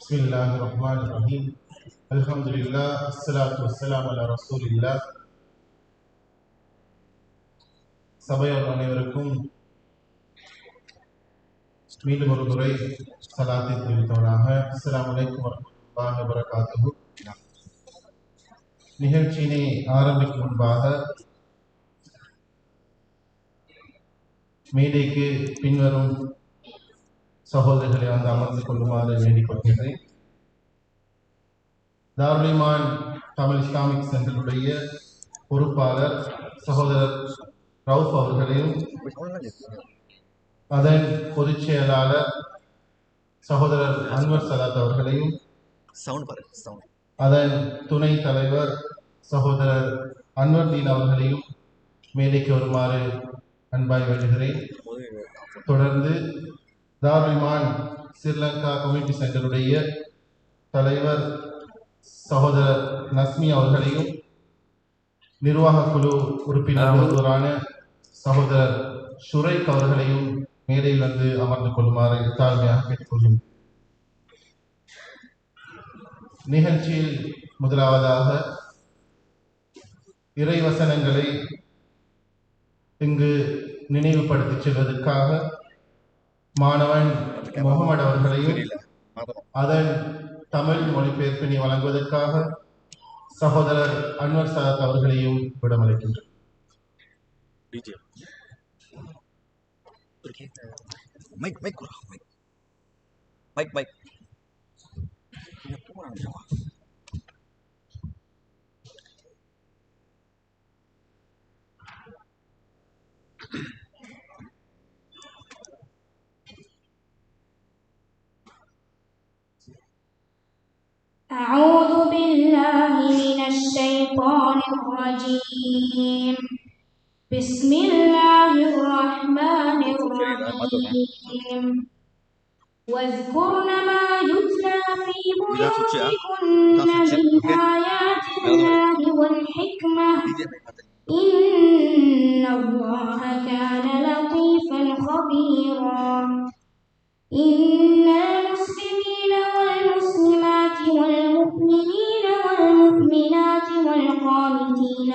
Bismillahirrahmanirrahim. Alhamdulillah, assalatu wassalamu ala rasulillah. சபையோர் அனைவருக்கும் மீண்டும் ஒரு முறை சலாத்தை தெரிவித்தவனாக அஸ்ஸலாமு அலைக்கும் வரஹ்மத்துல்லாஹி வபரகாத்துஹு. நிகழ்ச்சியினை ஆரம்பிக்கும் முன்பாக மேடைக்கு பின்வரும் சகோதரர்களை வந்து அமர்ந்து கொள்ளுமாறு வேண்டிக் கொள்கிறேன். தாருல் ஈமான் தமிழ் இஸ்லாமிக் சென்டருடைய பொறுப்பாளர் சகோதரர் ரவுஃப் அவர்களையும், அதன் பொதுச் செயலாளர் சகோதரர் அன்வர் சலாத் அவர்களையும், அதன் துணை தலைவர் சகோதரர் அன்வர்தீன் அவர்களையும் மேடைக்கு வருமாறு அன்பாய் வேண்டுகிறேன். தொடர்ந்து தாருல் ஈமான் ஸ்ரீலங்கா கம்யூனிட்டி சென்டருடைய தலைவர் சகோதரர் நஸ்மி அவர்களையும், நிர்வாக குழு உறுப்பினர் ஒருவரான சகோதரர் ஷுரைக் அவர்களையும் மேடையில் வந்து அமர்ந்து கொள்ளுமாறு தாழ்மையாக கேட்டுக்கொள்கிறேன். நிகழ்ச்சியில் முதலாவதாக இறைவசனங்களை இங்கு நினைவுபடுத்தி செல்வதற்காக மாணவன் முகமது அவர்களையும், அதன் தமிழ் மொழிபெயர்ப்பினை வழங்குவதற்காக சகோதரர் அன்வர் சலாத் அவர்களையும் விடமளிக்கின்றனர். أعوذ بالله من الشيطان الرجيم. بسم الله الرحمن الرحيم. واذكرن ما يتلى في بيوتكن من آيات الله والحكمة إن الله كان لطيفا خبيرا. إن المسلمين والمسلمات والمؤمنين والمؤمنات والقانتين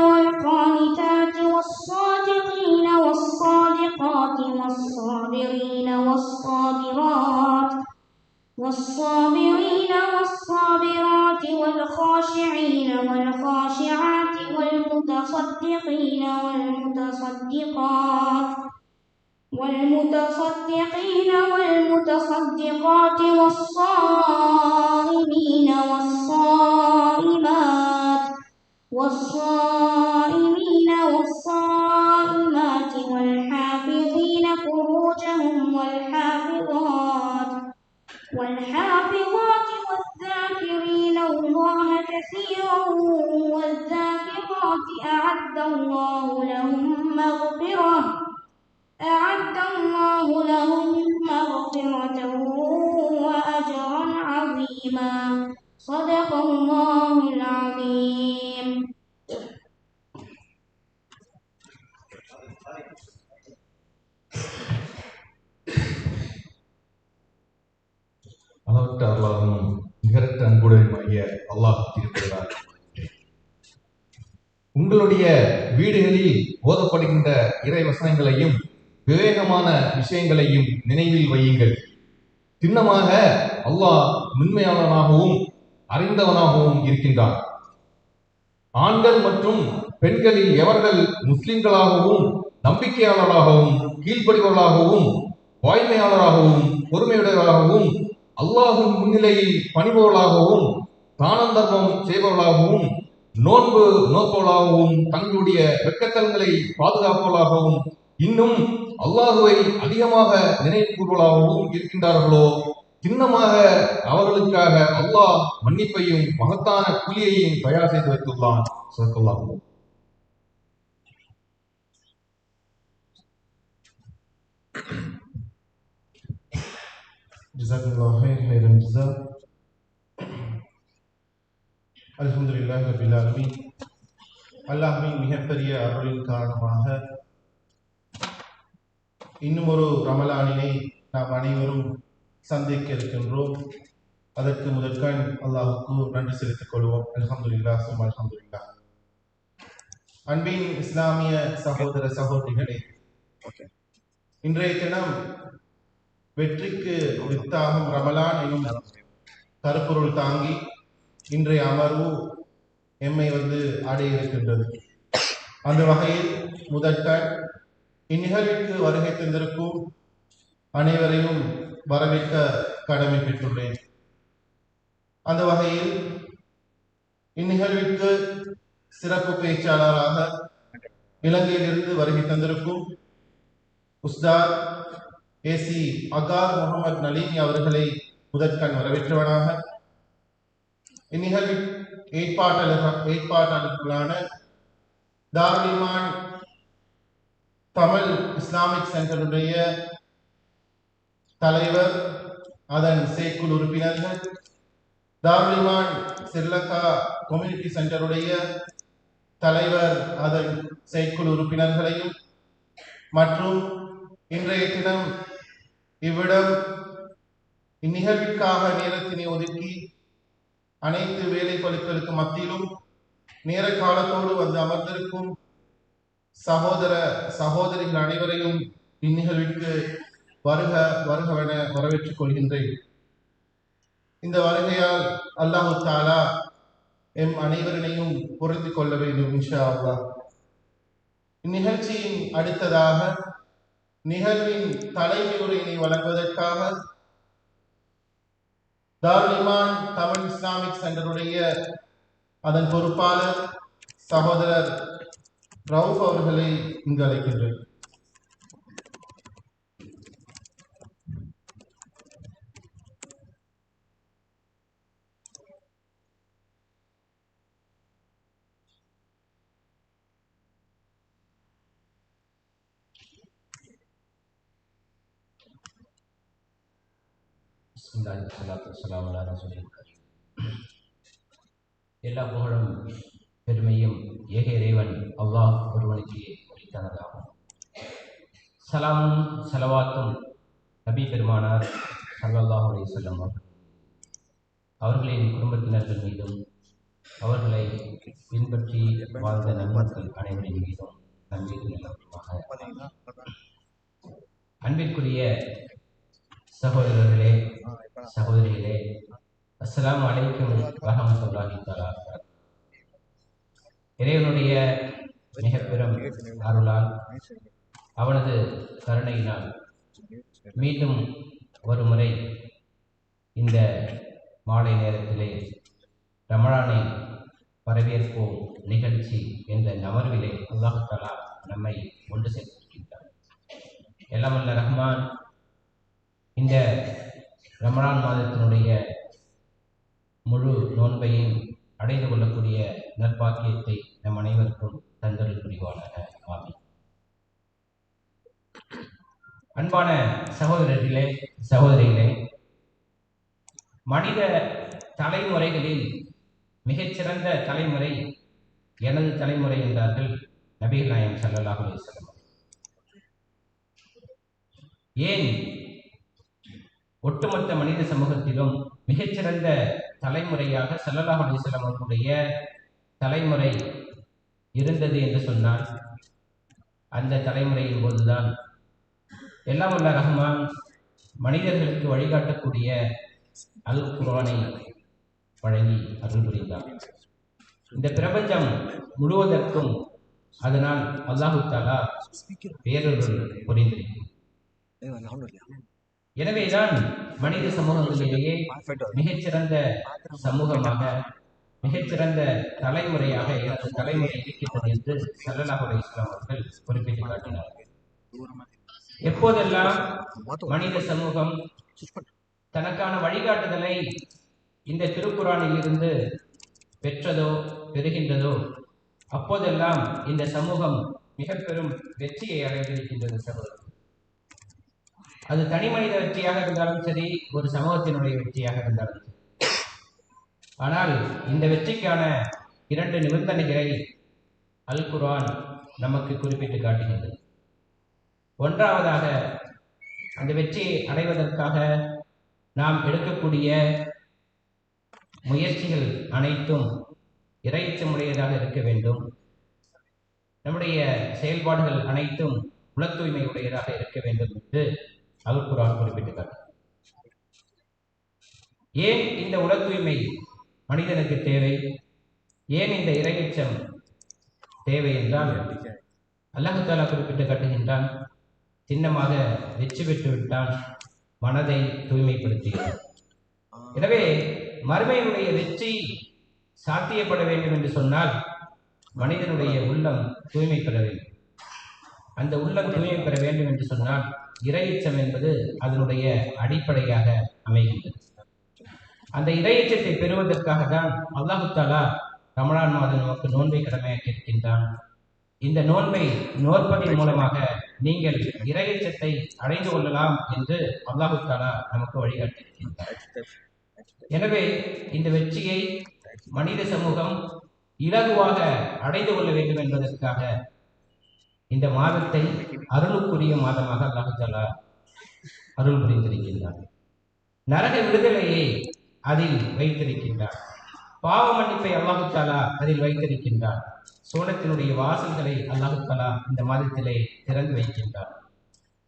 والقانتات والصادقين والصادقات والصابرين والصابرات والخاشعين والخاشعات والمتصدقين والمتصدقات والصائمين والصائمات والحافظين فروجهم والحافظات والذاكرين الله كثيرا والذاكرات أعد الله لهم مغفرة وأجرا عظيما. صدق الله العظيم. அளவற்ற அருளாளனும் நிகரற்ற அன்புடையமாகிய அல்லாஹ் திருப்பெயரால் உங்களுடைய வீடுகளில் ஓதப்படுகின்ற இறை வசனங்களையும் விவேகமான விஷயங்களையும் நினைவில் வையுங்கள். சின்னமாக அல்லாஹ் மென்மையாளனாகவும் அறிந்தவனாகவும் இருக்கின்றான். ஆண்கள் மற்றும் பெண்களில் எவர்கள் முஸ்லிம்களாகவும் நம்பிக்கையாளராகவும் கீழ்ப்படிவர்களாகவும் வாய்மையாளராகவும் பொறுமையுடையவர்களாகவும் அல்லாஹின் முன்னிலையில் பணிபவர்களாகவும் தானம் தர்மம் செய்பவர்களாகவும் நோன்பு நோப்பவர்களாகவும் தங்களுடைய வெட்கத்தலங்களை பாதுகாப்பவர்களாகவும் இன்னும் அல்லாஹுவை அதிகமாக நினைவு கூறுவர்களாகவும் இருக்கின்றார்களோ சின்னமாக அவர்களுக்காக அல்லாஹ் மன்னிப்பையும் மகத்தான கூலியையும் தயார் செய்து வைத்துள்ளான். சொல்லலாம். ஜஸாக்கல்லாஹு ஹைரன் ஜஸா. அல்ஹம்துலில்லாஹி ரப்பில் ஆலமீன். அல்லாஹ்வின் மிகப்பெரிய அருளின் காரணமாக இன்னும் ஒரு ரமலானினை நாம் அனைவரும் சந்திக்க இருக்கின்றோம். அதற்கு முதற்கண் அல்லாஹுக்கு நன்றி செலுத்திக் கொள்வோம். அல்ஹம்துலில்லாஹ் சும்ம அல்ஹம்துலில்லாஹ். அன்பின் இஸ்லாமிய சகோதர சகோதரிகளே, இன்றைய தினம் வெற்றிக்கு வித்தாகும் ரமலான் எனும் கருப்பொருள் தாங்கி இன்றைய அமர்வு எம்மை அடைய இருக்கின்றது. அந்த வகையில் முதற்கண் இந்நிகழ்விற்கு வருகை தந்திருக்கும் அனைவரையும் வரவேற்க கடமை பெற்றுள்ளேன். அந்த வகையில் இந்நிகழ்விற்கு சிறப்பு பேச்சாளராக இலங்கையிலிருந்து வருகை தந்திருக்கும் உஸ்தாத் ஏசி அகார் முகமது நலீமி அவர்களை முதற்கண் வரவேற்றவனாக, இந்நிகழ்வில் ஏற்பாட்டாளர்களான தாருல் ஈமான் தமிழ் இஸ்லாமிக் சென்டருடைய தலைவர், அதன் செயற்குழு உறுப்பினர்கள், தாருல் ஈமான் ஸ்ரீலங்கா கம்யூனிட்டி சென்டருடைய தலைவர், அதன் செயற்குழு உறுப்பினர்களையும் மற்றும் இன்றைய தினம் இவ்விடம் இந்நிகழ்விற்காக நேரத்தினை ஒதுக்கி அனைத்து வேலை பளுக்களுக்கு மத்தியிலும் நேர காலத்தோடு அமர்ந்திருக்கும் சகோதர சகோதரிகள் அனைவரையும் இந்நிகழ்விற்கு வருக வருகவென வரவேற்றுக் கொள்கின்றேன். இந்த வருகையால் அல்லாஹு தாலா எம் அனைவரினையும் பொருந்திக் கொள்ள வேண்டும் இன்ஷா அல்லாஹ். இந்நிகழ்ச்சியின் அடுத்ததாக நிகழ்வின் தலைமை உரையினை வழங்குவதற்காக தாருல் ஈமான் தமிழ் இஸ்லாமிக் சென்டருடைய அதன் பொறுப்பாளர் சகோதரர் ரவுஃப் அவர்களை இங்கு அழைக்கின்றேன். எல்லா புகழும் பெருமையும் ஏக இறைவன் அல்லாஹ் ஒருவனுக்கு உரித்தானதாகும். சலாமும் சலவாத்தும் நபி பெருமானார் ஸல்லல்லாஹு அலைஹி வஸல்லம் அவர்களின் குடும்பத்தினர்கள் மீதும் அவர்களை பின்பற்றி வாழ்ந்த நன்மக்கள் அனைவரின் மீதும் நன்மைக்கு நிலவரமாக. அன்பிற்குரிய சகோதரர்களே, சகோதரிகளே, அஸ்ஸலாமு அலைக்கும் வரஹ்மத்துல்லாஹி தஆலா. இறைவனுடைய மிக பெரும் அருளால், அவனது கருணையினால் மீண்டும் ஒரு முறை இந்த மாலை நேரத்திலே ரமலானை வரவேற்போம் நிகழ்ச்சி என்ற அமர்விலே அல்லாஹ் தஆலா நம்மை ஒன்று சேர்த்திருக்கின்றார். எல்லாமல்ல ரஹ்மான் இந்த ரமலான் மாதத்தினுடைய முழு நோன்பையும் அடைந்து கொள்ளக்கூடிய நற்பாக்கியத்தை நம் அனைவருக்கும் தந்தல் புரிவானாக. ஆமீன். அன்பான சகோதரர்களே, சகோதரிகளே, மனித தலைமுறைகளில் மிகச்சிறந்த தலைமுறை எனது தலைமுறை என்றார்கள் நபிகள் நாயகம் ஸல்லல்லாஹு அலைஹி வஸல்லம். ஏன் ஒட்டுமொத்த மனித சமூகத்திலும் மிகச்சிறந்த தலைமுறையாக ஸல்லல்லாஹு அலைஹி வஸல்லம் அவர்களுடைய தலைமுறை இருந்தது என்று சொன்னால், அந்த தலைமுறையின் போதுதான் எல்லாம் வல்ல ரஹ்மான் மனிதர்களுக்கு வழிகாட்டக்கூடிய அல் குர்ஆனை வழங்கி அருள் புரிந்தார். இந்த பிரபஞ்சம் முழுவதற்கும் அதனால் அல்லாஹு தஆலா பேரருள் புரிந்திருக்கும். எனவேதான் மனித சமூகங்களிலேயே மிகச்சிறந்த சமூகமாக, மிகச்சிறந்த தலைமுறையாக எனது தலைமுறை இருக்கின்றது என்று ஸல்லல்லாஹு அலைஹி வஸல்லம் அவர்கள் குறிப்பிட்டு காட்டினார். எப்போதெல்லாம் மனித சமூகம் தனக்கான வழிகாட்டுதலை இந்த திருக்குர்ஆனில் இருந்து பெற்றதோ பெறுகின்றதோ, அப்போதெல்லாம் இந்த சமூகம் மிக பெரும் வெற்றியை அடைந்திருக்கின்றது. சகோதரர், அது தனி மனித வெற்றியாக இருந்தாலும் சரி, ஒரு சமூகத்தினுடைய வெற்றியாக இருந்தாலும் சரி. ஆனால் இந்த வெற்றிக்கான 2 நிபந்தனைகளை அல் குர்ஆன் நமக்கு குறிப்பிட்டு காட்டுகின்றது. ஒன்றாவதாக அந்த வெற்றியை அடைவதற்காக நாம் எடுக்கக்கூடிய முயற்சிகள் அனைத்தும் இறையச்சமுடையதாக இருக்க வேண்டும். நம்முடைய செயல்பாடுகள் அனைத்தும் உள தூய்மை உடையதாக இருக்க வேண்டும் என்று அல் குர்ஆன் குறிப்பிட்டுள்ளார். ஏன் இந்த உள தூய்மை மனிதனுக்கு தேவை, ஏன் இந்த இறையச்சம் தேவை என்றால், அல்லாஹ் தஆலா குறிப்பிட்டு காட்டுகின்றான், சின்னமாக வெற்றி பெற்று விட்டால் மனதை தூய்மைப்படுத்துகிறார். எனவே மறுமையினுடைய வெற்றி சாத்தியப்பட வேண்டும் என்று சொன்னால் மனிதனுடைய உள்ளம் தூய்மை பெற வேண்டும். அந்த உள்ளம் தூய்மை பெற வேண்டும் என்று சொன்னால் இறையச்சம் என்பது அதனுடைய அடிப்படையாக அமைகின்றது. அந்த இறையச்சத்தை பெறுவதற்காக தான் அல்லாஹ் தஆலா ரமலான் மாதம் நமக்கு நோன்பை கடமையாக்கி இருக்கின்றான். இந்த நோன்பை நோற்பதின் மூலமாக நீங்கள் இறையச்சத்தை அடைந்து கொள்ளலாம் என்று அல்லாஹ் தஆலா நமக்கு வழிகாட்டியிருக்கின்றார். எனவே இந்த வெற்றியை மனித சமூகம் இலகுவாக அடைந்து கொள்ள வேண்டும் என்பதற்காக இந்த மாதத்தை அருளுக்குரிய மாதமாக அல்லாஹ் தஆலா அருள் புரிந்திருக்கின்றார். நரக விடுதலையை அதில் வைத்திருக்கின்றார். பாவ மன்னிப்பை அல்லாஹ் தஆலா அதில் வைத்திருக்கின்றார். சோனத்தினுடைய வாசல்களை அல்லாஹ் தஆலா இந்த மாதத்திலே திறந்து வைக்கின்றார்.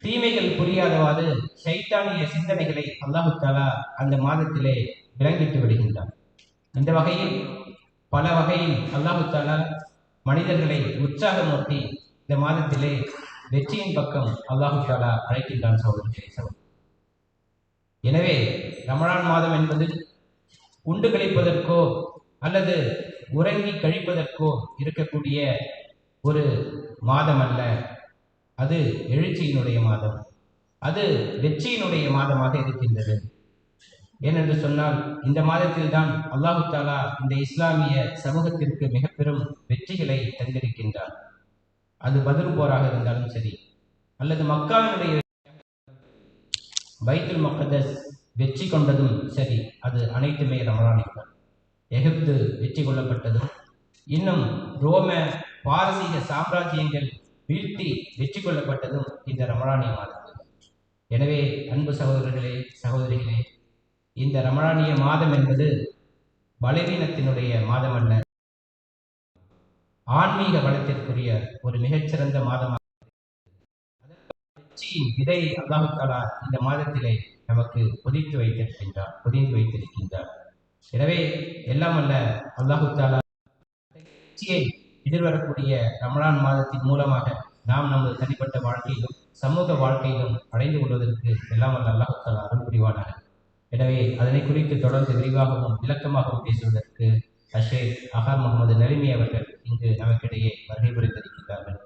தீமைகள் புரியாதவாறு ஷைத்தானிய சிந்தனைகளை அல்லாஹ் தஆலா அந்த மாதத்திலே விளங்கிட்டு விடுகின்றார். இந்த வகையில் பல வகையில் அல்லாஹ் தஆலா மனிதர்களை உற்சாகமூட்டி இந்த மாதத்திலே வெற்றியின் பக்கம் அல்லாஹ் தஆலா அழைக்கின்றான். சகோதரர்களே, எனவே ரமலான் மாதம் என்பது உண்டு கழிப்பதற்கோ அல்லது உறங்கி கழிப்பதற்கோ இருக்கக்கூடிய ஒரு மாதம் அல்ல. அது எழுச்சியினுடைய மாதம், அது வெற்றியினுடைய மாதமாக இருக்கின்றது. ஏனென்று சொன்னால் இந்த மாதத்தில் தான் அல்லாஹ் தஆலா இந்த இஸ்லாமிய சமூகத்திற்கு மிக பெரும் வெற்றிகளை தந்திருக்கின்றார். அது பத்ர் போராக இருந்தாலும் சரி, அல்லது மக்காவினுடைய பைத்துல் மக்தஸ் வெற்றி கொண்டதும் சரி, அது அனைத்துமே ரமலானில் தான். எகிப்து வெற்றி கொள்ளப்பட்டதும், இன்னும் ரோம பாரசீக சாம்ராஜ்யங்கள் வீழ்த்தி வெற்றி கொள்ளப்பட்டதும் இந்த ரமலானிய மாதத்தில். எனவே அன்பு சகோதரர்களே, சகோதரிகளே, இந்த ரமலானிய மாதம் என்பது பலவீனத்தினுடைய மாதம் அல்ல, ஆன்மீக வளத்திற்குரிய ஒரு மிகச்சிறந்த மாதமாக வெற்றியின் விதை அல்லாஹ் தஆலா இந்த மாதத்திலே நமக்கு பொதிந்து வைத்திருக்கின்றார். எனவே எல்லாம் அல்ல அல்லாஹ் தஆலா வெற்றியை எதிர்வரக்கூடிய ரமலான் மாதத்தின் மூலமாக நாம் நமது தனிப்பட்ட வாழ்க்கையிலும் சமூக வாழ்க்கையிலும் அடைந்து கொள்வதற்கு எல்லாம் அல்ல அல்லாஹ் தஆலா அருள் புரிவானாக. எனவே அதனை குறித்து தொடர்ந்து விரிவாகவும் விளக்கமாகவும் பேசுவதற்கு ஷேக் அஹர் முகமது நலிமி அவர்கள் இங்கு நமக்கிடையே வருகை புரிந்திருக்கிறார்கள்.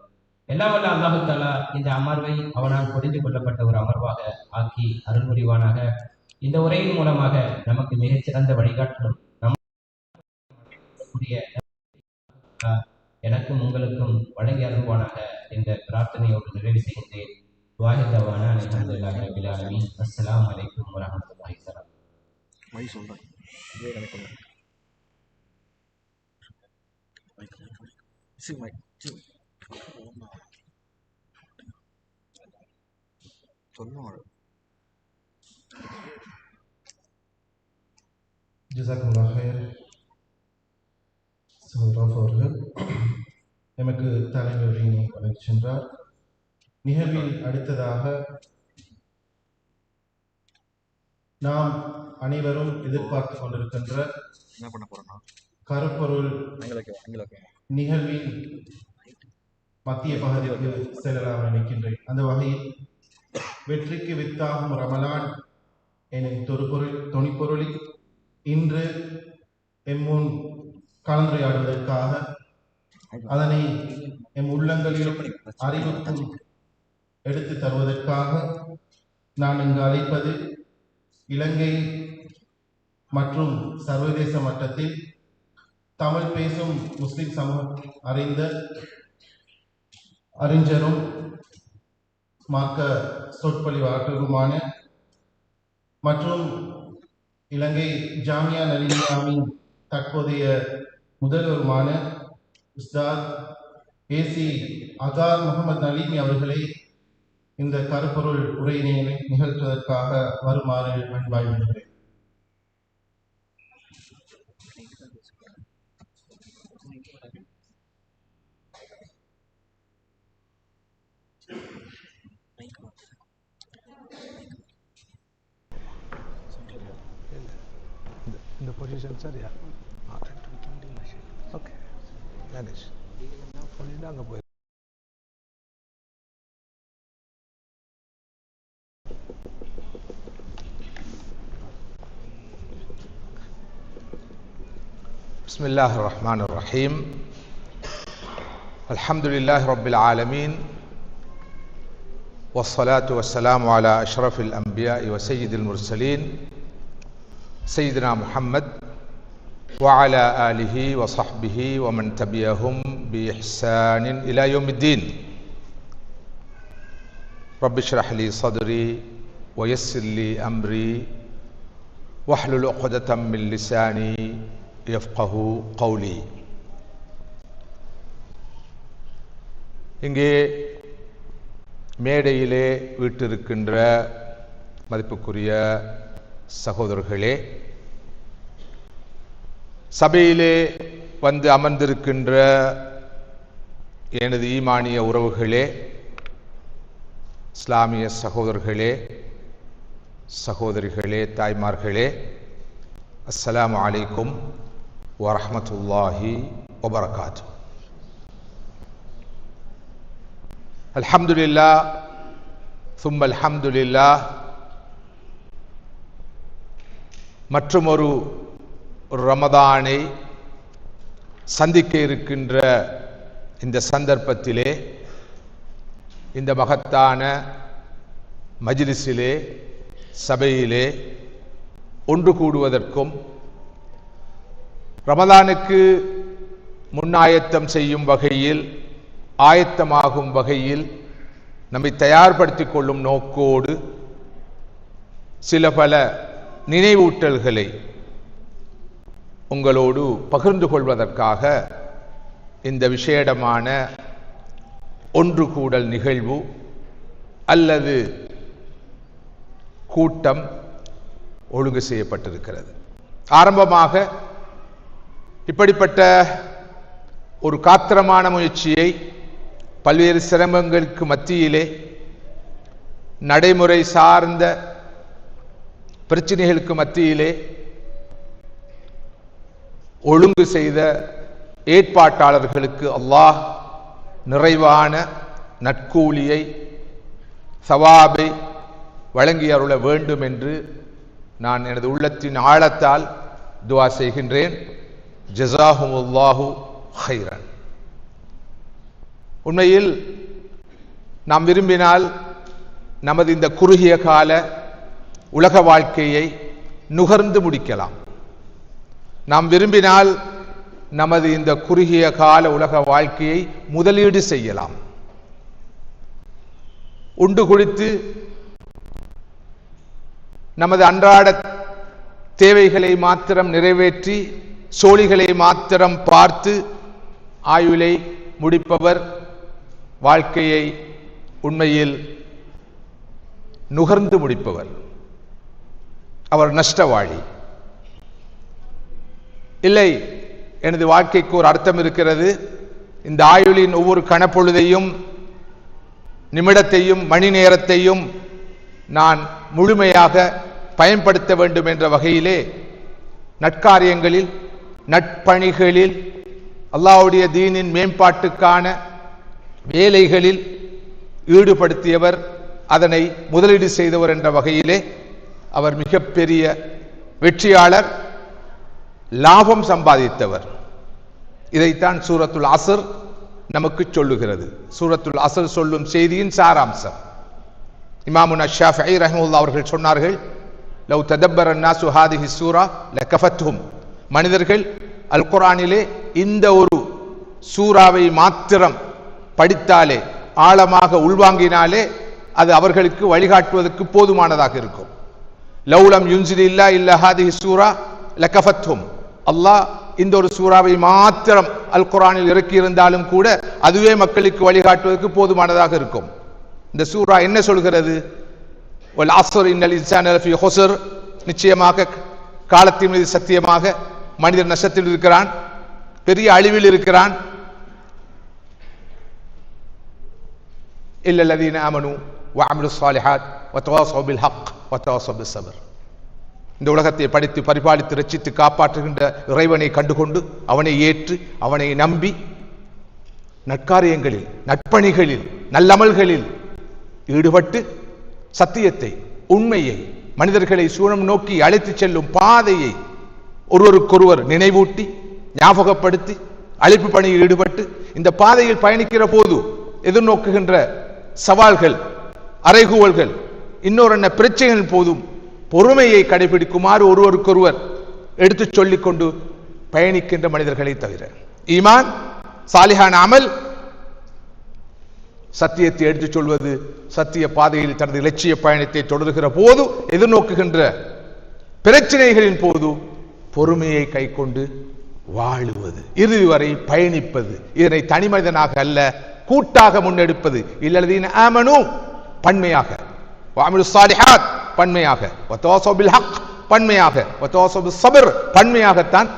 எல்லாம் வல்ல அல்லாஹ் தஆலா இந்த அமர்வை அவனால் புரிந்து கொள்ளப்பட்ட ஒரு அமர்வாக ஆக்கி அருள் புரிவானாக. இந்த உரையின் மூலமாக நமக்கு மிகச்சிறந்த வழிகாட்டலும் எனக்கும் உங்களுக்கும் வழங்கி அருள்வானாக என்ற பிரார்த்தனையோடு நிறைவு செய்கின்றேன். வாஹிதவானா அல்ஹம்துலில்லாஹி ரப்பில் ஆலமீன். அஸ்ஸலாமு அலைக்கும் வரஹ்மத்துல்லாஹி வபரகாத்துஹு. மை சொல்றேன் ஜஸாக்கல்லாஹு ஹைர். சகோதரர் அவர்கள் எமக்கு தலைமையுரையினை வழங்கி சென்றார். நிகழ்வில் அடுத்ததாக நாம் அனைவரும் எதிர்பார்த்து கொண்டிருக்கின்ற என்ன பண்ண போறோம்னா கருப்பொருள் நிகழ்வின் மத்திய பகுதிக்கு செல்லலாம் நினைக்கின்றேன். அந்த வகையில் வெற்றிக்கு வித்தாகும் ரமலான் எனும் தொனிப்பொருளில் இன்று எம்முன் கலந்துரையாடுவதற்காக அதனை எம் உள்ளங்களில் அறிவுக்கும் எடுத்து தருவதற்காக நான் இங்கு அழைப்பது இலங்கை மற்றும் சர்வதேச மட்டத்தில் தமிழ் பேசும் முஸ்லிம் சமூகம் அறிந்த அறிஞரும் மார்க்க சொற்பொழிவாளருமான மற்றும் இலங்கை ஜாமியா நலிமியாவின் தற்போதைய முதல்வருமான உஸ்தாத் ஏசி அகார் முகமது நலீமி அவர்களை இந்த கருப்பொருள் உரையினை நிகழ்த்துவதற்காக வருமாறு அன்பாய் வேண்டுகிறேன். இந்த பொசிஷன் சரியா? ஓகே, மேனேஜ் பண்ணிட்டு அங்கே போய் بسم الله الرحمن الرحيم الحمد لله رب العالمين والصلاة والسلام على أشرف الأنبياء وسيد المرسلين سيدنا محمد وعلى آله وصحبه ومن تبعهم بإحسان إلى يوم الدين رب اشرح لي صدري ويسر لي أمري واحلل عقدة من لساني யஃப்கஹு கௌலி. இங்கே மேடையிலே வீட்டிருக்கின்ற மதிப்புக்குரிய சகோதரர்களே, சபையிலே வந்து அமர்ந்திருக்கின்ற எனது ஈமானிய உறவுகளே, இஸ்லாமிய சகோதரர்களே, சகோதரிகளே, தாய்மார்களே, அஸ்ஸலாமு அலைக்கும் வரஹ்மத்துல்லாஹி வபரகாத்துஹு. அல்ஹம்துலில்லாஹ் சும்ம அல்ஹம்துலில்லாஹ். மற்றுமொரு ரமதானை சந்திக்க இருக்கின்ற இந்த சந்தர்ப்பத்திலே, இந்த மகத்தான மஜ்லிஸிலே, சபையிலே ஒன்று கூடுவதற்கும் ரமதானுக்கு முன்னாயத்தம் செய்யும் வகையில், ஆயத்தமாகும் வகையில் நம்மை தயார்படுத்திக் கொள்ளும் நோக்கோடு சில பல நினைவூட்டல்களை உங்களோடு பகிர்ந்து கொள்வதற்காக இந்த விசேடமான ஒன்று கூடல் நிகழ்வு அல்லது கூட்டம் ஒழுங்கு செய்யப்பட்டிருக்கிறது. ஆரம்பமாக இப்படிப்பட்ட ஒரு காத்திரமான முயற்சியை பல்வேறு சிரமங்களுக்கு மத்தியிலே, நடைமுறை சார்ந்த பிரச்சனைகளுக்கு மத்தியிலே ஒழுங்கு செய்த ஏற்பாட்டாளர்களுக்கு அல்லாஹ் நிறைவான நற்கூலியை, சவாபை வழங்கி அருள வேண்டும் என்று நான் எனது உள்ளத்தின் ஆழத்தால் துஆ செய்கின்றேன். ஜஸாஹுமுல்லாஹு ஹைரன். உண்மையில் நாம் விரும்பினால் நமது இந்த குறுகிய கால உலக வாழ்க்கையை நுகர்ந்து முடிக்கலாம். நாம் விரும்பினால் நமது இந்த குறுகிய கால உலக வாழ்க்கையை முதலீடு செய்யலாம். உண்டு குடித்து நமது அன்றாட தேவைகளை மாத்திரம் நிறைவேற்றி, சோழிகளை மாத்திரம் பார்த்து ஆயுளை முடிப்பவர் வாழ்க்கையை உண்மையில் நுகர்ந்து முடிப்பவர். அவர் நஷ்டவாளி. இல்லை, எனது வாழ்க்கைக்கு ஒரு அர்த்தம் இருக்கிறது. இந்த ஆயுளின் ஒவ்வொரு கணப்பொழுதையும், நிமிடத்தையும், மணி நேரத்தையும் நான் முழுமையாக பயன்படுத்த வேண்டும் என்ற வகையிலே நற்காரியங்களில், நட்பணிகளில், அல்லாஹ்வுடைய தீனின் மேம்பாட்டுக்கான வேலைகளில் ஈடுபடுத்தியவர், அதனை முதலீடு செய்தவர் என்ற வகையிலே அவர் மிகப்பெரிய வெற்றியாளர், லாபம் சம்பாதித்தவர். இதைத்தான் சூரத்துல் அஸ்ர் நமக்கு சொல்லுகிறது. சூரத்துல் அஸ்ர் சொல்லும் செய்தியின் சாராம்சம். இமாமுனா ஷாஃபிஈ ரஹ்மத்துல்லாஹி அவர்கள் சொன்னார்கள், லவ் ததப்பர அன்னாசு ஹாதிஹி சூரா லகஃபத்ஹும். மனிதர்கள் அல் குர்ஆனிலே இந்த ஒரு சூராவை மாத்திரம் படித்தாலே, ஆழமாக உள்வாங்கினாலே அது அவர்களுக்கு வழிகாட்டுவதற்கு போதுமானதாக இருக்கும். லவ்லம் யுன்சிலில்லா இல்லா ஹாதிஹி சூரா லகஃபத்ஹும். அல்லாஹ் இந்த ஒரு சூறாவை மாத்திரம் அல் குர்ஆனில் இறக்கி இருந்தாலும் கூட அதுவே மக்களுக்கு வழிகாட்டுவதற்கு போதுமானதாக இருக்கும். இந்த சூரா என்ன சொல்கிறது? வல் அஸ்ர் இன்னல் இன்சான லஃபீ ஹுஸ்ர், நிச்சயமாக காலத்தின் மீது சத்தியமாக மனிதன் நஷ்டத்தில் இருக்கிறான், பெரிய அழிவில் இருக்கிறான். இல்லல்லதீன ஆமனு வஅமிலுஸ் ஸாலிஹாத் வதவாஸவ் பில் ஹக் வதவாஸவ் பிஸ் ஸப்ர். இந்த உலகத்தை படித்து பரிபாலித்து ரட்சித்து காப்பாற்றுகின்ற இறைவனை கண்டுகொண்டு அவனை ஏற்று அவனை நம்பி நற்காரியங்களில் நற்பணிகளில் நல்லமல்களில் ஈடுபட்டு சத்தியத்தை உண்மையை மனிதர்களை சூழம் நோக்கி அழைத்துச் செல்லும் பாதையை ஒருவருக்கொருவர் நினைவூட்டி ஞாபகப்படுத்தி அழைப்பு பணியில் ஈடுபட்டு இந்த பாதையில் பயணிக்கிற போது எதிர்நோக்குகின்ற சவால்கள் அறைகூவல்கள் இன்னொரு பிரச்சனைகள் போதும் பொறுமையை கடைபிடிக்குமாறு ஒருவருக்கொருவர் எடுத்துச் சொல்லிக் கொண்டு பயணிக்கின்ற மனிதர்களை தவிர ஈமான் சாலிஹான அமல் சத்தியத்தை எடுத்துச் சொல்வது, சத்திய பாதையில் தனது இலட்சிய பயணத்தை தொடர்கிற போது எதிர்நோக்குகின்ற பிரச்சனைகளின் போது பொறுமையை கை கொண்டு வாழுவது, இறுதி வரை பயணிப்பது. இதனை தனி மனிதனாக அல்ல கூட்டாக முன்னெடுப்பது. இல்லல்லதீன ஆமனு பன்மையாக, வஅமிலுஸ் ஸாலிஹாத் பன்மையாக, வதவாஸவ் பில் ஹக் பன்மையாக, வதவாஸவ் பிஸ் ஸப்ர் பன்மையாகத்தான்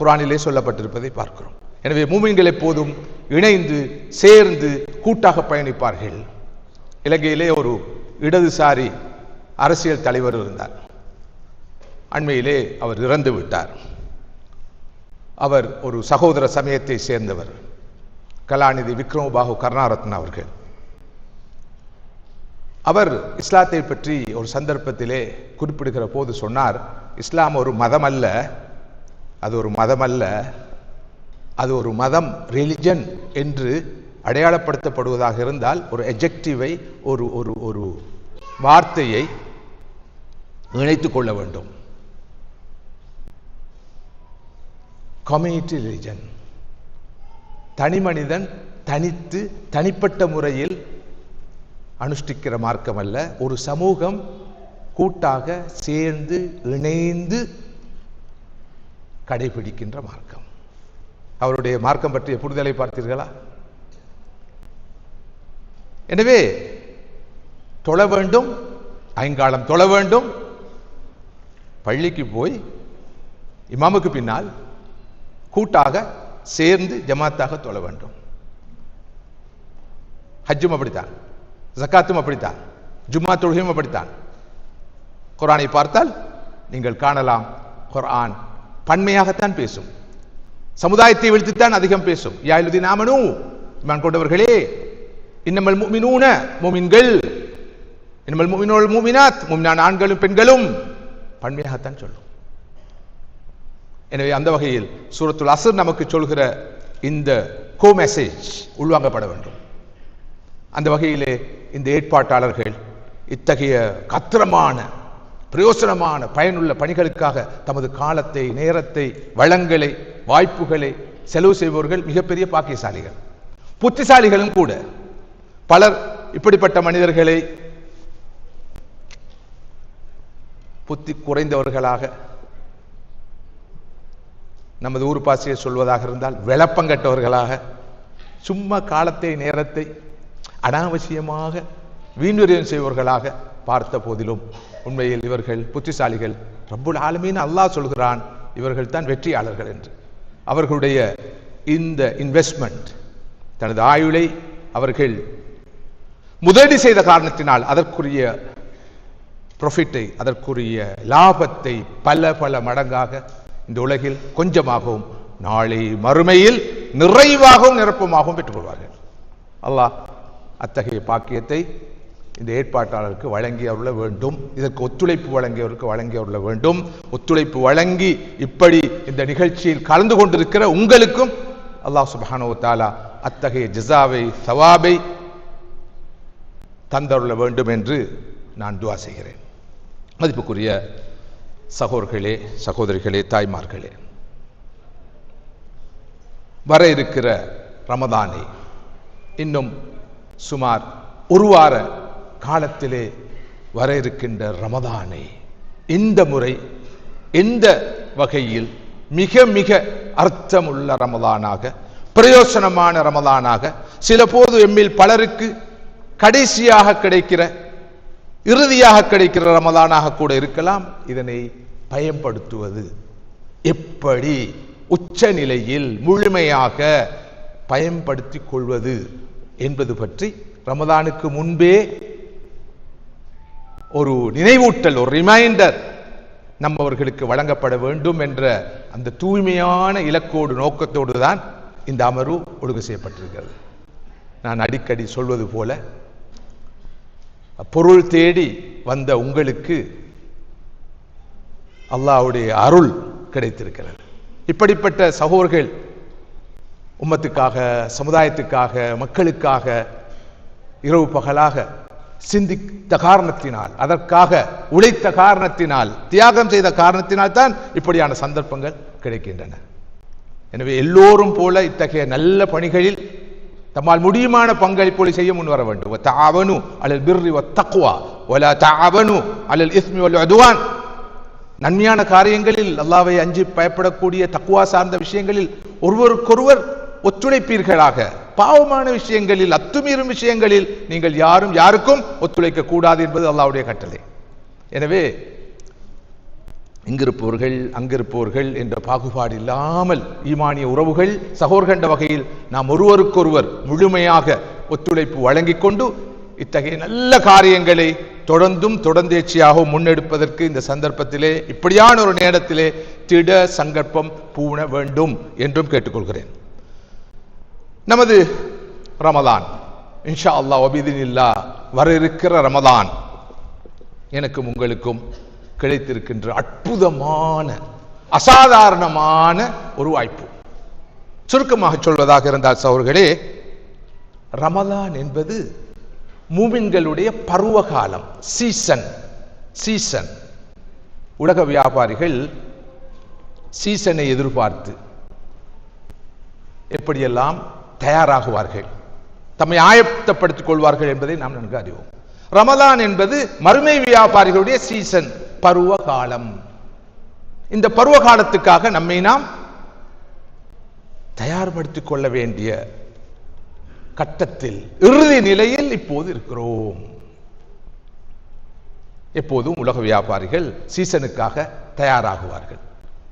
குர்ஆனிலே சொல்லப்பட்டிருப்பதை பார்க்கிறோம். எனவே மூமின்கள் எப்போதும் இணைந்து சேர்ந்து கூட்டாக பயணிப்பார்கள். இலங்கையிலே ஒரு இடதுசாரி அரசியல் தலைவர் இருந்தார். அண்மையிலே அவர் இறந்து விட்டார். அவர் ஒரு சகோதர சமயத்தை சேர்ந்தவர், கலாநிதி விக்ரமபாகு கருணாரத்ன அவர்கள். அவர் இஸ்லாத்தை பற்றி ஒரு சந்தர்ப்பத்திலே குறிப்பிடுகிற போது சொன்னார், இஸ்லாம் ஒரு மதம் அல்ல, அது ஒரு மதம் அல்ல, அது ஒரு மதம் ரிலிஜன் என்று அடையாளப்படுத்தப்படுவதாக இருந்தால் ஒரு எஜெக்டிவை ஒரு ஒரு ஒரு வார்த்தையை இணைத்துக் கொள்ள வேண்டும். கம்யூனிட்டி ரிலிஜன், தனி மனிதன் தனித்து தனிப்பட்ட முறையில் அனுஷ்டிக்கிற மார்க்கம் அல்ல, ஒரு சமூகம் கூட்டாக சேர்ந்து இணைந்து கடைபிடிக்கின்ற மார்க்கம். அவருடைய மார்க்கம் பற்றிய புரிதலை பார்த்தீர்களா? எனவே தொழ வேண்டும், ஐங்காலம் தொழ வேண்டும், பள்ளிக்கு போய் இமாமுக்கு பின்னால் கூட்டாக சேர்ந்து ஜமாத்தாக தொழ வேண்டும். ஹஜ்ஜும் அப்படித்தான், ஜக்காத்தும் அப்படித்தான், ஜும்மா தொழுகையும் அப்படித்தான். குர்ஆனை பார்த்தால் நீங்கள் காணலாம், குர்ஆன் பன்மையாகத்தான் பேசும், சமுதாயத்தை விழுத்துத்தான் அதிகம் பேசும். யா அய்யுஹல்லதீன ஆமனூ, ஈமான் கொண்டவர்களே, இன்னமல் முஃமினூன, முஃமின்கள், இன்னமல் முஃமினூன வல் முஃமினாத், முஃமினான ஆண்களும் பெண்களும் பன்மையாகத்தான் சொல்லும். எனவே அந்த வகையில் சூரத்துல் அஸ்ர் நமக்கு சொல்கிற இந்த கோ மெசேஜ் உள்வாங்கப்பட வேண்டும். அந்த வகையிலே இந்த ஏற்பாட்டாளர்கள் இத்தகைய கத்திரமான பிரயோசனமான பயனுள்ள பணிகளுக்காக தமது காலத்தை, நேரத்தை, வளங்களை, வாய்ப்புகளை செலவு செய்பவர்கள் மிகப்பெரிய பாக்கியசாலிகள், புத்திசாலிகளும் கூட. பலர் இப்படிப்பட்ட மனிதர்களை புத்தி குறைந்தவர்களாக, நமது ஊர் பாசியை சொல்வதாக இருந்தால் விளப்பங்கட்டவர்களாக, சும்மா காலத்தை நேரத்தை அனாவசியமாக வீண்விரயம் செய்வர்களாக பார்த்த போதிலும் உண்மையில் இவர்கள் புத்திசாலிகள். ரப்புல் ஆலமீன் அல்லாஹ் சொல்கிறான், இவர்கள் தான் வெற்றியாளர்கள் என்று. அவர்களுடைய இந்த இன்வெஸ்ட்மெண்ட், தனது ஆயுளை அவர்கள் முதலீடு செய்த காரணத்தினால் அதற்குரிய ப்ராஃபிட்டை, அதற்குரிய லாபத்தை பல பல மடங்காக இந்த உலகில் கொஞ்சமாகவும் நாளை மறுமையில் நிறைவாகவும் நிரப்பமாகவும் பெற்றுக்கொள்வார்கள். அல்லாஹ் அத்தகைய பாக்கியத்தை இந்த ஏற்பாட்டாளருக்கு வழங்கி அருள வேண்டும். இதற்கு ஒத்துழைப்பு வழங்கியவருக்கு வழங்கி அருள வேண்டும். ஒத்துழைப்பு வழங்கி இப்படி இந்த நிகழ்ச்சியில் கலந்து கொண்டிருக்கிற உங்களுக்கும் அல்லாஹ் சுப்ஹானஹு வ தஆலா அத்தகைய ஜஸாவை, சவாபை தந்தருள வேண்டும் என்று நான் துஆ செய்கிறேன். மதிப்புக்குரிய சகோதரர்களே, சகோதரிகளே, தாய்மார்களே, வர இருக்கிற ரமதானை இன்னும் சுமார் ஒரு வார காலத்திலே வர இருக்கின்ற ரமதானை இந்த முறை எந்த வகையில் மிக மிக அர்த்தமுள்ள ரமதானாக, பிரயோசனமான ரமதானாக, சில போது எம்மில் பலருக்கு கடைசியாக கிடைக்கிற இறுதியாக கிடைக்கிற ரமதானாக கூட இருக்கலாம். இதனை பயன்படுத்துவது எப்படி, உச்ச நிலையில் முழுமையாக பயன்படுத்திக் கொள்வது என்பது பற்றி ரமதானுக்கு முன்பே ஒரு நினைவூட்டல், ஒரு ரிமைண்டர் நம்மவர்களுக்கு வழங்கப்பட வேண்டும் என்ற அந்த தூய்மையான இலக்கோடு நோக்கத்தோடு தான் இந்த அமர்வு ஒழுங்கு செய்யப்பட்டிருக்கிறது. நான் அடிக்கடி சொல்வது போல, பொருள் தேடி வந்த உங்களுக்கு அல்லாஹ்வுடைய அருள் கிடைத்திருக்கிறது. இப்படிப்பட்ட சகோதரர்கள் உம்மத்துக்காக, சமுதாயத்துக்காக, மக்களுக்காக இரவு பகலாக சிந்தித்த காரணத்தினால், அதற்காக உழைத்த காரணத்தினால், தியாகம் செய்த காரணத்தினால் தான் இப்படியான சந்தர்ப்பங்கள் கிடைக்கின்றன. எனவே எல்லோரும் போல இத்தகைய நல்ல பணிகளில் தம்மால் முடியுமான பங்களிப்பொழி செய்ய முன்வர வேண்டும். தஆவனு அலல் பிர்ரி வத்தக்வா வலா தஆவனு அலல் இஸ்மி வல் உத்வான். நன்மையான காரியங்களில், அல்லாஹ்வை அஞ்சி பயப்படக்கூடிய தக்வா சார்ந்த விஷயங்களில் ஒருவருக்கொருவர் ஒத்துழைப்பீர்களாக. பாவமான விஷயங்களில், அத்துமீறும் விஷயங்களில் நீங்கள் யாரும் யாருக்கும் ஒத்துழைக்க கூடாது என்பது அல்லாஹ்வுடைய கட்டளை. எனவே இங்கிருப்பவர்கள் அங்கிருப்பவர்கள் என்ற பாகுபாடு இல்லாமல் ஈமானிய உறவுகள் சகோதரகண்ட வகையில் நாம் ஒருவருக்கொருவர் முழுமையாக ஒத்துழைப்பு வழங்கிக் கொண்டு இத்தகைய நல்ல காரியங்களை தொடர்ந்தேச்சியாக முன்னெடுப்பதற்கு இந்த சந்தர்ப்பத்திலே, இப்படியான ஒரு நேரத்திலே திட சங்கல்பம் பூண வேண்டும் என்றும் கேட்டுக்கொள்கிறேன். நமது ரமதான் இன்ஷா அல்லாஹ் வபிதினில்லாஹ் வர இருக்கிற ரமதான் எனக்கும் உங்களுக்கும் கிடைத்திருக்கின்ற அற்புதமான, அசாதாரணமான ஒரு வாய்ப்பு. சுருக்கமாக சொல்வதாக இருந்தால் சகோதரர்களே, ரமதான் என்பது மூமின்களுடைய பருவகாலம், சீசன். உலக வியாபாரிகள் சீசனை எதிர்பார்த்து எப்படியெல்லாம் தயாராகுவார்கள், தம்மை ஆயத்தப்படுத்திக் கொள்வார்கள் என்பதை நாம் நன்கு அறிவோம். ரமலான் என்பது மறுமை வியாபாரிகளுடைய சீசன், பருவ காலம். இந்த பருவ காலத்துக்காக நம்மை நாம் தயார்படுத்திக் கொள்ள வேண்டிய கட்டத்தில், இறுதி நிலையில் இப்போது இருக்கிறோம். எப்போதும் உலக வியாபாரிகள் சீசனுக்காக தயாராகுவார்கள்.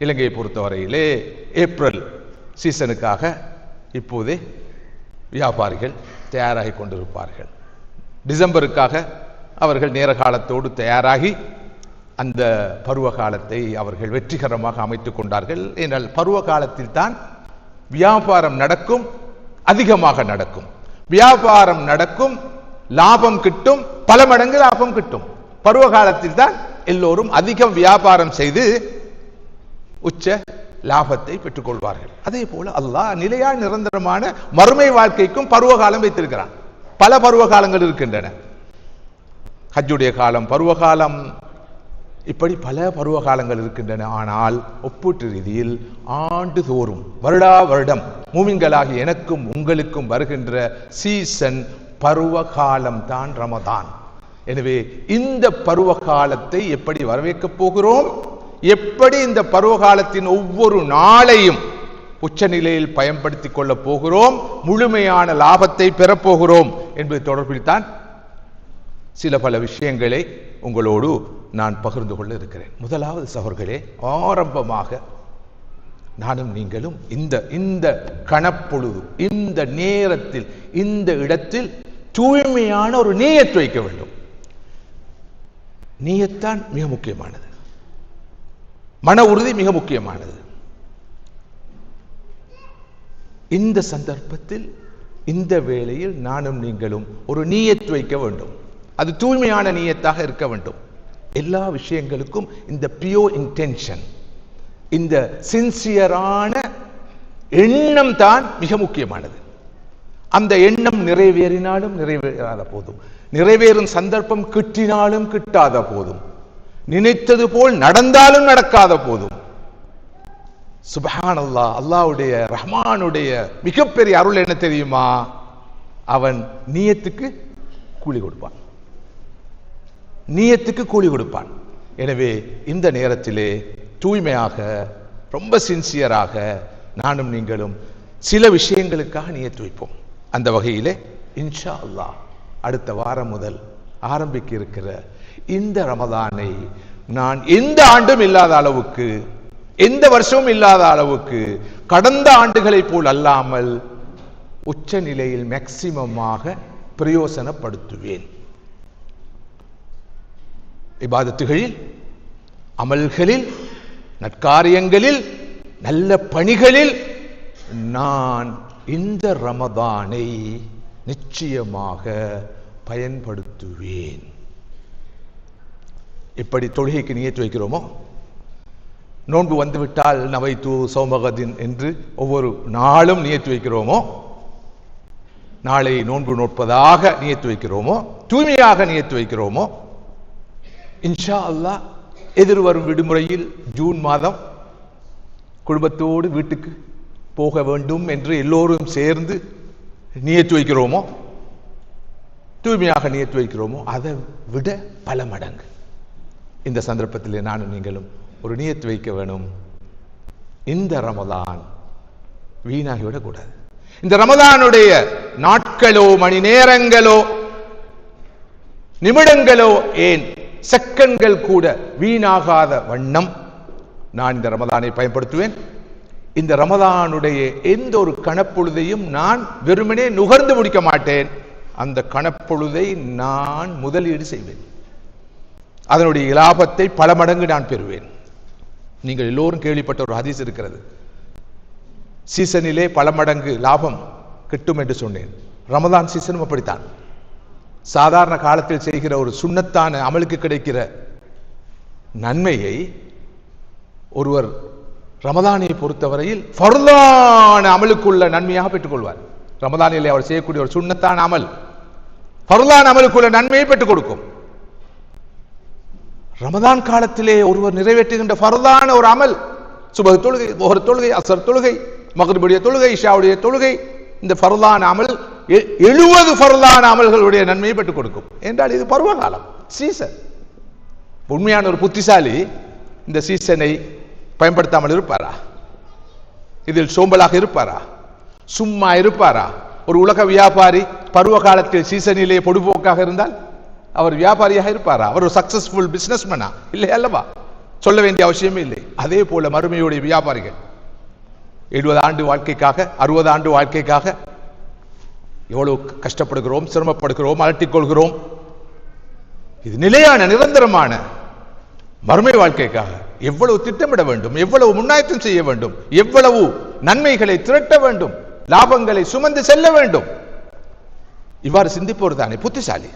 இலங்கையை பொறுத்தவரையிலே ஏப்ரல் சீசனுக்காக இப்போதே வியாபாரிகள் தயாராகி கொண்டிருப்பார்கள். டிசம்பருக்காக அவர்கள் நேர காலத்தோடு தயாராகி அந்த பருவ காலத்தை அவர்கள் வெற்றிகரமாக அமைத்துக் கொண்டார்கள். என்றால் பருவ காலத்தில் தான் வியாபாரம் நடக்கும், அதிகமாக நடக்கும். வியாபாரம் நடக்கும், லாபம் கிட்டும், பல மடங்கு லாபம் கிட்டும். பருவ காலத்தில் தான் எல்லோரும் அதிகம் வியாபாரம் செய்து உச்ச லாபத்தை பெற்றுக் கொள்வார்கள். அதே போல அல்லாஹ் நிலையான நிரந்தரமான மறுமை வாழ்க்கைக்கும் பருவகாலம் வைத்திருக்கிறான். பல பருவ காலங்கள் இருக்கின்றன. ஹஜ்ஜுடைய காலம் பருவகாலம், இப்படி பல பருவ காலங்கள் இருக்கின்றன. ஆனால் ஒப்பீட்டு ரீதியில் ஆண்டுதோறும் வருடா வருடம் மூமின்களாகி எனக்கும் உங்களுக்கும் வருகின்ற சீசன் பருவ காலம் தான் ரமதான். எனவே இந்த பருவ காலத்தை எப்படி வரவேற்கப் போகிறோம், எப்படி இந்த பருவ காலத்தின் ஒவ்வொரு நாளையும் உச்சநிலையில் பயன்படுத்திக் கொள்ளப் போகிறோம், முழுமையான லாபத்தை பெறப்போகிறோம் என்பது தொடர்பில் தான் சில பல விஷயங்களை உங்களோடு நான் பகிர்ந்து கொள்ள இருக்கிறேன். முதலாவது சகோதரர்களே, ஆரம்பமாக நானும் நீங்களும் இந்த கணப்பொழுது, இந்த நேரத்தில், இந்த இடத்தில் தூய்மையான ஒரு நியத் வைக்க வேண்டும். நியத்தான் மிக முக்கியமானது, மன உறுதி மிக முக்கியமானது. இந்த சந்தர்ப்பத்தில், இந்த வேளையில் நானும் நீங்களும் ஒரு நியத் வைக்க வேண்டும். அது தூய்மையான நியத்தாக இருக்க வேண்டும். எல்லா விஷயங்களுக்கும் இந்த பியூர் இன்டென்ஷன், இந்த சின்சியரான எண்ணம் தான் மிக முக்கியமானது. அந்த எண்ணம் நிறைவேறினாலும் நிறைவேறாத போதும், நிறைவேறும் சந்தர்ப்பம் கிட்டினாலும் கிட்டாத போதும், நினைத்தது போல் நடந்தாலும் நடக்காத போதும், சுப்ஹானல்லாஹ், அல்லாஹ்வுடைய ரஹ்மானுடைய மிகப்பெரிய அருள் என்ன தெரியுமா? அவன் நியத்துக்கு கூலி கொடுப்பான், நியத்துக்கு கூலி கொடுப்பான். எனவே இந்த நேரத்திலே தூய்மையாக, ரொம்ப சின்சியராக நானும் நீங்களும் சில விஷயங்களுக்காக நியத்து வைப்போம். அந்த வகையிலே இன்ஷா அல்லாஹ் அடுத்த வாரம் முதல் ஆரம்பிக்க இருக்கிற இந்த ரமதானை நான் எந்த ஆண்டும் இல்லாத அளவுக்கு, எந்த வருஷமும் இல்லாத அளவுக்கு, கடந்த ஆண்டுகளை போல் அல்லாமல் உச்ச நிலையில் மேக்சிமமாக பிரயோசனப்படுத்துவேன். இபாதத்துகளில், அமல்களில், நற்காரியங்களில், நல்ல பணிகளில் நான் இந்த ரமதானை நிச்சயமாக பயன்படுத்துவேன். எப்படி தொழுகைக்கு நியத்து வைக்கிறோமோ, நோன்பு வந்துவிட்டால் நவைத்து சௌமகதின் என்று ஒவ்வொரு நாளும் நியத்து வைக்கிறோமோ, நாளை நோன்பு நோட்பதாக நியத்து வைக்கிறோமோ, தூய்மையாக நியத்து வைக்கிறோமோ, இன்ஷா அல்லாஹ் எதிர்வரும் விடுமுறையில் ஜூன் மாதம் குடும்பத்தோடு வீட்டுக்கு போக வேண்டும் என்று எல்லோரும் சேர்ந்து நியத்து வைக்கிறோமோ, தூய்மையாக நியத்து வைக்கிறோமோ, அதை விட பல மடங்கு இந்த சந்தர்ப்பத்தில் நானும் நீங்களும் ஒரு நியத்து வைக்க வேணும். இந்த ரமதான் வீணாகிவிடக்கூடாது. இந்த ரமதானுடைய நாட்களோ, மணி நேரங்களோ, நிமிடங்களோ, ஏன் செகண்ட்கள் கூட வீணாகாத வண்ணம் நான் இந்த ரமதானை பயன்படுத்துவேன். இந்த ரமதானுடைய எந்த ஒரு கணப்பொழுதையும் நான் வெறுமனே நுகர்ந்து முடிக்க மாட்டேன். அந்த கணப்பொழுதை நான் முதலீடு செய்வேன். அதனுடைய லாபத்தை பல மடங்கு நான் பெறுவேன். நீங்கள் எல்லோரும் கேள்விப்பட்ட ஒரு ஹதீஸ் இருக்கிறது. சீசனிலே பல மடங்கு லாபம் கிட்டும் என்று சொன்னேன். ரமதான் சீசனும் அப்படித்தான். சாதாரண காலத்தில் செய்கிற ஒரு சுன்னத்தான அமலுக்கு கிடைக்கிற நன்மையை ஒருவர் ரமதானை பொறுத்தவரையில் ஃபர்லான அமலுக்குள்ள நன்மையாக பெற்றுக்கொள்வார். ரமதானிலே அவர் செய்யக்கூடிய ஒரு சுன்னத்தான அமல் ஃபர்லான அமலுக்குள்ள நன்மையை பெற்றுக் கொடுக்கும். ரமதான் காலத்திலே ஒருவர் நிறைவேற்றுகின்ற ஃபர்லான ஒரு அமல், சுபஹ் தொழுகை, லுஹர் தொழுகை, அஸ்ர் தொழுகை, மக்ரிபுடைய தொழுகை, இஷாவுடைய தொழுகை, இந்த ஃபர்லான அமல் 70 ஃபர்லான அமல்களுடைய நன்மையை பெற்றுக் கொடுக்கும். என்றால் இது பருவகாலம், சீசன். உண்மையான ஒரு புத்திசாலி இந்த சீசனை பயன்படுத்தாமல் இருப்பாரா? இதில் சோம்பலாக இருப்பாரா? சும்மா இருப்பாரா? ஒரு உலக வியாபாரி பருவ காலத்தில் சீசனிலே பொடுபோக்காக இருந்தால் அவர் வியாபாரியாக இருப்பாரா? அவர் ஒரு சக்சஸ்ஃபுல் பிசினஸ்மேனா? இல்லை அல்லவா? சொல்ல வேண்டிய அவசியமே இல்லை. அதே போல மறுமையுடைய வியாபாரிகள் 70 ஆண்டு வாழ்க்கைக்காக, 60 ஆண்டு வாழ்க்கைக்காக எவ்வளவு கஷ்டப்படுகிறோம், சிரமப்படுகிறோம், அலட்டிக்கொள்கிறோம். இது நிலையான நிரந்தரமான மறுமை வாழ்க்கைக்காக எவ்வளவு திட்டமிட வேண்டும், எவ்வளவு முன்னாயத்தம் செய்ய வேண்டும், எவ்வளவு நன்மைகளை திரட்ட வேண்டும், லாபங்களை சுமந்து செல்ல வேண்டும். இவ்வாறு சிந்திப்பவர் தானே புத்திசாலி.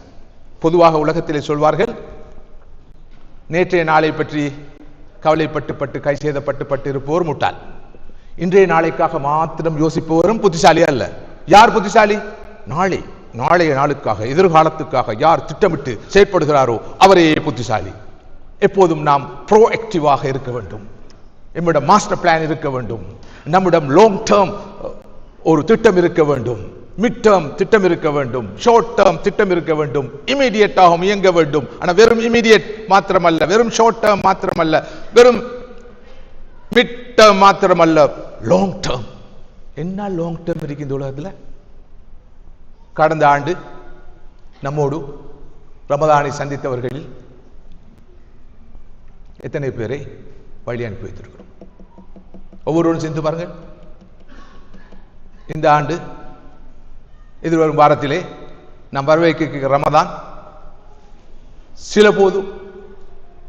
பொதுவாக உலகத்திலே சொல்வார்கள், நேற்றைய நாளை பற்றி கவலைப்பட்டு கை சேதப்பட்டு இருப்பவர் முட்டாள். இன்றைய நாளைக்காக மாத்திரம் யோசிப்பவரும் புத்திசாலி அல்ல. யார் புத்திசாலி? நாளைய நாளுக்காக, எதிர்காலத்துக்காக யார் திட்டமிட்டு செயற்படுகிறாரோ அவரே புத்திசாலி. எப்போதும் நாம் ப்ரோஆக்டிவாக இருக்க வேண்டும். நம்மிடம் மாஸ்டர் பிளான் இருக்க வேண்டும். நம்மிடம் லாங் டேர்ம் ஒரு திட்டம் இருக்க வேண்டும், மிட் டேர்ம் திட்டம் இருக்க வேண்டும், ஷார்ட் டேர்ம் திட்டம் இருக்க வேண்டும், இமீடியட்டாகவும் இயங்க வேண்டும். ஆனால் வெறும் இமீடியட் மாத்திரமல்ல, வெறும் ஷார்ட் டேர்ம் மாத்திரமல்ல, வெறும் மிட் டேர்ம் மாத்திரமல்ல, லாங் டேர்ம். என்ன லாங் டேர்ம் இருக்கு இந்த உலகத்தில்? கடந்த ஆண்டு நம்மோடு ரமதானை சந்தித்தவர்களில் எத்தனை பேரை வழி அனுப்பி வைத்திருக்கிறோம்? ஒவ்வொருவரும் சிந்தித்து பாருங்கள். இந்த ஆண்டு எதிர்வரும் வாரத்திலே நாம் வரவேற்க ரமதான் சில போது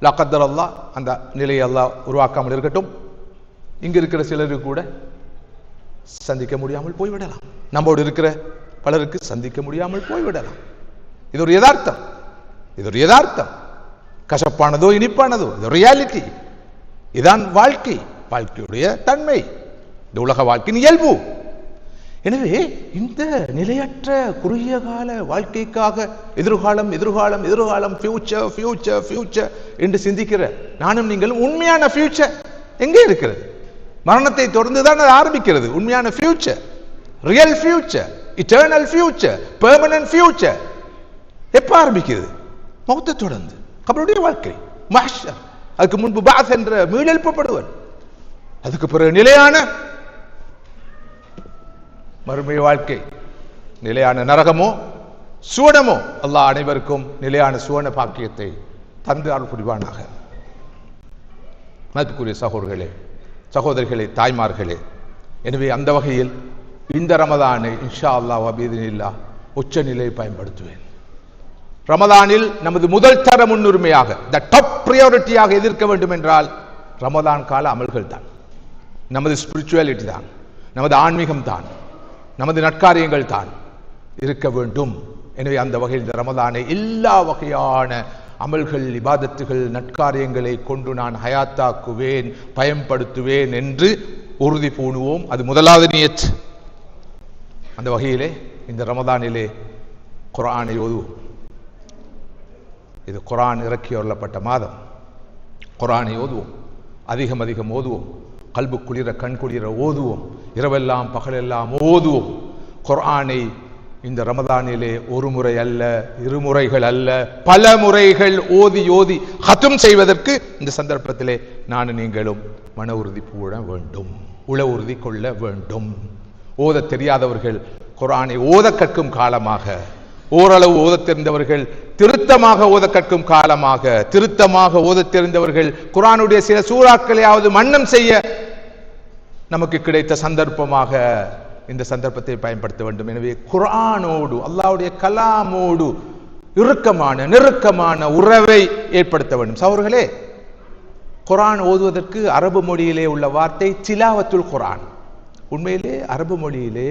லக்கத்தர் அல்லாஹ் அந்த நிலையை அல்லாஹ் உருவாக்காமல் இருக்கட்டும், இங்கு இருக்கிற சிலருக்கு கூட சந்திக்க முடியாமல் போய்விடலாம். நம்மோடு இருக்கிற பலருக்கு சந்திக்க முடியாமல் போய்விடலாம். இது ஒரு யதார்த்தம், இது ஒரு யதார்த்தம். கசப்பானதோ இனிப்பானதோ, இது ரியாலிட்டி. இதான் வாழ்க்கை, வாழ்க்கையுடைய தன்மை, இந்த உலக வாழ்க்கையின் இயல்பு. எனவே இந்த நிலையற்ற குறுகிய கால வாழ்க்கைக்காக எதிர்காலம் எதிர்காலம் எதிர்காலம் ஃபியூச்சர் ஃபியூச்சர் ஃபியூச்சர் என்று சிந்திக்கிற நானும் நீங்களும் உண்மையான ஃபியூச்சர் எங்கே இருக்கிறது? மரணத்தை தொடர்ந்துதான் அது ஆரம்பிக்கிறது. உண்மையான future, real future, eternal future, permanent future எப்ப ஆரம்பிக்கிறது? மௌத்தை தொடர்ந்து, கபருடைய வாழ்க்கை, மஹ்ஷர், அதுக்கு முன்பு பாஸ் என்ற மீளெழுப்பப்படுவர், அதுக்கு பிறகு நிலையான மறுமை வாழ்க்கை, நிலையான நரகமோ சுவனமோ அல்லாஹ் அனைவருக்கும் நிலையான சுவன பாக்கியத்தை தந்து அருள் புரிவானாக. மதிப்புக்குரிய சகோதரர்களே, சகோதரிகளே, தாய்மார்களே, எனவே அந்த வகையில் இந்த ரமதானை இன்ஷா அல்லாஹ் வபீதினில்லாஹ் உச்சநிலை பயன்படுத்துவேன். ரமதானில் நமது முதல் தர முன்னுரிமையாக த டாப் பிரியாரிட்டியாக எதிர்க்க வேண்டும் என்றால் ரமதான் கால அமல்கள் தான், நமது ஸ்பிரிச்சுவாலிட்டி தான், நமது ஆன்மீகம் தான், நமது நற்காரியங்கள் தான் இருக்க வேண்டும். எனவே அந்த வகையில் இந்த ரமதானை எல்லா வகையான அமல்கள், இபாதத்துகள், நற்காரியங்களை கொண்டு நான் ஹயாத்தாக்குவேன், பயன்படுத்துவேன் என்று உறுதி பூணுவோம். அது முதலாவது நியத். அந்த வகையிலே இந்த ரமதானிலே குர்ஆனை ஓதுவோம். இது குர்ஆன் இறக்கி அருளப்பட்ட மாதம். குர்ஆனை ஓதுவோம், அதிகம் அதிகம் ஓதுவோம், கல்பு குளிர கண் குளிர ஓதுவோம், இரவெல்லாம் பகலெல்லாம் ஓதுவோம். குர்ஆனை இந்த ரமதானிலே ஒரு முறை அல்ல, இருமுறைகள் அல்ல, பல முறைகள் ஓதி ஓதி ஹத்தும் செய்வதற்கு இந்த சந்தர்ப்பத்திலே நான் நீங்களும் மன உறுதி பூண வேண்டும், உள உறுதி கொள்ள வேண்டும். ஓத தெரியாதவர்கள் குர்ஆனை ஓத கற்கும் காலமாக, ஓரளவு ஓத தெரிந்தவர்கள் திருத்தமாக ஓத கற்கும் காலமாக, திருத்தமாக ஓத தெரிந்தவர்கள் குர்ஆனுடைய சில சூறாக்களையாவது மன்னம் செய்ய நமக்கு கிடைத்த சந்தர்ப்பமாக இந்த சந்தர்ப்பத்தை பயன்படுத்த வேண்டும். எனவே குர்ஆனோடு, அல்லாஹ்வுடைய கலாமோடு இறுக்கமான நெருக்கமான உறவை ஏற்படுத்த வேண்டும். சகோதரர்களே, குர்ஆன் ஓதுவதற்கு அரபு மொழியிலே உள்ள வார்த்தை திலாவத்துல் குர்ஆன். உண்மையிலே அரபு மொழியிலே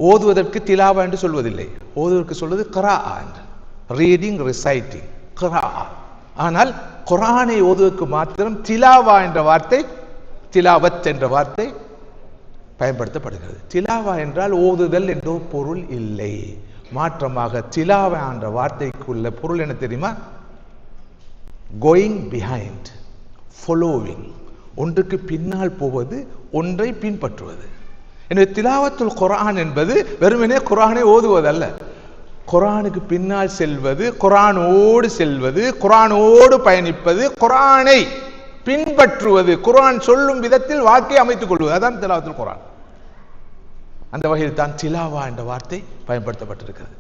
ஓதுவதற்கு திலாவா என்று சொல்வதில்லை, ஓதுவதற்கு சொல்வது கிராஅ என்று, ரீடிங், ரிசைட்டிங், கிராஅ. ஆனால் குர்ஆனை ஓதுவதற்கு மாத்திரம் திலாவா என்ற வார்த்தை, திலாவத் என்ற வார்த்தை பயன்படுத்தப்படுகிறது. திலாவா என்றால் ஓதுதல் என்ற பொருள் இல்லை. மாற்றமாக திலாவா என்ற வார்த்தைக்குள்ள பொருள் என்ன தெரியுமா? கோயிங் பிஹைண்ட், ஃபாலோவிங், ஒன்றுக்கு பின்னால் போவது, ஒன்றை பின்பற்றுவது. எனவே திலாவத்துல் குர்ஆன் என்பது வெறுமனே குர்ஆனை ஓதுவதல்ல, குர்ஆனுக்கு பின்னால் செல்வது, குர்ஆனோடு செல்வது, குர்ஆனோடு பயணிப்பது, குர்ஆனை பின்பற்றுவது, குர்ஆன் சொல்லும் விதத்தில் வாக்கை அமைத்துக் கொள்வது, அதான் திலாவத்துல் குர்ஆன். அந்த வகையில் தான் திலாவா என்ற வார்த்தை பயன்படுத்தப்பட்டிருக்கிறது.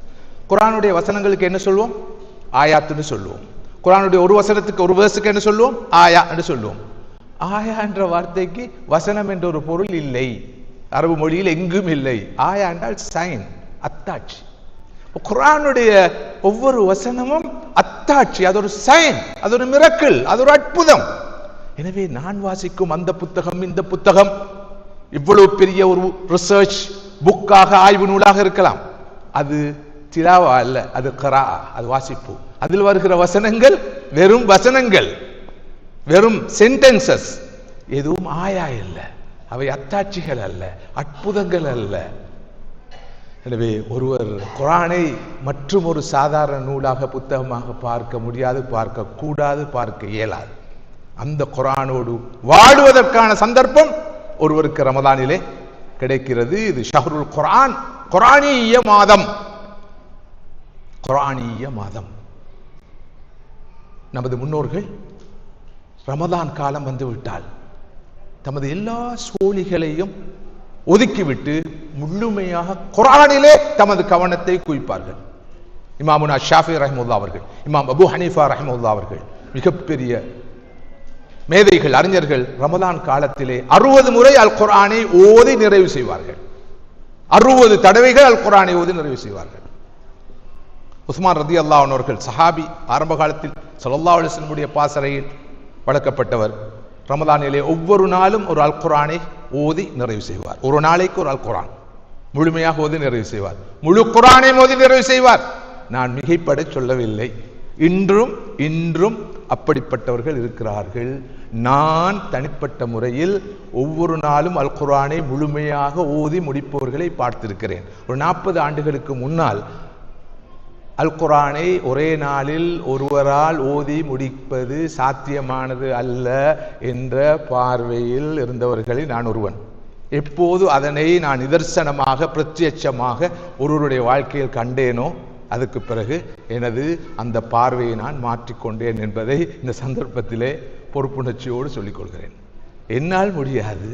குர்ஆனுடைய வசனங்களுக்கு என்ன சொல்வோம்? ஆயாத்துன்னு சொல்லுவோம். குர்ஆனுடைய ஒரு வசனத்துக்கு, ஒரு வேர்ஸுக்கு என்ன சொல்லுவோம்? ஆயா என்று சொல்லுவோம். ஆயா என்ற வார்த்தைக்கு வசனம் என்ற ஒரு பொருள் இல்லை, அரபு மொழியில் எங்கும் இல்லை. ஆயா என்றால் சைன், அத்தாட்சி. குர்ஆனுடைய ஒவ்வொரு வசனமும் அத்தாட்சி, அது ஒரு சைன், அது ஒரு மிரக்கிள், அது ஒரு அற்புதம். எனவே நான் வாசிக்கும் அந்த புத்தகம், இந்த புத்தகம் இவ்வளவு பெரிய ஒரு ரிசர்ச் புக்காக, ஆய்வு நூலாக இருக்கலாம், அது திலாவா அல்ல, அது கிராஅ, அது வாசிப்பு. அதில் வருகிற வசனங்கள் வெறும் வசனங்கள், வெறும் சென்டென்சஸ், எதுவும் ஆயா இல்லை, அவை அத்தாட்சிகள் அல்ல, அற்புதங்கள் அல்ல. எனவே ஒருவர் குர்ஆனை மற்றும் ஒரு சாதாரண நூலாக, புத்தகமாக பார்க்க முடியாது, பார்க்க கூடாது, பார்க்க இயலாது. அந்த குர்ஆனோடு வாடுவதற்கான சந்தர்ப்பம் ஒருவருக்கு ரமதானிலே கிடைக்கிறது. இது ஷஹ்ருல் குர்ஆன், குர்ஆனிய மாதம், குர்ஆனிய மாதம். நமது முன்னோர்கள் ரமதான் காலம் வந்துவிட்டால் தமது எல்லா சோழிகளையும் ஒதுக்கிவிட்டு முழுமையாக குர்ஆனிலே தமது கவனத்தை குவிப்பார்கள். இமாமுனா ஷாஃபி ரஹ்மத்துல்லாஹி அவர்கள், இமாம் அபூ ஹனீஃபா ரஹ்மத்துல்லாஹி அவர்கள், மிகப்பெரிய மேதைகள், அறிஞர்கள், ரமதான் காலத்திலே 60 முறை அல் குர்ஆனை ஓதி நிறைவு செய்வார்கள். 60 தடவைகள் அல் குர்ஆனை ஓதி நிறைவு செய்வார்கள். உஸ்மான் ரலியல்லாஹு அன்ஹு அவர்கள், சஹாபி, ஆரம்ப காலத்தில் ஸல்லல்லாஹு அலைஹி வஸல்லம் பாசறையில் வளர்க்கப்பட்டவர், ரமதானிலே ஒவ்வொரு நாளும் ஒரு அல் குர்ஆனை ஓதி நிறைவு செய்வார். ஒரு நாளைக்கு ஒரு அல் குர்ஆன் முழுமையாக ஓதி நிறைவு செய்வார். முழு குர்ஆனை ஓதி நிறைவு செய்வார். நான் மிகைப்பட சொல்லவில்லை, இன்றும் அப்படிப்பட்டவர்கள் இருக்கிறார்கள். நான் தனிப்பட்ட முறையில் ஒவ்வொரு நாளும் அல் குர்ஆனை முழுமையாக ஓதி முடிப்பவர்களை பார்த்திருக்கிறேன். ஒரு 40 ஆண்டுகளுக்கு முன்னால் அல் குர்ஆனை ஒரே நாளில் ஒருவரால் ஓதி முடிப்பது சாத்தியமானது அல்ல என்ற பார்வையில் இருந்தவர்களில் நான் ஒருவன். எப்போது அதனை நான் நிதர்சனமாக, பிரத்யட்சமாக ஒருவருடைய வாழ்க்கையில் கண்டேனோ அதுக்கு பிறகு எனது அந்த பார்வையை நான் மாற்றிக்கொண்டேன் என்பதை இந்த சந்தர்ப்பத்திலே பொறுப்புணர்ச்சியோடு சொல்லிக் கொள்கிறேன். என்னால் முடியாது,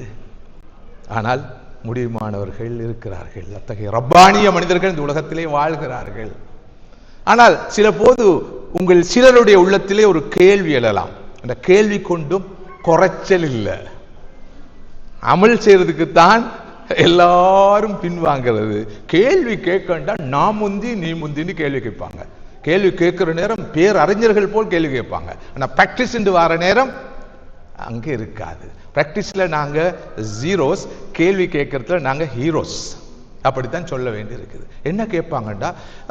ஆனால் முடியுமானவர்கள் இருக்கிறார்கள். அத்தகைய ரப்பானிய மனிதர்கள் இந்த உலகத்திலே வாழ்கிறார்கள். ஆனால் சில போது உங்கள் சிலருடைய உள்ளத்திலே ஒரு கேள்வி எழலாம். அந்த கேள்வி கொண்டும் குறைச்சல் இல்லை. அமல் செய்யறதுக்குத்தான் எல்லாரும் பின்வாங்கிறது. கேள்வி கேட்கண்டா நான் முந்தி நீ முந்தின்னு கேள்வி கேட்பாங்க. கேள்வி கேட்கிற நேரம் பேர் அறிஞர்கள் போல் கேள்வி கேட்பாங்க. ஆனால் பிராக்டிஸ் வர நேரம் அங்கே இருக்காது. பிராக்டிஸ்ல நாங்க ஜீரோஸ், கேள்வி கேட்கறதுல நாங்க ஹீரோஸ். அப்படித்தான் சொல்ல வேண்டி இருக்குது. என்ன கேட்பாங்கண்டா,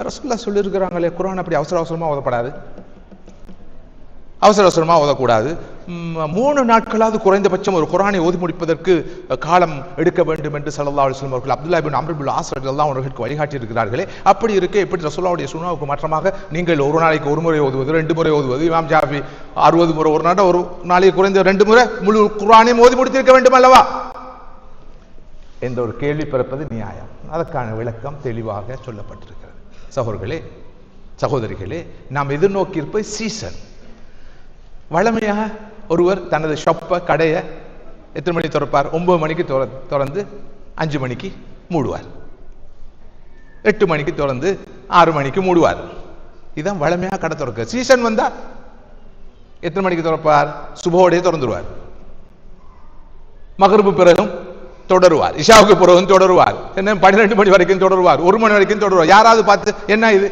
ரசூலுல்லாஹ் சொல்லியிருக்கிறாங்களே குர்ஆன் அப்படி அவசர அவசரமா ஓதப்படாது, அவசர அவசரமா ஓதக்கூடாது, 3 நாட்களாவது குறைந்தபட்சம் ஒரு குர்ஆனை ஓதி முடிப்பதற்கு காலம் எடுக்க வேண்டும் என்று ஸல்லல்லாஹு அலைஹி வஸல்லம் அவர்கள் அப்துல்லாஹ் இப்னு அம்ர் இப்னு ஆஸ் ரலியல்லாஹு அவர்களுக்கு வழிகாட்டி இருக்கிறார்களே. அப்படி இருக்க எப்படி ரசூலுல்லாஹ்வுடைய சுன்னாவுக்கு மாற்றமாக நீங்கள் ஒரு நாளைக்கு ஒரு முறை ஓதுவது, 2 முறை ஓதுவது, இமாம் ஷாஃபி 60 முறை ஒரு நாள், ஒரு நாளைக்கு குறைந்த 2 முறை முழு குர்ஆனையும் ஓதி முடித்திருக்க வேண்டும் அல்லவா என்ற ஒரு கேள்வி பிறப்பது நியாயம். அதற்கான விளக்கம் தெளிவாக சொல்லப்பட்டிருக்கிறது. சகோதரர்களே, சகோதரிகளே, நாம் எதிர்நோக்கி இருப்பது சீசன். வழமையாக ஒருவர் தனது ஷாப்பை, கடையை எத்தனை மணிக்கு திறப்பார்? 9 மணிக்கு திறந்து 5 மணிக்கு மூடுவார். 8 மணிக்கு திறந்து 6 மணிக்கு மூடுவார். இதுதான் வழமையாக கடை திறக்க. சீசன் வந்தா எத்தனை மணிக்கு திறப்பார்? சுபோடையே திறந்துருவார். மகரிபு பிறகும் தொடருவார், இஷாவுக்கு பிறகும் தொடருவார், என்ன 12 மணி வரைக்கும் தொடருவார், 1 மணி வரைக்கும் தொடருவார். யாராவது பார்த்து என்ன இது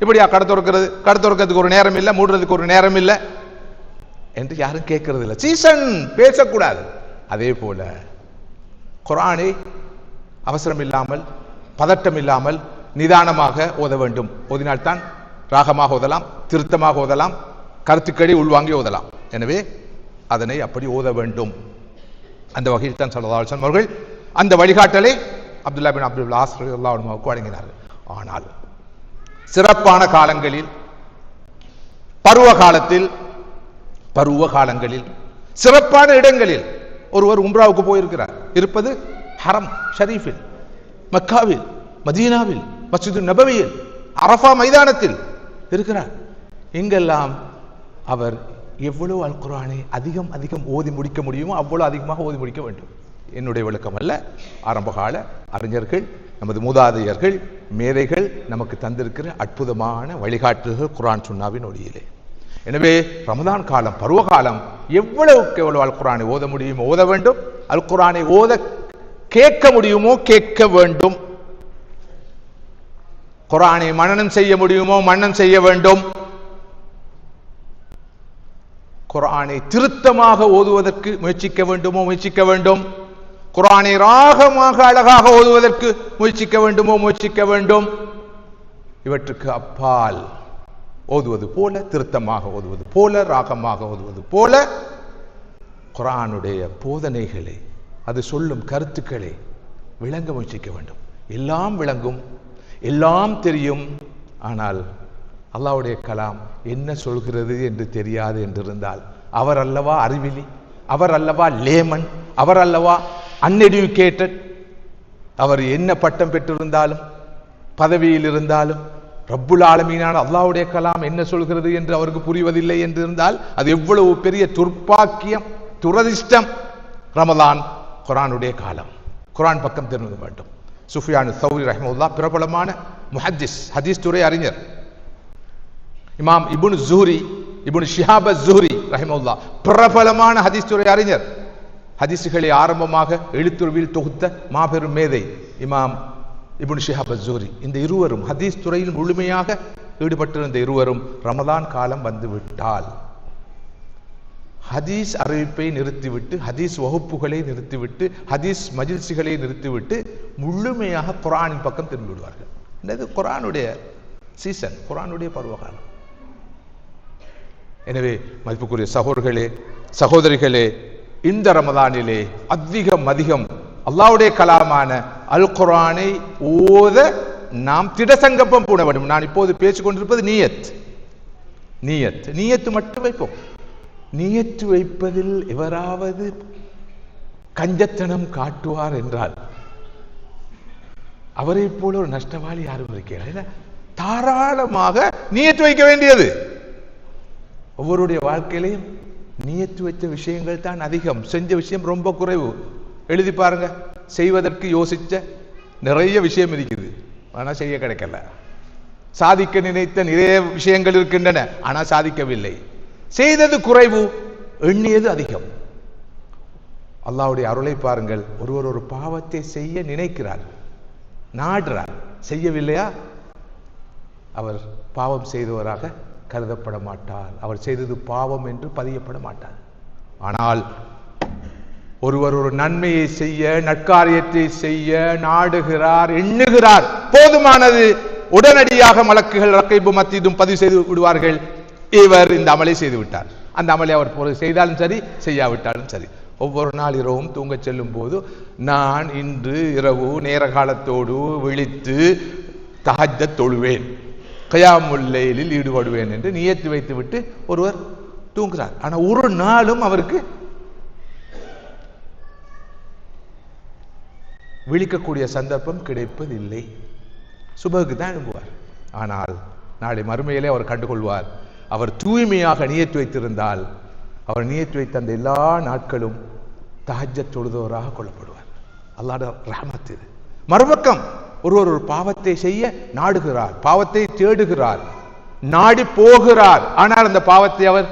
இப்படியா கடை திறக்கிறது, கடை திறக்கிறதுக்கு ஒரு நேரம் இல்லை, மூடுறதுக்கு ஒரு நேரம் இல்லை என்று யாரும் கேட்கறது இல்லை. சீசன் பேசக்கூடாது. அதே போல குர்ஆனை அவசரம் இல்லாமல், பதட்டம் இல்லாமல் நிதானமாக ஓத வேண்டும். ஓதினால்தான் ராகமாக ஓதலாம், திருத்தமாக ஓதலாம், கருத்துக்களை உள்வாங்கி ஓதலாம். எனவே அதனை அப்படி ஓத வேண்டும். அந்த வகையில் தான் ஸல்லல்லாஹு அலைஹி வஸல்லம் அவர்கள் அந்த வழிகாட்டலை அப்துல்லாஹ் பின் அப்துல் ஆஸ் ரலியல்லாஹு அன்ஹுவுக்கு வழங்கினார்கள். ஆனால் சிறப்பான காலங்களில், பருவ காலங்களில் சிறப்பான இடங்களில் ஒருவர் உம்ராவுக்கு போயிருக்கிறார். இருப்பது ஹரம் ஷரீஃபில், மக்காவில், மதீனாவில், மஸ்ஜிது நபவியில், அரஃபா மைதானத்தில் இருக்கிறார். இங்கெல்லாம் அவர் எவ்வளவு அல் குர்ஆனை அதிகம் ஓதி முடிக்க முடியுமோ அவ்வளவு அதிகமாக ஓதி முடிக்க வேண்டும். என்னுடைய விளக்கம் அல்ல, ஆரம்பகால அறிஞர்கள், நமது மூதாதையர்கள், மேதைகள் நமக்கு தந்திருக்கிற அற்புதமான வழிகாட்டுகள் குர்ஆன் சுன்னாவின் ஒளியிலே. எனவே ரமதான் காலம், பருவகாலம், எவ்வளவுக்கு எவ்வளவு அல் குர்ஆனை ஓத முடியுமோ ஓத வேண்டும். அல் குர்ஆனை ஓத கேட்க முடியுமோ கேட்க வேண்டும். குர்ஆனை மனனம் செய்ய முடியுமோ மனனம் செய்ய வேண்டும். குர்ஆனை திருத்தமாக ஓதுவதற்கு முயற்சிக்க வேண்டுமோ முயற்சிக்க வேண்டும். குர்ஆனை ராகமாக அழகாக ஓதுவதற்கு முயற்சிக்க வேண்டுமோ முயற்சிக்க வேண்டும். இவற்றுக்கு அப்பால் ஓதுவது போல, திருத்தமாக ஓதுவது போல, ராகமாக ஓதுவது போல குர்ஆனுடைய போதனைகளை, அது சொல்லும் கருத்துக்களை விளங்க முயற்சிக்க வேண்டும். எல்லாம் விளங்கும், எல்லாம் தெரியும், ஆனால் அல்லாஹ்வுடைய கலாம் என்ன சொல்கிறது என்று தெரியாது என்றிருந்தால் அவர் அல்லவா அறிவிலி, அவர் அல்லவா லேமன், அவர் அல்லவா அன்எடுகேட்டட். அவர் என்ன பட்டம் பெற்றிருந்தாலும், பதவியில் இருந்தாலும், ரப்புல் ஆலமீனான அல்லாஹ்வுடைய கலாம் என்ன சொல்கிறது என்று அவருக்கு புரிவதில்லை என்று இருந்தால் அது எவ்வளவு பெரிய துர்ப்பாக்கியம், துரதிஷ்டம். ரமலான் குர்ஆனுடைய காலம், குர்ஆன் பக்கம் திரும்ப வேண்டும். சுஃபியான் சௌரி ரஹ்மத்துல்லாஹ் பிரபலமான முஹத்திஸ், ஹதீஸ் துறை அறிஞர். இமாம் இப்னு ஸுஹ்ரி, இப்னு ஷிஹாப் அஸ்-ஸுஹ்ரி ரஹ்மத்துல்லாஹ் பிரபலமான ஹதீஸ் துறை அறிஞர். ஹதீஸ்களை ஆரம்பமாக எழுத்துருவில் தொகுத்த மாபெரும் மேதை இமாம் இப்னு ஷிஹாப் அஸ்-ஸுஹ்ரி. இந்த இருவரும் ஹதீஸ் துறையில் முழுமையாக ஈடுபட்டிருந்த இருவரும் ரமலான் காலம் வந்துவிட்டால் ஹதீஸ் அறிவிப்பை நிறுத்திவிட்டு, ஹதீஸ் வகுப்புகளை நிறுத்திவிட்டு, ஹதீஸ் மஜ்லிஸ்களை நிறுத்திவிட்டு முழுமையாக குர்ஆனின் பக்கம் திரும்பி விடுவார்கள். இது குர்ஆனுடைய சீசன், குர்ஆனுடைய பருவகாலம். எனவே மதிப்புக்குரிய சகோதரர்களே, சகோதரிகளே, இந்த ரமதானிலே அதிகம் அல்லாஹ்வுடைய கலாமான அல் குர்ஆனை ஓத நாம் திடசங்கப்பம் பூண வேண்டும். நான் இப்போது பேசிக் கொண்டிருப்பது நீயத்து மட்டும் வைப்போம். நீயத்து வைப்பதில் எவராவது கஞ்சத்தனம் காட்டுவார் என்றால் அவரை போல ஒரு நஷ்டவாளி யாரும் இருக்கிறார். தாராளமாக நீயத்து வைக்க வேண்டியது. ஒவ்வொருடைய வாழ்க்கையிலையும் நீயத்து வைத்த விஷயங்கள் தான் அதிகம், செஞ்ச விஷயம் ரொம்ப குறைவு. எழுதி பாருங்க, செய்வதற்கு யோசிச்ச நிறைய விஷயம் இருக்குது, ஆனா செய்ய கிடைக்கல. சாதிக்க நினைத்த நிறைய விஷயங்கள் இருக்கின்றன, ஆனா சாதிக்கவில்லை. செய்தது குறைவு, எண்ணியது அதிகம். அல்லாஹ்வுடைய அருளை பாருங்கள். ஒருவர் ஒரு பாவத்தை செய்ய நினைக்கிறார், நாடுறார், செய்யவில்லையா, அவர் பாவம் செய்தவராக கருதப்பட மாட்டார். அவர் செய்தது பாவம் என்று பதியப்பட மாட்டார். ஆனால் ஒருவர் ஒரு நன்மையை செய்ய, நற்காரியத்தை செய்ய நாடுகிறார், எண்ணுகிறார், போதுமானது. உடனடியாக மலக்குகள் ரக்கைபு மத்தீதும் பதிவு செய்து விடுவார்கள், இவர் இந்த அமலை செய்து விட்டார். அந்த அமலை அவர் செய்தாலும் சரி, செய்யாவிட்டாலும் சரி. ஒவ்வொரு நாள் இரவும் தூங்க செல்லும் போது நான் இன்று இரவு நேர காலத்தோடு விழித்து தஹஜ்ஜத் தொழுவேன், கியாமுல் லைலில் ஈடுபடுவேன் என்று நியத்து வைத்து விட்டு ஒருவர் தூங்குகிறார். ஆனால் ஒரு நாளும் அவருக்கு விழிக்கக்கூடிய சந்தர்ப்பம் கிடைப்பதில்லை. சுபகுக்கு தான் எழும்புவார். ஆனால் நாளை மறுமையிலே அவர் கண்டுகொள்வார், அவர் தூய்மையாக நியத்து வைத்திருந்தால் அவர் நியத்து வைத்த அந்த எல்லா நாட்களும் தஹஜ்ஜத் தொழுதவராக கொள்ளப்படுவார். அல்லாஹ்வுடைய ரஹ்மத் இது. மறுபக்கம் ஒருவர் ஒரு பாவத்தை செய்ய நாடுகிறார், பாவத்தை தேடுகிறார், நாடி போகிறார், ஆனால் அந்த பாவத்தை அவர்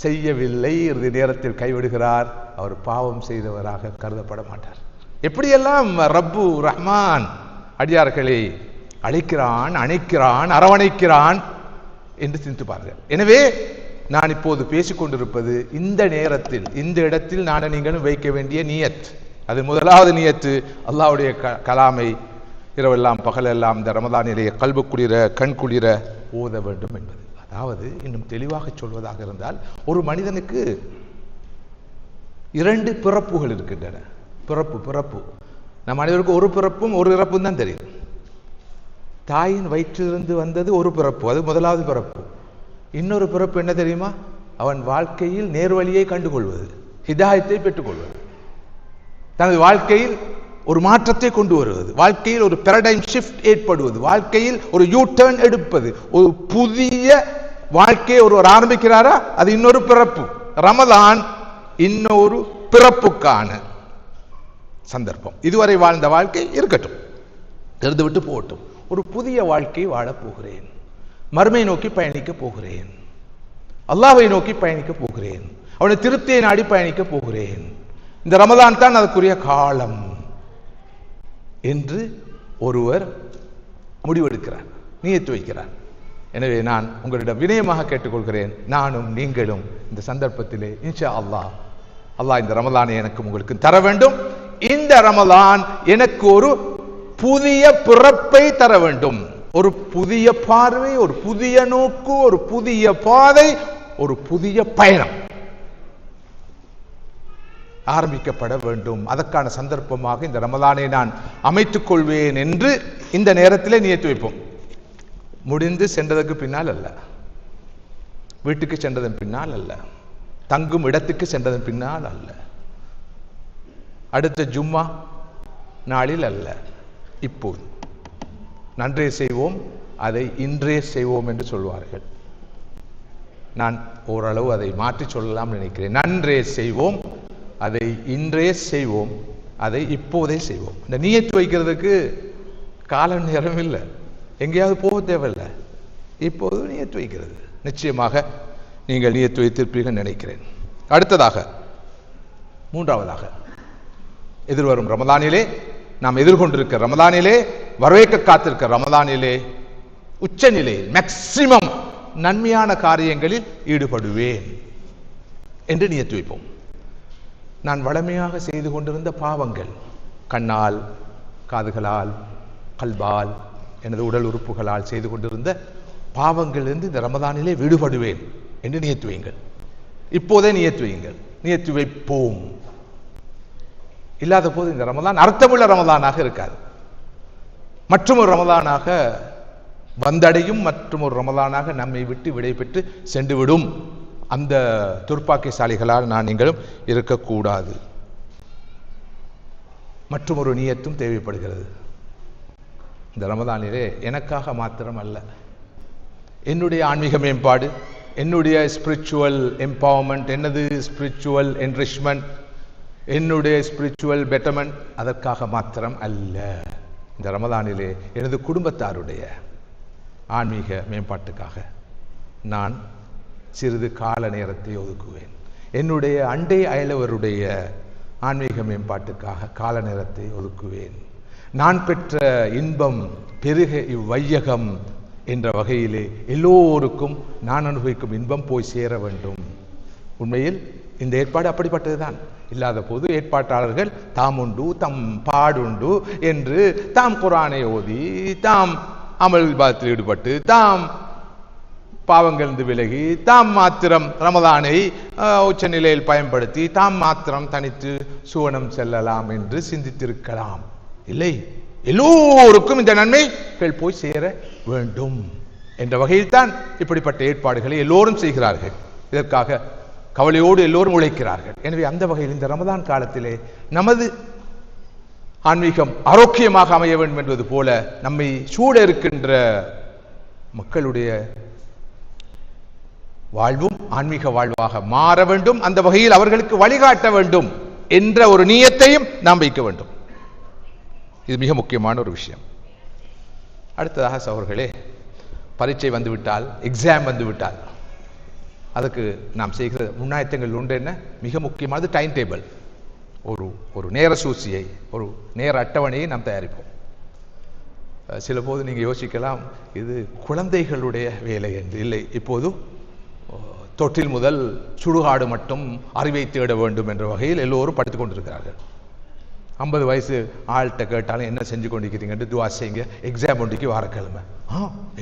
செய்யவில்லை, இறுதி நேரத்தில் கைவிடுகிறார். அவர் பாவம் செய்தவராக கருதப்பட மாட்டார். எப்படியெல்லாம் ரப்பு ரஹ்மான் அடியார்களை அழைக்கிறான், அணைக்கிறான், அரவணைக்கிறான் என்று சிந்தித்து பாருங்கள். எனவே நான் இப்போது பேசிக்கொண்டிருப்பது இந்த நேரத்தில், இந்த இடத்தில் நான் நீங்களும் வைக்க வேண்டிய நியத். அது முதலாவது நியத்து, அல்லாஹ்வுடைய கலாமை இரவெல்லாம் பகலெல்லாம் இந்த ரமதானிலே கல்பு குளிர, கண் குளிர ஓத வேண்டும் என்பது. அதாவது இன்னும் தெளிவாக சொல்வதாக இருந்தால், ஒரு மனிதனுக்கு 2 பிறப்புகள் இருக்கின்றன. பிறப்பு நம் அனைவருக்கும் ஒரு பிறப்பும் ஒரு இறப்பும் தான் தெரியும். தாயின் வயிற்றிலிருந்து வந்தது ஒரு பிறப்பு, அது முதலாவது பிறப்பு. இன்னொரு பிறப்பு என்ன தெரியுமா? அவன் வாழ்க்கையில் நேர்வழியை கண்டுகொள்வது, ஹிதாயத்தை பெற்றுக்கொள்வது, தனது வாழ்க்கையில் ஒரு மாற்றத்தை கொண்டு வருவது, வாழ்க்கையில் ஒரு பேரடைம் ஷிஃப்ட் ஏற்படுவது, வாழ்க்கையில் ஒரு யூ டர்ன் எடுப்பது, ஒரு புதிய வாழ்க்கையை ஒருவர் ஆரம்பிக்கிறாரா, அது இன்னொரு பிறப்பு. ரமலான் இன்னொரு பிறப்புக்கான சந்தர்ப்பம். இதுவரை வாழ்ந்த வாழ்க்கை இருக்கட்டும், தெரிந்துவிட்டு போகட்டும். ஒரு புதிய வாழ்க்கையை வாழப் போகிறேன், மறுமை நோக்கி பயணிக்க போகிறேன், அல்லாஹ்வை நோக்கி பயணிக்க போகிறேன், அவனுடைய திருப்தியை நாடி பயணிக்க போகிறேன். இந்த ரமலான் தான் அதற்குரிய காலம் என்று ஒருவர் முடிவெடுக்கிறார், நியத்து வைக்கிறார். எனவே நான் உங்களிடம் வினயமாக கேட்டுக்கொள்கிறேன், நானும் நீங்களும் இந்த சந்தர்ப்பத்திலே இன்ஷா அல்லாஹ் இந்த ரமலானை எனக்கு உங்களுக்கு தர வேண்டும். இந்த ரமலான் எனக்கு ஒரு புதிய பிறப்பை தர வேண்டும், ஒரு புதிய பார்வை, ஒரு புதிய நோக்கு, ஒரு புதிய பாதை, ஒரு புதிய பயணம் ஆரம்பிக்கப்பட வேண்டும். அதற்கான சந்தர்ப்பமாக இந்த ரமலானை நான் அமைத்துக் கொள்வேன் என்று இந்த நேரத்திலே நியத்து வைப்போம். முடிந்து சென்றதற்கு பின்னால் அல்ல, வீட்டுக்கு சென்றதன் பின்னால் அல்ல, தங்கும் இடத்துக்கு சென்றதன் பின்னால் அல்ல, அடுத்த ஜும்மா நாளில் அல்ல, இப்போது. நன்றே செய்வோம் அதை இன்றே செய்வோம் என்று சொல்வார்கள். நான் ஓரளவு அதை மாற்றி சொல்லலாம் நினைக்கிறேன். நன்றே செய்வோம் அதை இன்றே செய்வோம், அதை இப்போதே செய்வோம். இந்த நியத்து வைக்கிறதுக்கு கால நேரம் இல்லை, எங்கேயாவது போக தேவையில்லை, இப்போது நியத்து வைக்கிறது. நிச்சயமாக நீங்கள் நியத்து வைத்திருப்பீர்கள் நினைக்கிறேன். அடுத்ததாக, மூன்றாவதாக, எதிர்வரும் ரமலானிலே, நாம் எதிர்கொண்டிருக்கிற ரமலானிலே, வரவேற்க காத்திருக்கிற ரமலானிலே உச்சநிலை மேக்சிமம் நன்மையான காரியங்களில் ஈடுபடுவேன் என்று நியத்து வைப்போம். நான் வளமையாக செய்து கொண்டிருந்த பாவங்கள், கண்ணால், காதுகளால், கல்பால், எனது உடல் உறுப்புகளால் செய்து கொண்டிருந்த பாவங்களிலிருந்து இந்த ரமதானிலே விடுபடுவேன் என்று நியத்து வையுங்கள். இப்போதே நியத்து வையுங்கள். நியத்து வைப்போம். இல்லாத போது இந்த ரமதான் அர்த்தமுள்ள ரமதானாக இருக்காது, மற்றும் ஒரு ரமதானாக வந்தடையும், மற்றும் ஒரு ரமதானாக நம்மை விட்டு விடை பெற்று சென்றுவிடும். அந்த துர்ப்பாக்கியசாலிகளால் நான் நீங்களும் இருக்கக்கூடாது. மற்றும் ஒரு நியத்தும் தேவைப்படுகிறது. இந்த ரமதானிலே எனக்காக மாத்திரம் அல்ல, என்னுடைய ஆன்மீக மேம்பாடு, என்னுடைய ஸ்பிரிச்சுவல் எம்பவர்மெண்ட், என்னது ஸ்பிரிச்சுவல் என்ரிச்மெண்ட், என்னுடைய ஸ்பிரிச்சுவல் பெட்டர்மெண்ட் அதற்காக மாத்திரம் அல்ல. இந்த ரமதானிலே எனது குடும்பத்தாருடைய ஆன்மீக மேம்பாட்டுக்காக நான் சிறிது கால நேரத்தை ஒதுக்குவேன். என்னுடைய அண்டை அயலவருடைய ஆன்மீக மேம்பாட்டுக்காக கால நேரத்தை ஒதுக்குவேன். நான் பெற்ற இன்பம் பெருக இவ்வையகம் என்ற வகையிலே எல்லோருக்கும் நான் அனுபவிக்கும் இன்பம் போய் சேர வேண்டும். உண்மையில் இந்த ஏற்பாடு அப்படிப்பட்டதுதான். இல்லாத போது ஏற்பாட்டாளர்கள் தாம் உண்டு தம் பாடுண்டு என்று தாம் குர்ஆனை ஓதி தாம் அமல் இபாதத்தில் ஈடுபட்டு தாம் பாவங்களிலிருந்து விலகி தாம் மாத்திரம் ரமதானை உச்ச நிலையில் பயன்படுத்தி தாம் மாத்திரம் தனித்து சுவனம் செல்லலாம் என்று சிந்தித்திருக்கலாம். இல்லை, எல்லோருக்கும் இந்த நன்மைகள் போய் சேர வேண்டும் என்ற வகையில் தான் இப்படிப்பட்ட ஏற்பாடுகளை எல்லோரும் செய்கிறார்கள். இதற்காக கவலையோடு எல்லோரும் உழைக்கிறார்கள். எனவே அந்த வகையில் இந்த ரமதான் காலத்திலே நமது ஆன்மீகம் ஆரோக்கியமாக அமைய வேண்டும் என்பது போல நம்மை சூழ இருக்கின்ற மக்களுடைய வாழ்வும் ஆன்மீக வாழ்வாக மாற வேண்டும். அந்த வகையில் அவர்களுக்கு வழிகாட்ட வேண்டும் என்ற ஒரு நியத்தையும் நாம் வைக்க வேண்டும். இது மிக முக்கியமான ஒரு விஷயம். அடுத்ததாக சகோதரர்களே, பரீட்சை வந்துவிட்டால், எக்ஸாம் வந்துவிட்டால் அதுக்கு நாம் செய்கிற முன்னாயத்தங்கள் உண்டு. என்ன மிக முக்கியமானது டைம் டேபிள். ஒரு நேர சூழ்ச்சியை, ஒரு நேர அட்டவணையை நாம் தயாரிப்போம். சில போது நீங்கள் யோசிக்கலாம், இது குழந்தைகளுடைய வேலை என்று. இல்லை, இப்போது தொட்டில் முதல் சுடுகாடு மட்டும் அறிவை தேட வேண்டும் என்ற வகையில் எல்லோரும் படித்துக் கொண்டிருக்கிறார்கள். 50 வயசு ஆள்கிட்ட கேட்டாலும் என்ன செஞ்சு கொண்டிருக்கிறீங்கன்னு துவா செய்யுங்க, எக்ஸாம் ஒன்றிக்கு வாரக்கிழமை.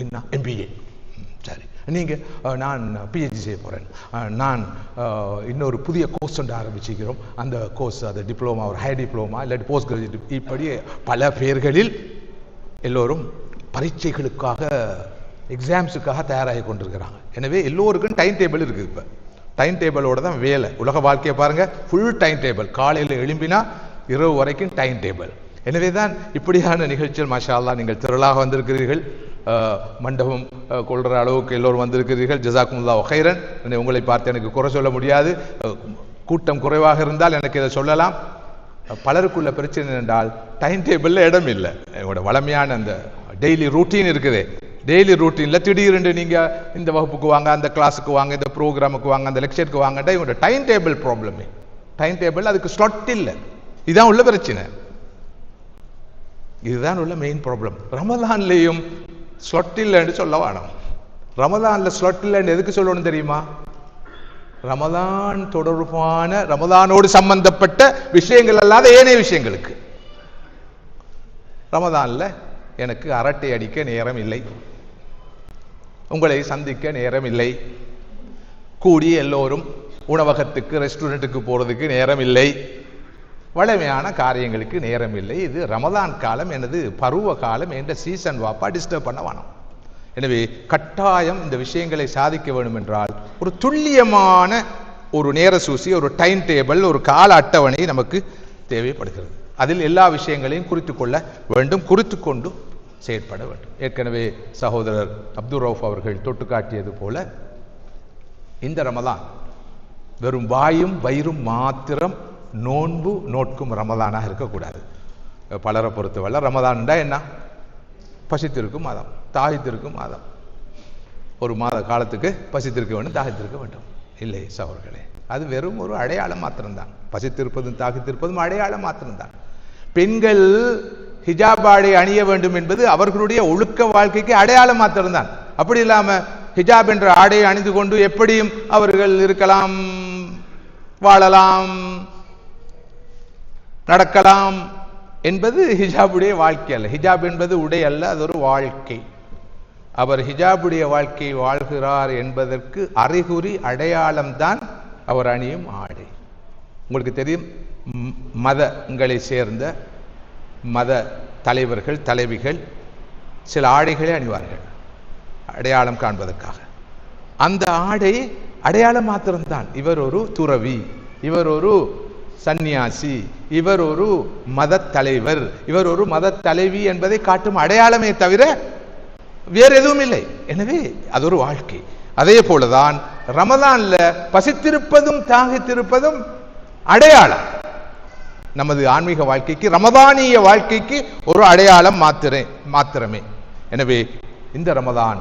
என்ன MBA, சரி, நீங்கள் நான் PhD செய்ய போகிறேன், நான் இன்னொரு புதிய கோர்ஸ் ஒன்று ஆரம்பிச்சுக்கிறோம், அந்த கோர்ஸ் அது டிப்ளமா, ஒரு ஹை டிப்ளமா இல்லாட்டி போஸ்ட் கிராஜுவேட், இப்படி பல பேர்களில் எல்லோரும் பரீட்சைகளுக்காக எக்ஸாம்ஸுக்காக தயாராகி கொண்டிருக்கிறாங்க. எனவே எல்லோருக்கும் டைம் டேபிள் இருக்குது. இப்போ டைம் டேபிளோட தான் வேலை. உலக வாழ்க்கையை பாருங்கள், ஃபுல் டைம் டேபிள். காலையில் எழும்பினா இரவு வரைக்கும் டைம் டேபிள். எனவே தான் இப்படியான நிகழ்ச்சிகள் மாஷா அல்லாஹ் நீங்கள் திரளாக வந்திருக்கிறீர்கள். மண்டபம் கொள்கிற அளவுக்கு எல்லோரும் வந்திருக்கிறீர்கள். ஜஸாக்குமுல்லாஹ் ஹைரன். உங்களை பார்த்து எனக்கு குறை சொல்ல முடியாது. கூட்டம் குறைவாக இருந்தால் எனக்கு இதை சொல்லலாம். பலருக்குள்ள பிரச்சனை என்றால் டைம் டேபிளில் இடம் இல்லை. என்னோட வளமையான அந்த டெய்லி ரூட்டீன் இருக்குது. டெய்லி ரூட்டீனில் திடீரென்று நீங்கள் இந்த வகுப்புக்கு வாங்க, அந்த கிளாஸுக்கு வாங்க, இந்த ப்ரோக்ராமுக்கு வாங்க, அந்த லெக்சருக்கு வாங்கட்டா இவங்களோட டைம் டேபிள் ப்ராப்ளமே. டைம் டேபிள் அதுக்கு ஸ்லாட் இல்லை. இதுதான் உள்ள பிரச்சனை. இதுதான் உள்ள மெயின் ப்ராப்ளம். ரமலான்லேயும் ஸ்லாட் இல்லைன்னு சொல்ல வேணும். ரமலானில் ஸ்லாட் இல்லைன்னு எதுக்கு சொல்லணும் தெரியுமா? ரமலான் தொடர்பான ரமலானோடு சம்பந்தப்பட்ட விஷயங்கள் அல்லாத ஏனைய விஷயங்களுக்கு. ரமலான்ல எனக்கு அரட்டை அடிக்க நேரம் இல்லை, உங்களை சந்திக்க நேரம் இல்லை, கூடி எல்லோரும் உணவகத்துக்கு ரெஸ்டாரண்ட்டுக்கு போறதுக்கு நேரம் இல்லை, வளமையான காரியங்களுக்கு நேரம் இல்லை. இது ரமலான் காலம், எனது பருவ காலம், என்ற சீசன் வாப்பா டிஸ்டர்ப் பண்ண வேணும். எனவே கட்டாயம் இந்த விஷயங்களை சாதிக்க வேண்டும் என்றால் ஒரு துல்லியமான ஒரு நேர சூசி, ஒரு டைம் டேபிள், ஒரு கால அட்டவணை நமக்கு தேவைப்படுகிறது. அதில் எல்லா விஷயங்களையும் குறித்து கொள்ள வேண்டும், குறித்து கொண்டு செயற்பட வேண்டும். ஏற்கனவே சகோதரர் அப்துல் ரவுஃப் அவர்கள் தொட்டு காட்டியது போல இந்த ரமலான் வெறும் வாயும் வயிறும் மாத்திரம் நோன்பு நோட்கும் ரமலானாக இருக்கக்கூடாது. பலரை பொறுத்தவரை ரமலான்டா என்ன? பசித்திருக்கும் மாதம், தாகித்திருக்கும் மாதம். ஒரு மாத காலத்துக்கு பசித்திருக்க வேண்டும், தாகித்திருக்க வேண்டும். இல்லை சகோதரர்களே, அது வெறும் ஒரு அடையாளம் மாத்திரம்தான். பசித்திருப்பதும் தாகித்திருப்பதும் அடையாளம் மாத்திரம்தான். பெண்கள் ஹிஜாபாடை அணிய வேண்டும் என்பது அவர்களுடைய ஒழுக்க வாழ்க்கைக்கு அடையாளம் மாத்திரம்தான். அப்படி இல்லாம ஹிஜாப் என்ற ஆடையை அணிந்து கொண்டு எப்படியும் அவர்கள் இருக்கலாம், வாழலாம், நடக்கலாம் என்பது ஹிஜாபுடைய வாழ்க்கை அல்ல. ஹிஜாப் என்பது உடை அல்ல, அது ஒரு வாழ்க்கை. அவர் ஹிஜாபுடைய வாழ்க்கை வாழ்கிறார் என்பதற்கு அறிகுறி அடையாளம்தான் அவர் அணியும் ஆடை. உங்களுக்கு தெரியும், மதங்களை சேர்ந்த மத தலைவர்கள், தலைவிகள் சில ஆடைகளை அணிவார்கள் அடையாளம் காண்பதற்காக. அந்த ஆடை அடையாளம் மாத்திரம்தான். இவர் ஒரு துறவி, இவர் ஒரு சந்நியாசி, இவர் ஒரு மத தலைவர், இவர் ஒரு மத தலைவி என்பதை காட்டும் அடையாளமே தவிர வேறு எதுவும் இல்லை. எனவே அது ஒரு வாழ்க்கை. அதே போலதான் ரமலான்ல பசித்திருப்பதும் தாகித்திருப்பதும் அடையாளம். நமது ஆன்மீக வாழ்க்கைக்கு, ரமதானிய வாழ்க்கைக்கு ஒரு அடையாளம் மாத்திரமே. எனவே இந்த ரமதான்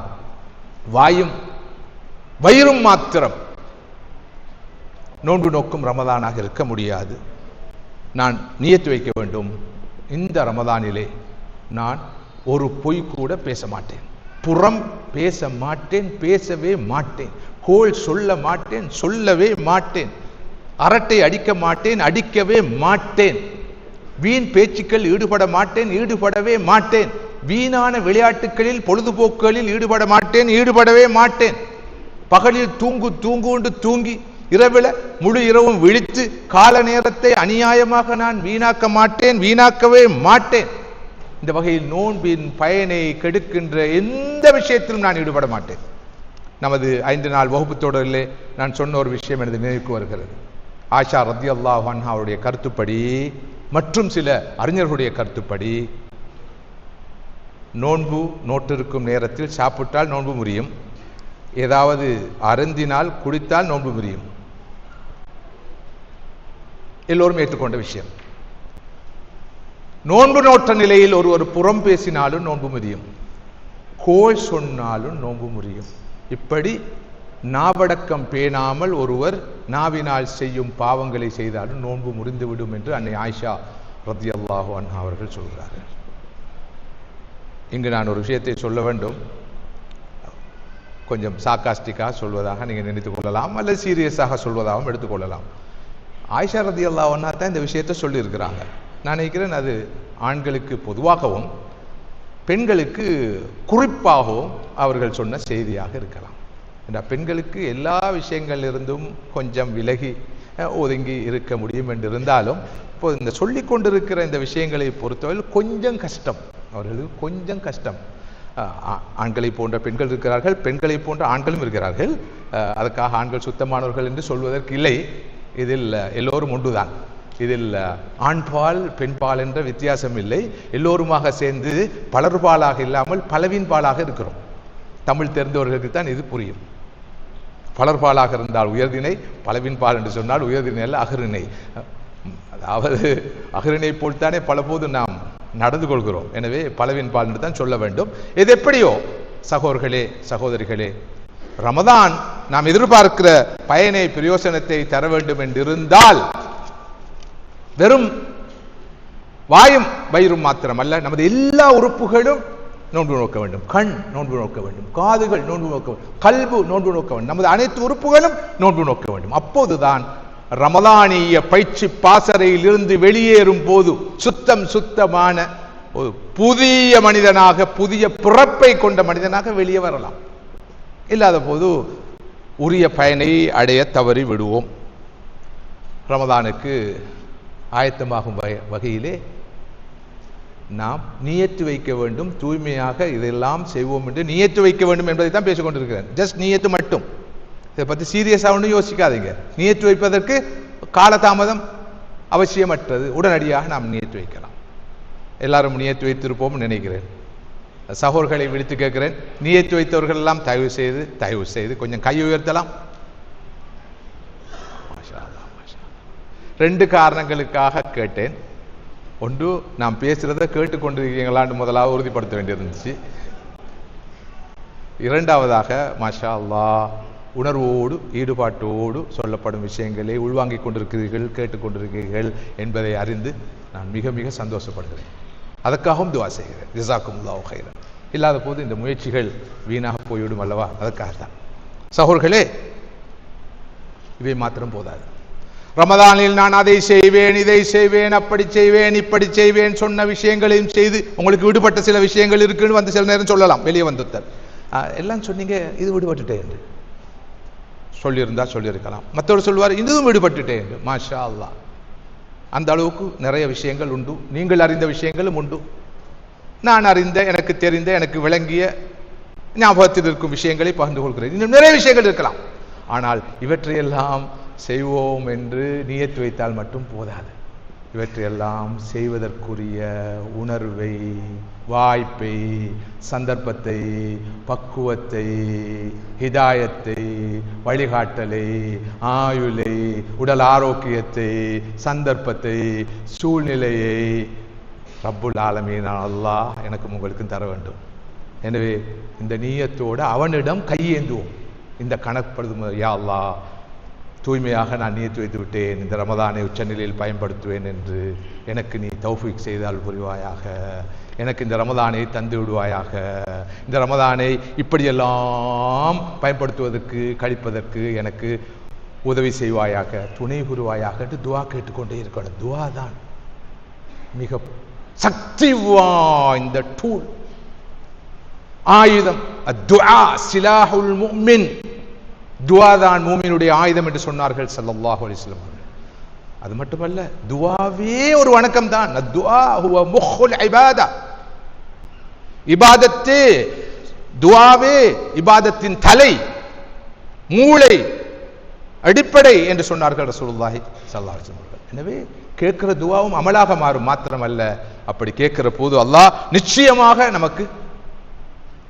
வாயும் வயிறும் மாத்திரம் நோன்பு நோக்கும் ரமதானாக இருக்க முடியாது. நான் நியத்து வைக்க வேண்டும், இந்த ரமதானிலே நான் ஒரு பொய் கூட பேச மாட்டேன், புறம் பேச மாட்டேன், பேசவே மாட்டேன், கோள் சொல்ல மாட்டேன், சொல்லவே மாட்டேன், அரட்டை அடிக்க மாட்டேன், அடிக்கவே மாட்டேன், வீண் பேச்சுக்கள் ஈடுபட மாட்டேன், ஈடுபடவே மாட்டேன், வீணான விளையாட்டுகளில் பொழுதுபோக்குகளில் ஈடுபட மாட்டேன், ஈடுபடவே மாட்டேன், பகலில் தூங்கு தூங்கி இரவில் முழு இரவும் விழித்து கால நேரத்தை அநியாயமாக நான் வீணாக்க மாட்டேன், வீணாக்கவே மாட்டேன். இந்த வகையில் நோன்பின் பயனை கெடுக்கின்ற எந்த விஷயத்திலும் நான் ஈடுபட மாட்டேன். நமது 5 நாள் வகுப்பு தொடரிலே நான் சொன்ன ஒரு விஷயம் எனது நினைவுக்கு வருகிறது. ஆயிஷா ரலியல்லாஹு அன்ஹா அவருடைய கருத்துப்படி மற்றும் சில அறிஞர்களுடைய கருத்துப்படி நோன்பு நோட்டிருக்கும் நேரத்தில் சாப்பிட்டால் நோன்பு முறியும், ஏதாவது அருந்தினால் குடித்தால் நோன்பு முறியும். எல்லோரும் ஏற்றுக்கொண்ட விஷயம். நோன்பு நோட்ட நிலையில் ஒருவர் புறம் பேசினாலும் நோன்பு முறியும், கோள் சொன்னாலும் நோன்பு முறியும். இப்படி நாவடக்கம் பேணாமல் ஒருவர் நாவினால் செய்யும் பாவங்களை செய்தாலும் நோன்பு முறிந்துவிடும் என்று அன்னை ஆயிஷா ரலியல்லாஹு அன்ஹா அவர்கள் சொல்கிறார்கள். இங்கு நான் ஒரு விஷயத்தை சொல்ல வேண்டும், கொஞ்சம் சார்காஸ்டிக்காக சொல்வதாக நீங்கள் நினைத்துக் கொள்ளலாம், அல்லது சீரியஸாக சொல்வதாகவும் எடுத்துக்கொள்ளலாம். ஆயிஷா ரலியல்லாஹு அன்ஹா தான் இந்த விஷயத்தை சொல்லியிருக்கிறாங்க. நான் நினைக்கிறேன் அது ஆண்களுக்கு பொதுவாகவும் பெண்களுக்கு குறிப்பாகவும் அவர்கள் சொன்ன செய்தியாக இருக்கலாம். இந்த பெண்களுக்கு எல்லா விஷயங்களிலிருந்தும் கொஞ்சம் விலகி ஒதுங்கி இருக்க முடியும் என்று இருந்தாலும், இப்போ இந்த சொல்லிக் கொண்டிருக்கிற இந்த விஷயங்களை பொறுத்தவரை கொஞ்சம் கஷ்டம், அவர்களுக்கு கொஞ்சம் கஷ்டம். ஆண்களை போன்ற பெண்கள் இருக்கிறார்கள், பெண்களை போன்ற ஆண்களும் இருக்கிறார்கள். அதுக்காக ஆண்கள் சுத்தமானவர்கள் என்று சொல்வதற்கு இல்லை. இதில் எல்லோரும் ஒன்றுதான். இதில் ஆண்பால் பெண்பால் என்ற வித்தியாசம் இல்லை. எல்லோருமாக சேர்ந்து பலர்பாலாக இல்லாமல் பலவின்பாலாக இருக்கிறோம். தமிழ் தெரிந்தவர்களுக்கு தான் இது புரியும். பலர்பாலாக இருந்தால் உயர்திணை, பலவின்பால் என்று சொன்னால் உயர்திணை அல்ல, அகரிணை. அதாவது அகரிணை போல்தானே பல போது நாம் நடந்து கொள்கிறோம். எனவே பலவின்பால் என்று தான் சொல்ல வேண்டும். இது எப்படியோ சகோதரர்களே சகோதரிகளே, ரமதான் நாம் எதிர்பார்க்கிற பயனை பிரயோசனத்தை தர வேண்டும் என்றிருந்தால் வெறும் வாயும் வயிறும் மாத்திரம் அல்ல, நமது எல்லா உறுப்புகளும் நோன்பு நோக்க வேண்டும். கண் நோன்பு நோக்க வேண்டும், காதுகள் நோன்பு நோக்க வேண்டும், கல்பு நோன்பு நோக்க வேண்டும், நமது அனைத்து உறுப்புகளும் நோன்பு நோக்க வேண்டும். அப்போதுதான் ரமதானிய பயிற்சி பாசறையில் இருந்து வெளியேறும் போது சுத்தமான ஒரு புதிய மனிதனாக, புதிய பிறப்பை கொண்ட மனிதனாக வெளியே வரலாம். இல்லாத போது உரிய பயனை அடைய தவறி விடுவோம். ரமதானுக்கு ஆயத்தமாகும் வகையிலே நாம் நியத்து வைக்க வேண்டும், தூய்மையாக இதெல்லாம் செய்வோம் என்று நியத்து வைக்க வேண்டும் என்பதை தான் பேசிக்கொண்டிருக்கிறேன். ஜஸ்ட் நியத்து மட்டும், இதை பற்றி சீரியஸாக ஒன்றும் யோசிக்காதீங்க. நியத்து வைப்பதற்கு காலதாமதம் அவசியமற்றது, உடனடியாக நாம் நியத்து வைக்கலாம். எல்லாரும் நியத்து வைத்திருப்போம் நினைக்கிறேன். சகோதரர்களை விழித்து கேட்கிறேன், நியத்து வைத்தவர்கள் எல்லாம் தயவு செய்து கொஞ்சம் கை உயர்த்தலாம். 2 காரணங்களுக்காக கேட்டேன். ஒன்று, நாம் பேசுறதை கேட்டுக்கொண்டிருக்கீங்களான்னு முதலாவது உறுதிப்படுத்த வேண்டியிருந்துச்சு. இரண்டாவதாக மாஷா அல்லாஹ் உணர்வோடு ஈடுபாட்டோடு சொல்லப்படும் விஷயங்களை உள்வாங்கிக் கொண்டிருக்கிறீர்கள், கேட்டுக்கொண்டிருக்கிறீர்கள் என்பதை அறிந்து நான் மிக மிக சந்தோஷப்படுகிறேன். அதற்காகவும் துவா செய்கிறேன். ஜஸாக்குமுல்லாஹு கைரன். இல்லாத போது இந்த முயற்சிகள் வீணாக போய்விடும் அல்லவா, அதற்காகத்தான். சகோதரர்களே, இவை மாத்திரம் போதாது. ரமதானில் நான் அதை செய்வேன், இதை செய்வேன், அப்படி செய்வேன், இப்படி செய்வேன் சொன்ன விஷயங்களையும் செய்து உங்களுக்கு விடுபட்ட சில விஷயங்கள் இருக்குன்னு வந்து சில நேரம் சொல்லலாம். வெளியே வந்துட்டார் எல்லாம் சொன்னீங்க, இது விடுபட்டுட்டேன் என்று சொல்லியிருந்தா சொல்லியிருக்கலாம். மற்றவர் சொல்வார் இதுவும் விடுபட்டுட்டேன் என்று. மாஷா அல்லாஹ், அந்த அளவுக்கு நிறைய விஷயங்கள் உண்டு. நீங்கள் அறிந்த விஷயங்களும் உண்டு. நான் அறிந்த, எனக்கு தெரிந்த, எனக்கு விளங்கிய, ஞாபகத்தில் இருக்கும் விஷயங்களை பகிர்ந்து கொள்கிறேன். இன்னும் நிறைய விஷயங்கள் இருக்கலாம். ஆனால் இவற்றையெல்லாம் செய்வோம் என்று நியத்து வைத்தால் மட்டும் போதாது. இவற்றையெல்லாம் செய்வதற்குரிய உணர்வை, வாய்ப்பை, சந்தர்ப்பத்தை, பக்குவத்தை, ஹிதாயத்தை, வழிகாட்டலை, ஆயுளை, உடல் ஆரோக்கியத்தை, சந்தர்ப்பத்தை, சூழ்நிலையை ரப்புல் ஆலமீன் அல்லாஹ் எனக்கும் உங்களுக்கும் தர வேண்டும். எனவே இந்த நீயத்தோடு அவனிடம் கையேந்துவோம். இந்த கணப்படுத்தும், யா அல்லாஹ் தூய்மையாக நான் நியத்து வைத்து விட்டேன், இந்த ரமதானை உச்சநிலையில் பயன்படுத்துவேன் என்று எனக்கு நீ தௌஃபீக் செய்தால் புரிவாயாக, எனக்கு இந்த ரமதானை தந்து விடுவாயாக, இந்த ரமதானை இப்படியெல்லாம் பயன்படுத்துவதற்கு கழிப்பதற்கு எனக்கு உதவி செய்வாயாக, துணை புரிவாயாக என்று துவா கேட்டுக்கொண்டே இருக்கணும். துவா தான் மிக சக்தி வாய்ந்த டூல், ஆயுதம். அத்துஆ சிலாஹுல் முஃமின், துஆ தான் மூமினுடைய ஆயுதம் என்று சொன்னார்கள் ஸல்லல்லாஹு அலைஹி வஸல்லம். அது மட்டுமல்ல, துஆவே ஒரு வணக்கம் தான். அத்துஆ ஹுவ முஹ்ல் இபாதா, இபாதத்து துஆவே இபாதத்தின் தலை, மூளை, அடிப்படை என்று சொன்னார்கள் ரசூலுல்லாஹி ஸல்லல்லாஹு அலைஹி வஸல்லம். எனவே கேட்கிற துஆவும் அமலாக மாறும். மாத்திரமல்ல, அப்படி கேட்கிற போது அல்லாஹ் நிச்சயமாக நமக்கு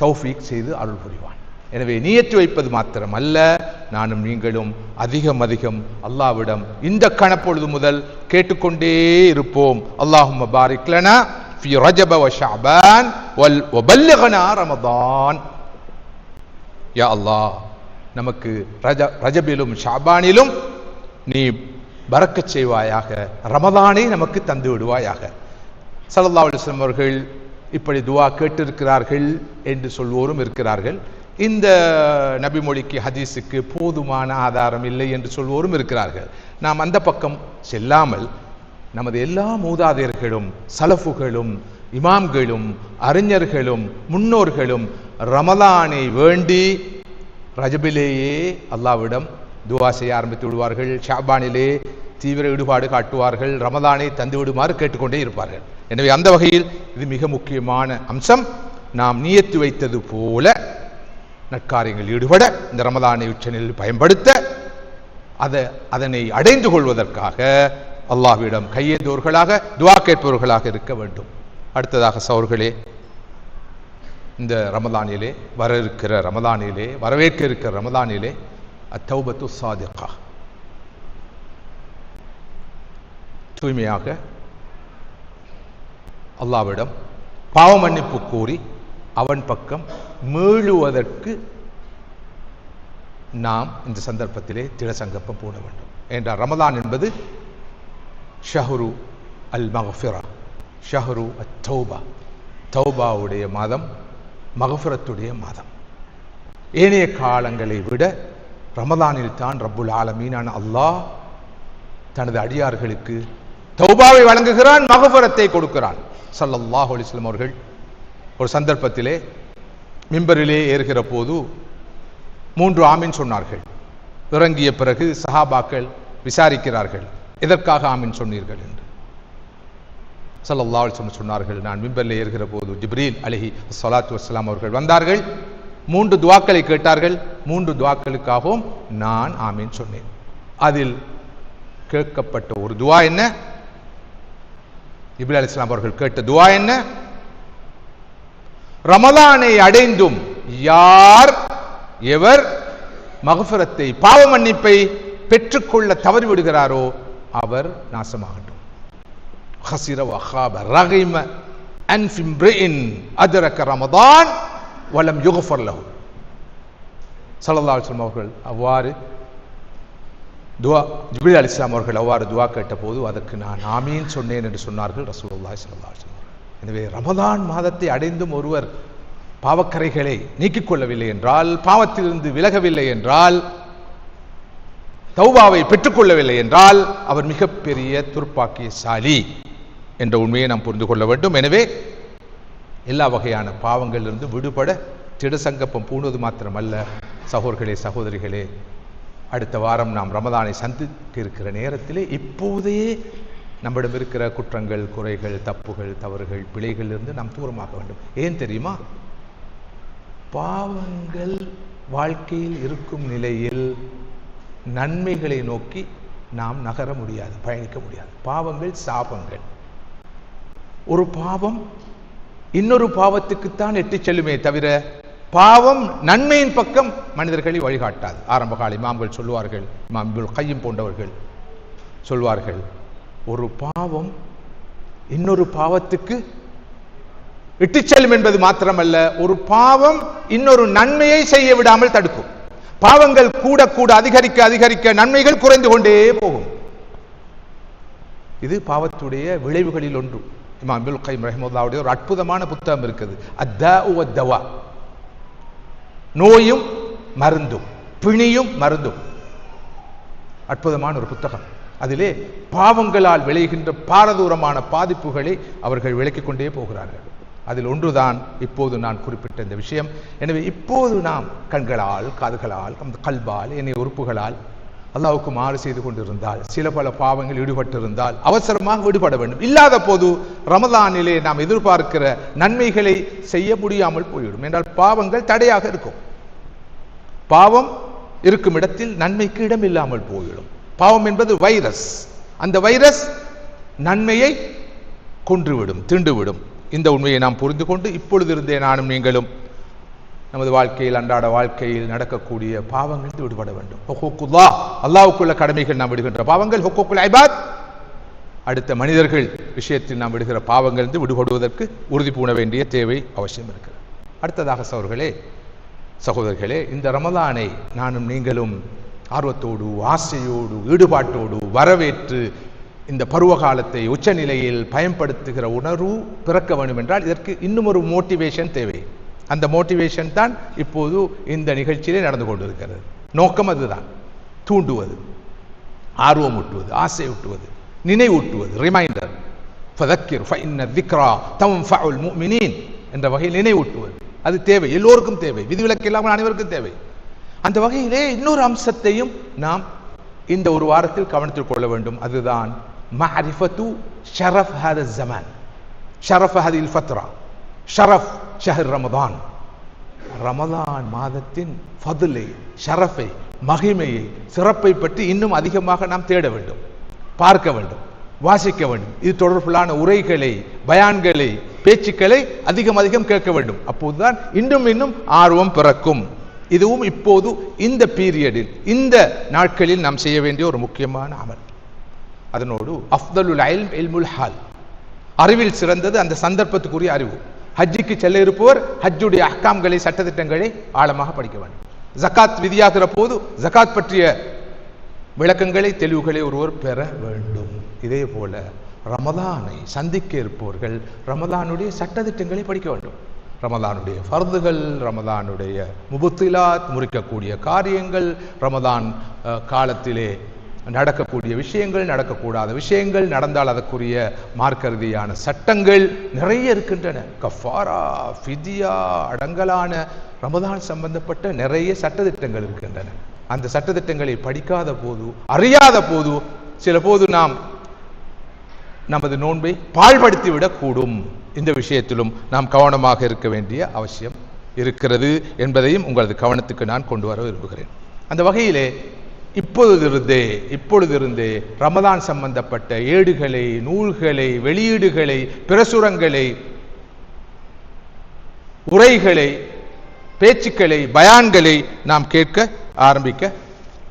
தௌஃபீக் செய்து அருள் புரிவான். எனவே நியத்து வைப்பது மாத்திரமல்ல, நானும் நீங்களும் அதிகம் அல்லாஹ்விடம் இந்த கணப்பொழுது முதல் கேட்டுக்கொண்டே இருப்போம். அல்லாஹும்ம பாரிக் லனா ஃபீ ரஜப வ ஷஅபான் வ பல்லிக்னா ரமதான். யா அல்லாஹ், நமக்கு ரஜபிலும் ஷஅபானிலும் நீ பரக்கத் செய்வாயாக, ரமதானை நமக்கு தந்து விடுவாயாக. ஸல்லல்லாஹு அலைஹி வஸல்லம் அவர்கள் இப்படி துஆ கேட்டிருக்கிறார்கள் என்று சொல்வோரும் இருக்கிறார்கள். இந்த நபிமொழிக்கு ஹதீஸுக்கு போதுமான ஆதாரம் இல்லை என்று சொல்வோரும் இருக்கிறார்கள். நாம் அந்த பக்கம் செல்லாமல் நமது எல்லா மூதாதையர்களும் சலஃபுகளும் இமாம்களும் அறிஞர்களும் முன்னோர்களும் ரமலானை வேண்டி ரஜபிலேயே அல்லாஹ்விடம் துஆ செய்ய ஆரம்பித்து விடுவார்கள். ஷாபானிலே தீவிர ஈடுபாடு காட்டுவார்கள். ரமலானை தந்து விடுமாறு கேட்டுக்கொண்டே இருப்பார்கள். எனவே அந்த வகையில் இது மிக முக்கியமான அம்சம். நாம் நியத்து வைத்தது போல நற்காரியங்கள் ஈடுபட, இந்த ரமலானை உச்சநிலையில் பயன்படுத்த, அதனை அடைந்து கொள்வதற்காக அல்லாஹ்விடம் கையேந்தோர்களாக துஆ கேட்பவர்களாக இருக்க வேண்டும். அடுத்ததாக சகோதரர்களே, இந்த ரமலானிலே வரவேற்க இருக்கிற ரமலானிலே அத்தௌபத்து சாதிகா, தூய்மையாக அல்லாஹ்விடம் பாவ மன்னிப்பு கூறி அவன் பக்கம் மீளுவதற்கு நாம் இந்த சந்தர்ப்பத்திலே திடசங்கப்பம் போட வேண்டும். என்றால் ரமலான் என்பது ஷஹ்ரு அல் மக்ஃபிரா, ஷஹ்ரு அத் தௌபா, தௌபாவுடைய மாதம், மக்ஃபிரத்துடைய மாதம். ஏனைய காலங்களை விட ரமலானில் தான் ரப்புல் ஆலமீனான அல்லாஹ் தனது அடியார்களுக்கு தௌபாவை வழங்குகிறான், மக்ஃபிரத்தை கொடுக்கிறான். ஸல்லல்லாஹு அலைஹி வஸல்லம் அவர்கள் ஒரு சந்தர்ப்பத்திலே மிம்பரிலே ஏறுகிற போது 3 ஆமீன் சொன்னார்கள். இறங்கிய பிறகு சஹாபாக்கள் விசாரிக்கிறார்கள், எதற்காக ஆமீன் சொன்னீர்கள் என்று. ஸல்லல்லாஹு அலைஹி வஸல்லம் சொன்னார்கள், நான் மிம்பரிலே ஏறுகிற போது ஜிப்ரீல் அலைஹி ஸலாத்து வஸ்ஸலாம் அவர்கள் வந்தார்கள், 3 துஆக்களை கேட்டார்கள், 3 துஆக்களுக்காகவும் நான் ஆமீன் சொன்னேன். அதில் கேட்கப்பட்ட ஒரு துஆ என்ன? ஜிப்ரீல் அலைஹிஸ்ஸலாம் அவர்கள் கேட்ட துஆ என்ன? ரமலானை அடைந்தும் எவர் மக்ஃபிரத்தை, பாவ மன்னிப்பை பெற்றுக்கொள்ள தவறிவிடுகிறாரோ அவர் நாசமாகட்டும். ஹஸிர வ ஹாப ரகிம அன் ஃபிம்ரிஇன் அதரக ரமதான் வலம் யுக்ஃபர் லஹு. ஸல்லல்லாஹு அலைஹி வஸல்லம் அவர்கள் அவ்வாறு துஆ, ஜிப்ரீல் அலைஹிஸ்ஸலாம் அவர்கள் அவ்வாறு துஆ கேட்ட போது அதற்கு நான் ஆமீன் சொன்னேன் என்று சொன்னார்கள் ரசூலுல்லாஹி ஸல்லல்லாஹு அலைஹி வஸல்லம். எனவே ரமதான் மாதத்தை அடைந்தும் ஒருவர் பாவக்கரைகளை நீக்கிக் கொள்ளவில்லை என்றால், பாவத்திலிருந்து விலகவில்லை என்றால், தௌபாவை பெற்றுக்கொள்ளவில்லை என்றால் அவர் மிகப்பெரிய துர்ப்பாக்கியசாலி என்ற உண்மையை நாம் புரிந்து கொள்ள வேண்டும். எனவே எல்லா வகையான பாவங்களிலிருந்து விடுபட திடசங்கப்பம் பூணுவது மாத்திரமல்ல, சகோதரர்களே சகோதரிகளே, அடுத்த வாரம் நாம் ரமதானை சந்திக்க இருக்கிற நேரத்திலே இப்போதே நம்மிடம் இருக்கிற குற்றங்கள், குறைகள், தப்புகள், தவறுகள், பிழைகளிலிருந்து நாம் தூரமாக வேண்டும். ஏன் தெரியுமா? பாவங்கள் வாழ்க்கையில் இருக்கும் நிலையில் நன்மைகளை நோக்கி நாம் நகர முடியாது, பயணிக்க முடியாது. பாவங்கள் சாபங்கள். ஒரு பாவம் இன்னொரு பாவத்துக்குத்தான் எட்டிச் செல்லுமே தவிர பாவம் நன்மையின் பக்கம் மனிதர்களை வழிகாட்டாது. ஆரம்ப கால இமாம்கள் சொல்லுவார்கள், இமாம் இப்னுல் கையிம் போன்றவர்கள் சொல்வார்கள், ஒரு பாவம் இன்னொரு பாவத்துக்கு இட்டுச் செல்லும் என்பது மாத்திரமல்ல, ஒரு பாவம் இன்னொரு நன்மையை செய்ய விடாமல் தடுக்கும். பாவங்கள் கூட கூட அதிகரிக்க அதிகரிக்க நன்மைகள் குறைந்து கொண்டே போகும். இது பாவத்துடைய விளைவுகளில் ஒன்று. இமாம் இப்னுல் கையிம் ரஹிமஹுல்லாஹுடைய ஒரு அற்புதமான புத்தகம் இருக்குது, அத்தாஉ வத்தவா, நோயும் மருந்தும், பிணியும் மருந்தும். அற்புதமான ஒரு புத்தகம். அதிலே பாவங்களால் விளைகின்ற பாரதூரமான பாதிப்புகளை அவர்கள் விளக்கிக் கொண்டே போகிறார்கள். அதில் ஒன்றுதான் இப்போது நான் குறிப்பிட்ட இந்த விஷயம். எனவே இப்போது நாம் கண்களால், காதுகளால், கல்பால், என்னை உறுப்புகளால் அல்லாஹ்வுக்கு மாறு செய்து கொண்டிருந்தால், சில பல பாவங்கள் ஈடுபட்டிருந்தால் அவசரமாக விடுபட வேண்டும். இல்லாத போது ரமலானிலே நாம் எதிர்பார்க்கிற நன்மைகளை செய்ய முடியாமல் போய்விடும். என்றால் பாவங்கள் தடையாக இருக்கும். பாவம் இருக்கும் இடத்தில் நன்மைக்கு இடம் இல்லாமல் போய்விடும். பாவம் என்பது வைரஸ். அந்த வைரஸ் நன்மையை கொன்றுவிடும், தீண்டுவிடும். இந்த உண்மையை நாம் புரிந்து கொண்டு இப்பொழுது இருந்தே நானும் நீங்களும் நமது வாழ்க்கையில், அன்றாட வாழ்க்கையில் நடக்கக்கூடிய பாவங்கள் விடுபட வேண்டும். ஹுக்கூக்குல்லாஹ், அல்லாஹ்வுக்குள்ள கடமைகள் நாம் விடுகின்ற பாவங்கள், ஹுக்கூக்குல் இபாத், அடுத்த மனிதர்கள் விஷயத்தில் நாம் விடுகிற பாவங்கள் விடுபடுவதற்கு உறுதி பூண வேண்டிய தேவை அவசியம் இருக்கிறது. அடுத்ததாக சகோதரர்களே, இந்த ரமலானை நானும் நீங்களும் ஆர்வத்தோடு, ஆசையோடு, ஈடுபாட்டோடு வரவேற்று இந்த பருவ காலத்தை உச்சநிலையில் பயன்படுத்துகிற உணர்வு பிறக்க வேண்டும் என்றால் இதற்கு இன்னும் ஒரு மோட்டிவேஷன் தேவை. அந்த மோட்டிவேஷன் தான் இப்போது இந்த நிகழ்ச்சியிலே நடந்து கொண்டிருக்கிறது. நோக்கம் அதுதான், தூண்டுவது, ஆர்வமூட்டுவது, ஆசையூட்டுவது, நினைவூட்டுவது, ரிமைண்டர். ஃபதக்கிர் ஃபஇன்ன ذிக்ரா தன்ஃபஉல் முஃமினீன் என்ற வகையில் நினைவூட்டுவது அது தேவை, எல்லோருக்கும் தேவை, விதிவிலக்கு இல்லாமல் அனைவருக்கும் தேவை. அந்த வகையிலே இன்னொரு அம்சத்தையும் நாம் இந்த ஒரு வாரத்தில் கவனத்தில் கொள்ள வேண்டும். அதுதான் மஅரிஃபத்து ஷரஃப் ஹாதா ஸமான், ஷரஃப் ஹாதில் ஃபத்ரா, ஷரஃப் ஷஹர் ரமதான். ரமதான் மாதத்தின் ஃபதுலை, ஷரஃபை, மகிமையை, சிறப்பை பற்றி இன்னும் அதிகமாக நாம் தேட வேண்டும், பார்க்க வேண்டும், வாசிக்க வேண்டும். இது தொடர்பிலான உரைகளை, பயான்களை, பேச்சுக்களை அதிகம் கேட்க வேண்டும். அப்போதுதான் இன்னும் ஆர்வம் பிறக்கும். இதுவும் இப்போது இந்த பீரியடில், இந்த நாட்களில் நாம் செய்ய வேண்டிய ஒரு முக்கியமான அமல். அதனோடு அஃதலுல் இல்ம் இல்முல் ஹால், அறிவில் சிறந்தது அந்த சந்தர்ப்பத்துக்குரிய அறிவு. ஹஜ்ஜுக்கு செல்ல இருப்பவர் ஹஜ்ஜுடைய அஹ்காம்களை, சட்டத்திட்டங்களை ஆழமாக படிக்க வேண்டும். ஜகாத் விதியாகிற போது ஜகாத் பற்றிய விளக்கங்களை, தெளிவுகளை ஒருவர் பெற வேண்டும். இதே போல ரமலானை சந்திக்க இருப்பவர்கள் ரமலானுடைய சட்டத்திட்டங்களை படிக்க வேண்டும். ரமலானுடைய ஃபர்துகள், ரமலானுடைய முபத்திலாத், முறிக்கக்கூடிய காரியங்கள், ரமலான் காலத்திலே நடக்கக்கூடிய விஷயங்கள், நடக்கக்கூடாத விஷயங்கள், நடந்தால் அதற்குரிய மார்க்கரீதியான சட்டங்கள் நிறைய இருக்கின்றன. கஃபாரா, ஃபிதியா அடங்கலான ரமலான் சம்பந்தப்பட்ட நிறைய சட்டத்திட்டங்கள் இருக்கின்றன. அந்த சட்டத்திட்டங்களை படிக்காத போது, அறியாத போது, சில போது நாம் நமது நோன்பை பாழ்படுத்திவிடக் கூடும். இந்த விஷயத்திலும் நாம் கவனமாக இருக்க வேண்டிய அவசியம் இருக்கிறது என்பதையும் உங்களது கவனத்துக்கு நான் கொண்டு வர விரும்புகிறேன். அந்த வகையிலே இப்பொழுதிருந்தே ரமதான் சம்பந்தப்பட்ட ஏடுகளை, நூல்களை, வெளியீடுகளை, பிரசுரங்களை, உரைகளை, பேச்சுக்களை, பயான்களை நாம் கேட்க ஆரம்பிக்க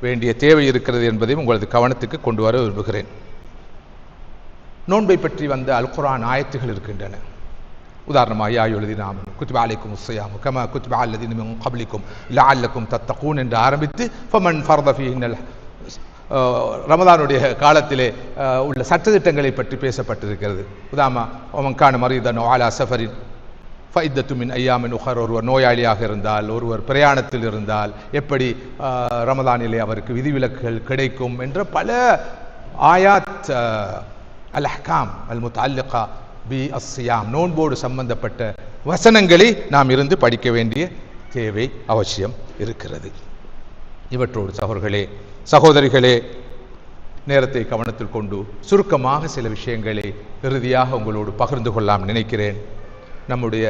வேண்டிய தேவை இருக்கிறது என்பதையும் உங்களது கவனத்துக்கு கொண்டு வர விரும்புகிறேன். நோன்பை பற்றி வந்த அல் குர்ஆன் ஆயத்துகள் இருக்கின்றன. உதாரணமாக யா அய்யுஹல்லதீன ஆமனூ குத்திப அலைக்குமுஸ் ஸியாமு கமா குத்திப அலல்லதீன மின் கப்லிக்கும் லஅல்லக்கும் தத்தகூன் என்று ஆரம்பித்து ஃபமன் ஃபர்த ஃபீஹின்னல் ரமதானுடைய காலத்திலே உள்ள சட்டத்திட்டங்களை பற்றி பேசப்பட்டிருக்கிறது. உதாரணமாக வமன் கான மரீதன் அவ் அலா ஸஃபரின் ஃபஇத்தத்து மின் ஐயாமின் உஹர், ஒருவர் நோயாளியாக இருந்தால், ஒருவர் பிரயாணத்தில் இருந்தால் எப்படி ரமதானிலே அவருக்கு விதிவிலக்குகள் கிடைக்கும் என்ற பல ஆயாத் அல் அஹ்காம் அல் முத்தஅல்லிகா பி அஸ்ஸியாம், நோன்போடு சம்பந்தப்பட்ட வசனங்களை நாம் இருந்து படிக்க வேண்டிய தேவை அவசியம் இருக்கிறது. இவற்றோடு சகோதரிகளே, நேரத்தை கவனத்தில் கொண்டு சுருக்கமாக சில விஷயங்களை இறுதியாக உங்களோடு பகிர்ந்து கொள்ளலாம் நினைக்கிறேன். நம்முடைய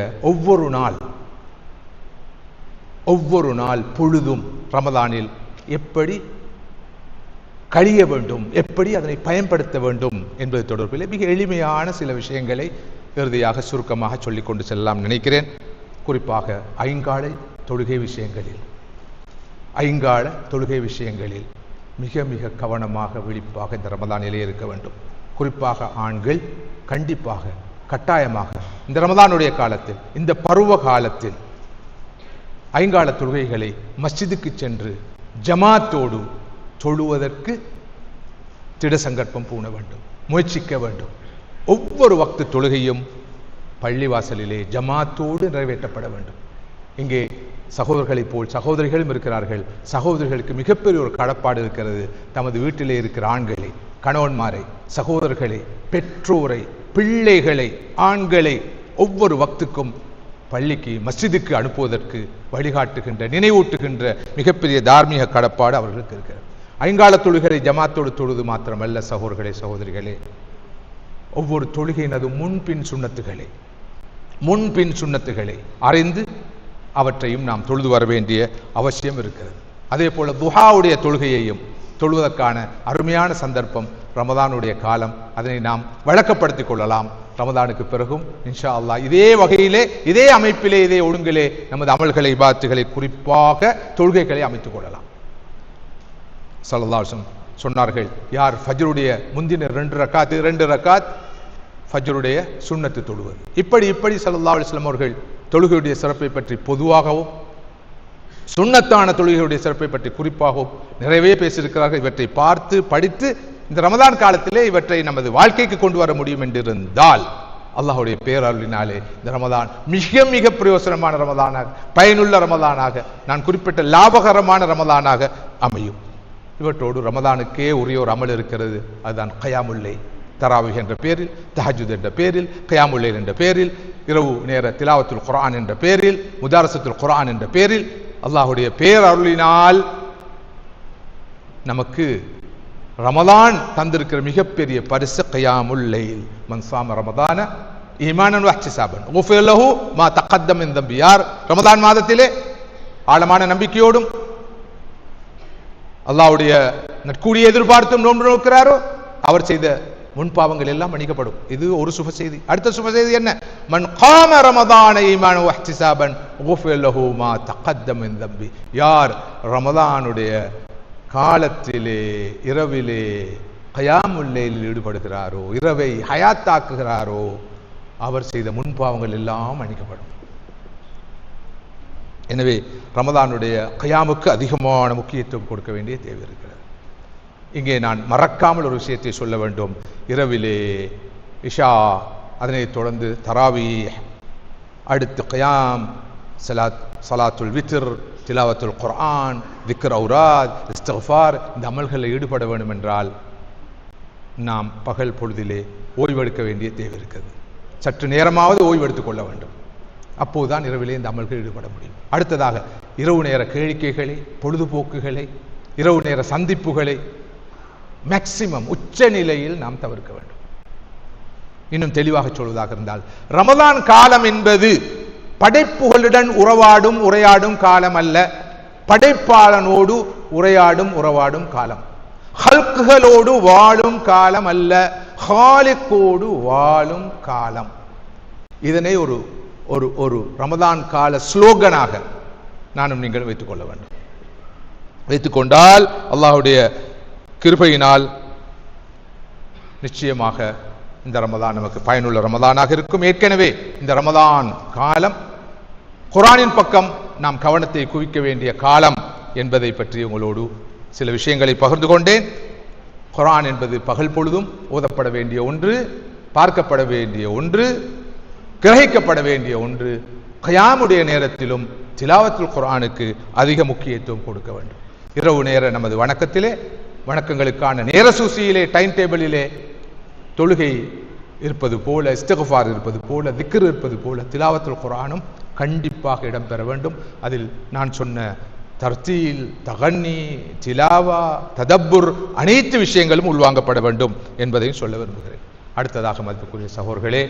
ஒவ்வொரு நாள் பொழுதும் ரமதானில் எப்படி கழிய வேண்டும், எப்படி அதனை பயன்படுத்த வேண்டும் என்பது தொடர்பில் மிக எளிமையான சில விஷயங்களை இறுதியாக சுருக்கமாக சொல்லிக் கொண்டு செல்லலாம் நினைக்கிறேன். குறிப்பாக ஐங்காலை தொழுகை விஷயங்களில், ஐங்கால தொழுகை விஷயங்களில் மிக மிக கவனமாக விழிப்பாக இந்த ரமதானிலே இருக்க வேண்டும். குறிப்பாக ஆண்கள் கண்டிப்பாக கட்டாயமாக இந்த ரமதானுடைய காலத்தில், இந்த பருவ காலத்தில் ஐங்கால தொழுகைகளை மஸ்ஜிதுக்கு சென்று ஜமாத்தோடு தொழுவதற்கு திட சங்கற்பம் பூண வேண்டும், முயற்சிக்க வேண்டும். ஒவ்வொரு வக்து தொழுகையும் பள்ளிவாசலிலே ஜமாத்தோடு நிறைவேற்றப்பட வேண்டும். இங்கே சகோதரர்களைப் போல் சகோதரிகளும் இருக்கிறார்கள். சகோதரிகளுக்கு மிகப்பெரிய ஒரு கடப்பாடு இருக்கிறது. தமது வீட்டிலே இருக்கிற ஆண்களை, கணவன்மாரை, சகோதரர்களை, பெற்றோரை, பிள்ளைகளை, ஆண்களை ஒவ்வொரு வக்துக்கும் பள்ளிக்கு மஸ்ஜிதுக்கு அனுப்புவதற்கு வழிகாட்டுகின்ற, நினைவூட்டுகின்ற மிகப்பெரிய தார்மீக கடப்பாடு அவர்களுக்கு இருக்கிறது. ஐங்கால தொழுகை ஜமாத்தோடு தொழுது மாத்திரமல்ல சகோதரர்களே, சகோதரிகளே, ஒவ்வொரு தொழுகையினது முன்பின் சுன்னத்துகளை அறிந்து அவற்றையும் நாம் தொழுது வர வேண்டிய அவசியம் இருக்கிறது. அதே போல துஹாவுடைய தொழுகையையும் தொழுவதற்கான அருமையான சந்தர்ப்பம் ரமதானுடைய காலம். அதனை நாம் வழக்கப்படுத்திக் கொள்ளலாம். ரமதானுக்கு பிறகும் இன்ஷா அல்லாஹ் இதே வகையிலே, இதே அமைப்பிலே, இதே ஒழுங்கிலே நமது அமல்களை, இபாதத்துகளை, குறிப்பாக தொழுகைகளை அமைத்துக் கொள்ளலாம். ஸல்லல்லாஹு அலைஹி வஸல்லம் சொன்னார்கள், யார் ஃபஜ்ருடைய முந்தின 2 ரக்காத் ஃபஜ்ருடைய சுன்னத்து தொழுவது. இப்படி ஸல்லல்லாஹு அலைஹி வஸல்லம் அவர்கள் தொழுகையுடைய சிறப்பை பற்றி பொதுவாகவும், சுன்னத்தான தொழுகையுடைய சிறப்பை பற்றி குறிப்பாகவும் நிறைவே பேசியிருக்கிறார்கள். இவற்றை பார்த்து படித்து இந்த ரமதான் காலத்திலே இவற்றை நமது வாழ்க்கைக்கு கொண்டு வர முடியும் என்றிருந்தால் அல்லாஹ்வுடைய பேரருளினாலே இந்த ரமதான் மிக மிக பிரயோசனமான ரமதானாக, பயனுள்ள ரமதானாக, நான் குறிப்பிட்ட லாபகரமான ரமதானாக அமையும். இவற்றோடு ரமதானுக்கே உரிய ஒரு அமல் இருக்கிறது. அதுதான் கயாமுல் லைல். தராவிஹ் என்ற பேரில், தஹஜ்ஜுத் என்ற பேரில், கயாமுல் லைல் என்ற பேரில், இரவு நேர திலாவத்துல் குர்ஆன் என்ற பேரில், முதாரசத்துல் குர்ஆன் என்ற பேரில் அல்லாஹ்வுடைய பேரருளினால் நமக்கு ரமதான் தந்திருக்கிற மிகப்பெரிய பரிசு கயாமுல் லைல். மன் ஸாம ரமதான ஈமானன் வஹ்திஸாபன் குஃபிர லஹு மா தகத்தம் மின் தம்பி. யார் ரமதான் மாதத்திலே ஆழமான நம்பிக்கையோடும் அல்லாஹ்வுடைய நற்கூலியை எதிர்பார்த்தும் நோன்பு நோக்கிறாரோ அவர் செய்த முன்பாவங்கள் எல்லாம் மன்னிக்கப்படும். இது ஒரு சுப செய்தி. அடுத்த சுப செய்தி என்ன? மன் காம ரமதான ஈமானன் வஹ்திஸாபன் குஃபிர லஹு மா தகத்தம் மின் தம்பி. யார் ரமதானுடைய காலத்திலே, இரவிலே கயாமுல் லைலில் ஈடுபடுகிறாரோ, இரவை ஹயாத்தாக்குகிறாரோ, அவர் செய்த முன்பாவங்கள் எல்லாம் மன்னிக்கப்படும். எனவே ரமதானுடைய கயாமுக்கு அதிகமான முக்கியத்துவம் கொடுக்க வேண்டிய தேவை இருக்கிறது. இங்கே நான் மறக்காமல் ஒரு விஷயத்தை சொல்ல வேண்டும். இரவிலே இஷா, அதனைத் தொடர்ந்து தராவீஹ், அடுத்து கயாம், சலாத்துல் வித்ர், திலாவத்துல் குர்ஆன், திக்ர் ஔராத், இஸ்திக்ஃபார், இந்த அமல்களில் ஈடுபட வேண்டும் என்றால் நாம் பகல் பொழுதிலே ஓய்வெடுக்க வேண்டிய தேவை இருக்கிறது. சற்று நேரமாவது ஓய்வெடுத்துக் கொள்ள வேண்டும். அப்போதுதான் இரவிலே இந்த அமல்கள் ஈடுபட முடியும். அடுத்ததாக இரவு நேர கேளிக்கைகளை, பொழுதுபோக்குகளை, இரவு நேர சந்திப்புகளை மேக்சிமம் உச்ச நிலையில் நாம் தவிர்க்க வேண்டும். இன்னும் தெளிவாக சொல்வதாக இருந்தால், ரமதான் காலம் என்பது படைப்புகளுடன் உரையாடும் காலம் அல்ல, படைப்பாளனோடு உறவாடும் காலம். ஹல்குகளோடு வாழும் காலம் அல்ல, ஹாலிக்கோடு வாழும் காலம். இதனை ஒரு ஒரு ஒரு ரமதான் கால ஸ்லோகனாக நானும் நீங்கள் வைத்துக் கொள்ள வேண்டும். வைத்துக்கொண்டால் அல்லாஹ்வுடைய கிருபையினால் நிச்சயமாக இந்த ரமதான் நமக்கு பயனுள்ள ரமதானாக இருக்கும். ஏற்கனவே இந்த ரமதான் காலம் குர்ஆனின் பக்கம் நாம் கவனத்தை குவிக்க வேண்டிய காலம் என்பதை பற்றி உங்களோடு சில விஷயங்களை பகிர்ந்து கொண்டேன். குர்ஆன் என்பது பகல் பொழுதும் ஓதப்பட வேண்டிய ஒன்று, பார்க்கப்பட வேண்டிய ஒன்று, கிரகிக்கப்பட வேண்டிய ஒன்று. கயாமுடைய நேரத்திலும் திலாவத்துல் குர்ஆனுக்கு அதிக முக்கியத்துவம் கொடுக்க வேண்டும். இரவு நேர நமது வணக்கத்திலே, வணக்கங்களுக்கான நேர சூசியிலே, டைம் டேபிளிலே தொழுகை இருப்பது போல, இஸ்திக்ஃபார் இருப்பது போல, திக்ர் இருப்பது போல திலாவத்துல் குர்ஆனும் கண்டிப்பாக இடம்பெற வேண்டும். அதில் நான் சொன்ன தர்த்தீல், தகன்னி, திலாவா, ததப்புர் அனைத்து விஷயங்களும் உள்வாங்கப்பட வேண்டும் என்பதையும் சொல்ல விரும்புகிறேன். அடுத்ததாக மதிப்புக்குரிய சகோதரர்களே,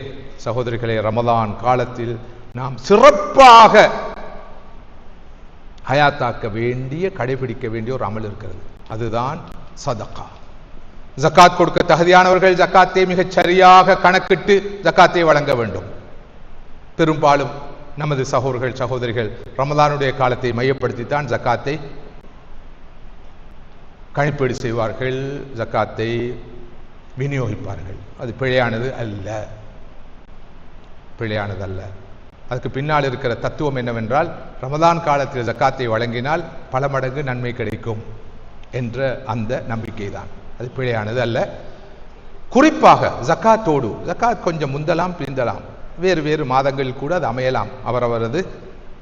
சகோதரிகளே, ரமதான் காலத்தில் நாம் சிறப்பாக ஹயாத்தாக்க வேண்டிய, கடைபிடிக்க வேண்டிய ஒரு அமல் இருக்கிறது. அதுதான் சதகா. ஜக்காத் கொடுக்க தகுதியானவர்கள் ஜக்காத்தை மிகச் சரியாக கணக்கிட்டு ஜக்காத்தை வழங்க வேண்டும். பெரும்பாலும் நமது சகோதரர்கள் சகோதரிகள் ரமதானுடைய காலத்தை மையப்படுத்தித்தான் ஜக்காத்தை கணிப்பீடு செய்வார்கள், ஜக்காத்தை விநியோகிப்பார்கள். அது பிழையானது அல்ல, பிழையானதல்ல. அதுக்கு பின்னால் இருக்கிற தத்துவம் என்னவென்றால், ரமதான் காலத்தில் ஜக்காத்தை வழங்கினால் பல மடங்கு நன்மை கிடைக்கும் என்ற அந்த நம்பிக்கை தான். அது பிழையானது அல்ல. குறிப்பாக ஜக்காத்தோடு, ஜக்காத் கொஞ்சம் முந்தலாம் பிந்தலாம், வேறு வேறு மாதங்களில் கூட அது அமையலாம், அவரவரது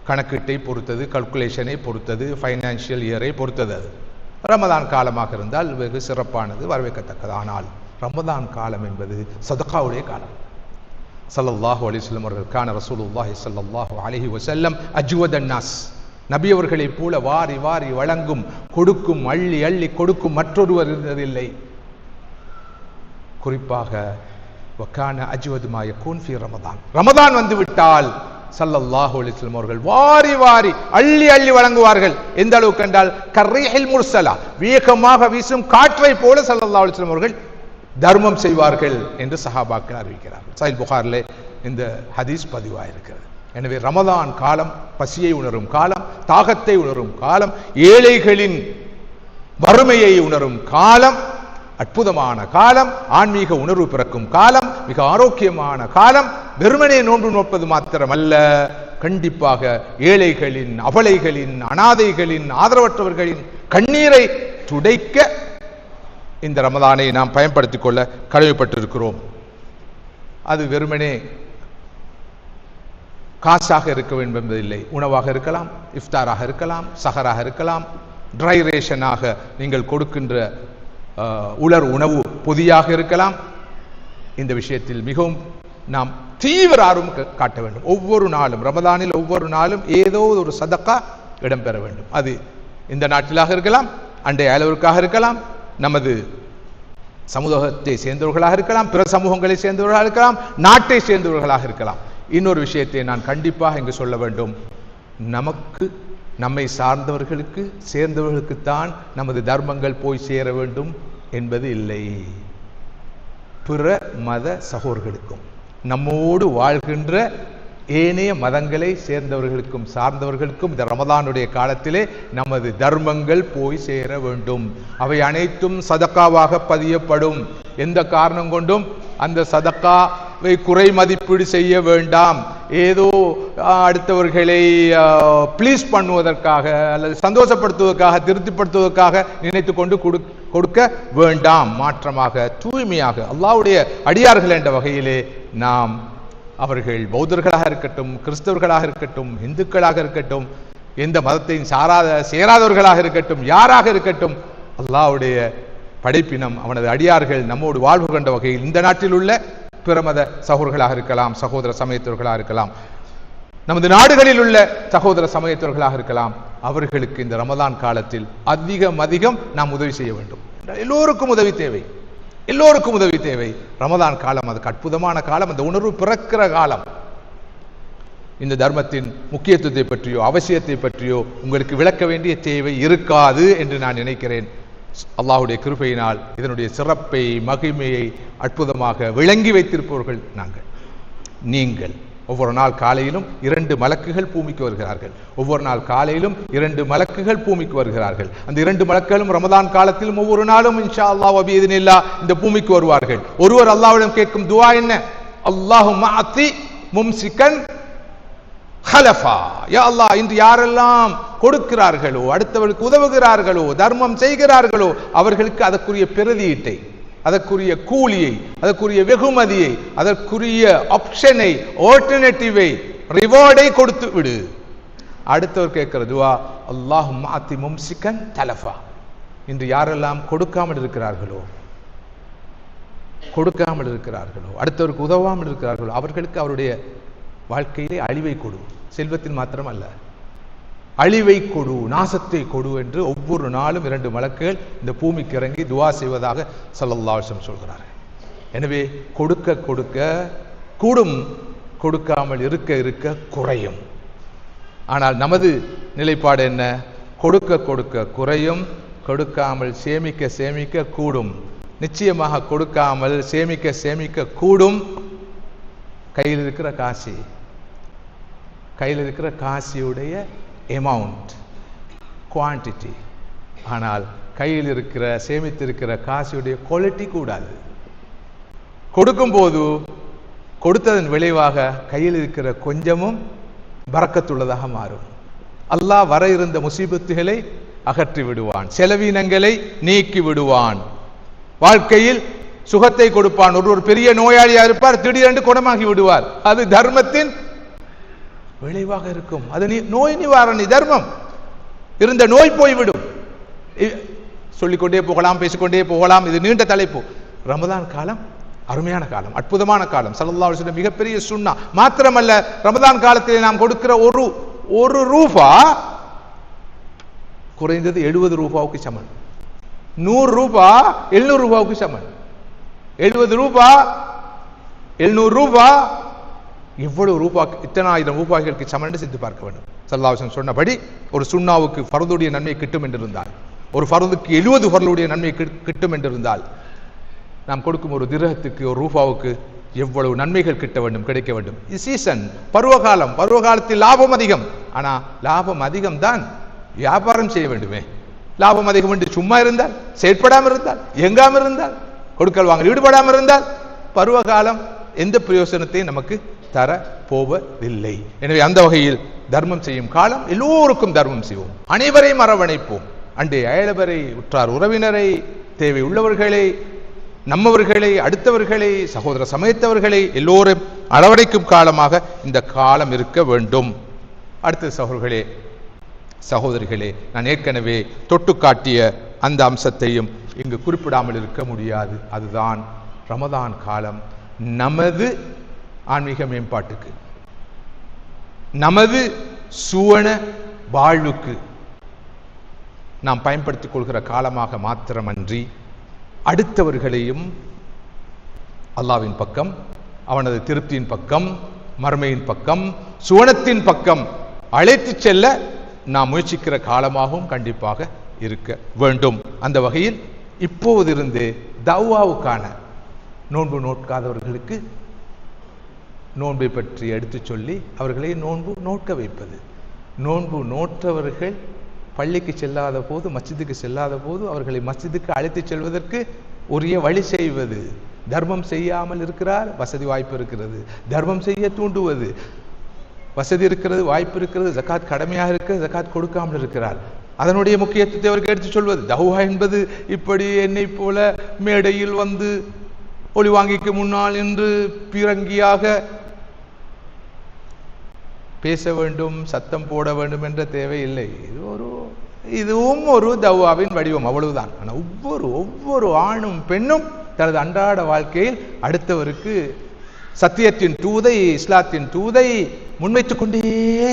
கணக்கீட்டை பொறுத்தது, கல்குலேஷனை பொறுத்தது, ஃபைனான்சியல் இயரை பொறுத்தது. அது ரமதான் காலமாக இருந்தால் வெகு சிறப்பானது, வரவேற்கத்தக்கது. ஆனால் ரமதான் காலம் என்பது சதகாவுடைய காலம். ஸல்லல்லாஹு அலைஹி வஸல்லம் அவர்கள் கான ரசூலுல்லாஹி ஸல்லல்லாஹு அலைஹி வஸல்லம் அஜ்வதன் நாஸ், நபி அவர்களைப் போல வாரி வாரி வழங்கும், கொடுக்கும், அள்ளி அள்ளி கொடுக்கும் மற்றொருவர் இருந்ததில்லை. குறிப்பாக வகான அஜ்வது மா யகூன் ஃபீ ரமதான், ரமதான் வந்து விட்டால் ஸல்லல்லாஹு அலைஹி வஸல்லம் அவர்கள் வாரி வாரி அள்ளி அள்ளி வழங்குவார்கள். எந்த அளவுக்கு என்றால் கர்ரீஹில் முர்சலா, வேகமாக வீசும் காற்றை போல ஸல்லல்லாஹு அலைஹி வஸல்லம் அவர்கள் தர்மம் செய்வார்கள் என்று சஹாபாக்கள் அறிவிக்கிறார்கள். சஹீஹ் புகாரிலே இந்த ஹதீஸ் பதிவாயிருக்கிறது. எனவே ரமதான் காலம் பசியை உணரும் காலம், தாகத்தை உணரும் காலம், ஏழைகளின் வறுமையை உணரும் காலம், அற்புதமான காலம், ஆன்மீக உணர்வு பிறக்கும் காலம், மிக ஆரோக்கியமான காலம். வெறுமனே நோன்பு நோற்பது மாத்திரமல்ல, கண்டிப்பாக ஏழைகளின், அபலைகளின், அனாதைகளின், ஆதரவற்றவர்களின் கண்ணீரை துடைக்க இந்த ரமதானை நாம் பயன்படுத்திக் கொள்ள கடமைப்பட்டிருக்கிறோம். அது வெறுமனே காசாக இருக்க வேண்டும் என்பதில்லை. உணவாக இருக்கலாம், இஃப்தாராக இருக்கலாம், சஹராக இருக்கலாம், ட்ரை ரேஷனாக நீங்கள் கொடுக்கின்ற உலர் உணவு பொதியாக இருக்கலாம். இந்த விஷயத்தில் மிகவும் நாம் தீவிர ஆர்வம் காட்ட வேண்டும். ஒவ்வொரு நாளும் ரமதானில் ஒவ்வொரு நாளும் ஏதோ ஒரு சதக்கா இடம்பெற வேண்டும். அது இந்த நாட்டிலாக இருக்கலாம், அண்டை அளவிற்காக இருக்கலாம், நமது சமூகத்தை சேர்ந்தவர்களாக இருக்கலாம், பிற சமூகங்களை சேர்ந்தவர்களாக இருக்கலாம், நாட்டை சேர்ந்தவர்களாக இருக்கலாம். இன்னொரு விஷயத்தை நான் கண்டிப்பாக இங்கு சொல்ல வேண்டும். நமக்கு, நம்மை சார்ந்தவர்களுக்கு, சேர்ந்தவர்களுக்குத்தான் நமது தர்மங்கள் போய் சேர வேண்டும் என்பது இல்லை. பிற மத சகோதரர்களுக்கும், நம்மோடு வாழ்கின்ற ஏனைய மதங்களை சேர்ந்தவர்களுக்கும் சார்ந்தவர்களுக்கும் இந்த ரமதானுடைய காலத்திலே நமது தர்மங்கள் போய் சேர வேண்டும். அவை அனைத்தும் சதக்காவாக பதியப்படும். எந்த காரணம் கொண்டும் அந்த சதக்காவை குறை மதிப்பீடு செய்ய வேண்டாம். ஏதோ அடுத்தவர்களை ப்ளீஸ் பண்ணுவதற்காக அல்லது சந்தோஷப்படுத்துவதற்காக, திருப்திப்படுத்துவதற்காக நினைத்து கொண்டு கொடுக்க வேண்டாம். மாற்றமாக தூய்மையாக அல்லாஹ்வுடைய அடியார்கள் என்ற வகையிலே நாம், அவர்கள் பௌத்தர்களாக இருக்கட்டும், கிறிஸ்தவர்களாக இருக்கட்டும், இந்துக்களாக இருக்கட்டும், எந்த மதத்தையும் சேராதவர்களாக இருக்கட்டும், யாராக இருக்கட்டும், அல்லாஹ்வுடைய படைப்பினம், அவனது அடியார்கள் நம்மோடு வாழ்வு கண்ட வகையில் இந்த நாட்டில் உள்ள பிற மத சகோதரர்களாக இருக்கலாம், சகோதர சமயத்தவர்களாக இருக்கலாம், நமது நாடுகளில் உள்ள சகோதர சமயத்தவர்களாக இருக்கலாம், அவர்களுக்கு இந்த ரமதான் காலத்தில் அதிகம் நாம் உதவி செய்ய வேண்டும். எல்லோருக்கும் உதவி தேவை, எல்லோருக்கும் உதவி தேவை. ரமதான் காலம் அதுக்கு அற்புதமான காலம், அந்த உணர்வு பிறக்கிற காலம். இந்த தர்மத்தின் முக்கியத்துவத்தை பற்றியோ அவசியத்தை பற்றியோ உங்களுக்கு விளக்க வேண்டிய தேவை இருக்காது என்று நான் நினைக்கிறேன். அல்லாஹ்வுடைய கிருபையினால் இதனுடைய சிறப்பை, மகிமையை அற்புதமாக விளங்கி வைத்திருப்பவர்கள் நாங்கள், நீங்கள். ஒவ்வொரு நாள் காலையிலும் 2 மலக்குகள் பூமிக்கு வருகிறார்கள். ஒவ்வொரு நாள் காலையிலும் 2 மலக்குகள் பூமிக்கு வருகிறார்கள். அந்த 2 மலக்குகளும் ரமதான் காலத்திலும் ஒவ்வொரு நாளும் இன்ஷா அல்லாஹ் வ பிஇذنில்லாஹ் இந்த பூமிக்கு வருவார்கள். ஒருவர் அல்லாஹ்விடம் கேட்கும் துஆ என்ன? அல்லாஹும்ம அத்தி மும்சிகன் ஹலஃபா. யா அல்லாஹ், இன்று யாரெல்லாம் கொடுக்கிறார்களோ, அடுத்தவர்களுக்கு உதவுகிறார்களோ, தர்மம் செய்கிறார்களோ, அவர்களுக்கு அதற்குரிய பிரதியீட்டை, அதற்குரிய கூலியை, அதற்குரிய வெகுமதியை, அதற்குரிய ஆப்ஷனை, ஆல்டர்னேட்டிவை, ரிவார்டை கொடுத்து விடு. அடுத்தவர் கேட்கிற துவா அல்லாஹும்ம அத்தி மும்சிகன் தலஃபா. இன்று யாரெல்லாம் கொடுக்காமல் இருக்கிறார்களோ, அடுத்தவருக்கு உதவாமல் இருக்கிறார்களோ, அவர்களுக்கு அவருடைய வாழ்க்கையிலே அழிவை கொடு. செல்வத்தில் மாத்திரம் அல்ல, அழிவை கொடு, நாசத்தை கொடு என்று ஒவ்வொரு நாளும் 2 மலக்குகள் இந்த பூமிக்கு இறங்கி துவா செய்வதாக ஸல்லல்லாஹு அலைஹி வஸல்லம் சொல்கிறார்கள். எனவே கொடுக்க கொடுக்க கூடும், கொடுக்காமல் இருக்க குறையும். ஆனால் நமது நிலைப்பாடு என்ன? கொடுக்க கொடுக்க குறையும், கொடுக்காமல் சேமிக்க கூடும். நிச்சயமாக கொடுக்காமல் சேமிக்க கூடும். கையில் இருக்கிற காசு, கையில் இருக்கிற காசியுடைய எமௌண்ட், குவான்டிட்டி. ஆனால் கையில் இருக்கிற சேமித்திருக்கிற காசியுடைய குவாலிட்டி கூடாது. கொடுக்கும்போது கொடுத்ததன் விளைவாக கையில் இருக்கிற கொஞ்சமும் பரக்கத்துள்ளதாக மாறும். அல்லாஹ் வர இருந்த முசீபத்துகளை அகற்றி விடுவான், செலவினங்களை நீக்கி விடுவான், வாழ்க்கையில் சுகத்தை கொடுப்பான். ஒரு பெரிய நோயாளியா இருப்பார், திடீரென்று குணமாகி விடுவார். அது தர்மத்தின் விளைவாக இருக்கும். அது நோய் நிவாரணி தர்மம். இருந்த நோய் போய்விடும். சொல்லிக்கொண்டே போகலாம், பேசிக்கொண்டே போகலாம். இது நீண்ட தலைப்பு. ரமதான் காலம் அருமையான காலம், அற்புதமான காலம். ஸல்லல்லாஹு அலைஹி வஸல்லம் மிகப்பெரிய சுன்னா. மாத்திரமல்ல, ரமதான் காலத்திலே நாம் கொடுக்கிற ஒரு ரூபா குறைந்தது 70 ரூபாவுக்கு சமன். 100 ரூபா 700 ரூபாவுக்கு சமன். 70 ரூபா 700 ரூபா எவ்வளவு ரூபா, இத்தனை ஆயிரம் ரூபாய்களுக்கு சமன் என்று சிந்தித்து பார்க்க வேண்டும். ஸல்லல்லாஹு அலைஹி வஸல்லம் சொன்னபடி ஒரு சுன்னாவுக்கு ஃபர்துடைய நன்மை கிட்டும் என்றிருந்தால், ஒரு ஃபர்துக்கு 70 ஃபர்லுடைய நன்மை கிட்டும் என்றிருந்தால், நாம் கொடுக்கும் ஒரு திரகத்துக்கு, ஒரு ரூபாவுக்கு எவ்வளவு நன்மைகள் கிட்ட வேண்டும், கிடைக்க வேண்டும். சீசன், பருவகாலம், பருவகாலத்தில் லாபம் அதிகம். ஆனா லாபம் அதிகம் தான், வியாபாரம் செய்ய வேண்டுமே. லாபம் அதிகம் என்று சும்மா இருந்தால், செயற்படாமல் இருந்தால், எங்காமல் இருந்தால், கொடுக்கல் வாங்க ஈடுபடாமல் இருந்தால், பருவகாலம் எந்த பிரயோசனத்தையும் நமக்கு தர போவதில்லை. எனவே அந்த வகையில் தர்மம் செய்யும் காலம், எல்லோருக்கும் தர்மம் செய்வோம், அனைவரையும் அரவணைப்போம். அண்டே அயலவரை, உற்றார் உறவினரை, தேவை உள்ளவர்களை, நம்மவர்களை, அடுத்தவர்களை, சகோதர சமயத்தவர்களை எல்லோரும் அரவணைக்கும் காலமாக இந்த காலம் இருக்க வேண்டும். அடுத்த சகோதரிகளே, நான் ஏற்கனவே தொட்டு காட்டிய அந்த அம்சத்தையும் இங்கு குறிப்பிடாமல் இருக்க முடியாது. அதுதான் ரமதான் காலம் நமது ஆன்மீக மேம்பாட்டுக்கு, நமது சுவன வாழ்வுக்கு நாம் பயன்படுத்திக் கொள்கிற காலமாக மாத்திரமன்றி, அடுத்தவர்களையும் அல்லாஹ்வின் பக்கம், அவனது திருப்தியின் பக்கம், மறுமையின் பக்கம், சுவனத்தின் பக்கம் அழைத்து செல்ல நாம் முயற்சிக்கிற காலமாகவும் கண்டிப்பாக இருக்க வேண்டும். அந்த வகையில் இப்போதிருந்து தவ்வாவுக்கான, நோன்பு நோட்காதவர்களுக்கு நோன்பை பற்றி எடுத்து சொல்லி அவர்களை நோன்பு நோட்க வைப்பது. நோன்பு நோற்றவர்கள் பள்ளிக்கு செல்லாத போது, மஸ்ஜிதுக்கு செல்லாத போது அவர்களை மஸ்ஜிதுக்கு அழைத்து செல்வதற்கு உரிய வழி செய்வது. தர்மம் செய்யாமல் இருக்கிறார், வசதி வாய்ப்பு இருக்கிறது, தர்மம் செய்ய தூண்டுவது. வசதி இருக்கிறது, வாய்ப்பு இருக்கிறது, ஜகாத் கடமையாக இருக்கிறது, ஜகாத் கொடுக்காமல் இருக்கிறார், அதனுடைய முக்கியத்துவத்தை அவருக்கு எடுத்து சொல்வது. தஹ்வா என்பது இப்படி என்னை போல மேடையில் வந்து ஒளிவாங்கிக்கு முன்னால் என்று பிறங்கியாக பேச வேண்டும், சத்தம் போட வேண்டும் என்ற தேவை இல்லை. இதுவும் ஒரு தவ்வாவின் வடிவம், அவ்வளவுதான். ஆனால் ஒவ்வொரு ஆணும் பெண்ணும் தனது அன்றாட வாழ்க்கையில் அடுத்தவருக்கு சத்தியத்தின் தூதை, இஸ்லாத்தின் தூதை முன்வைத்துக் கொண்டே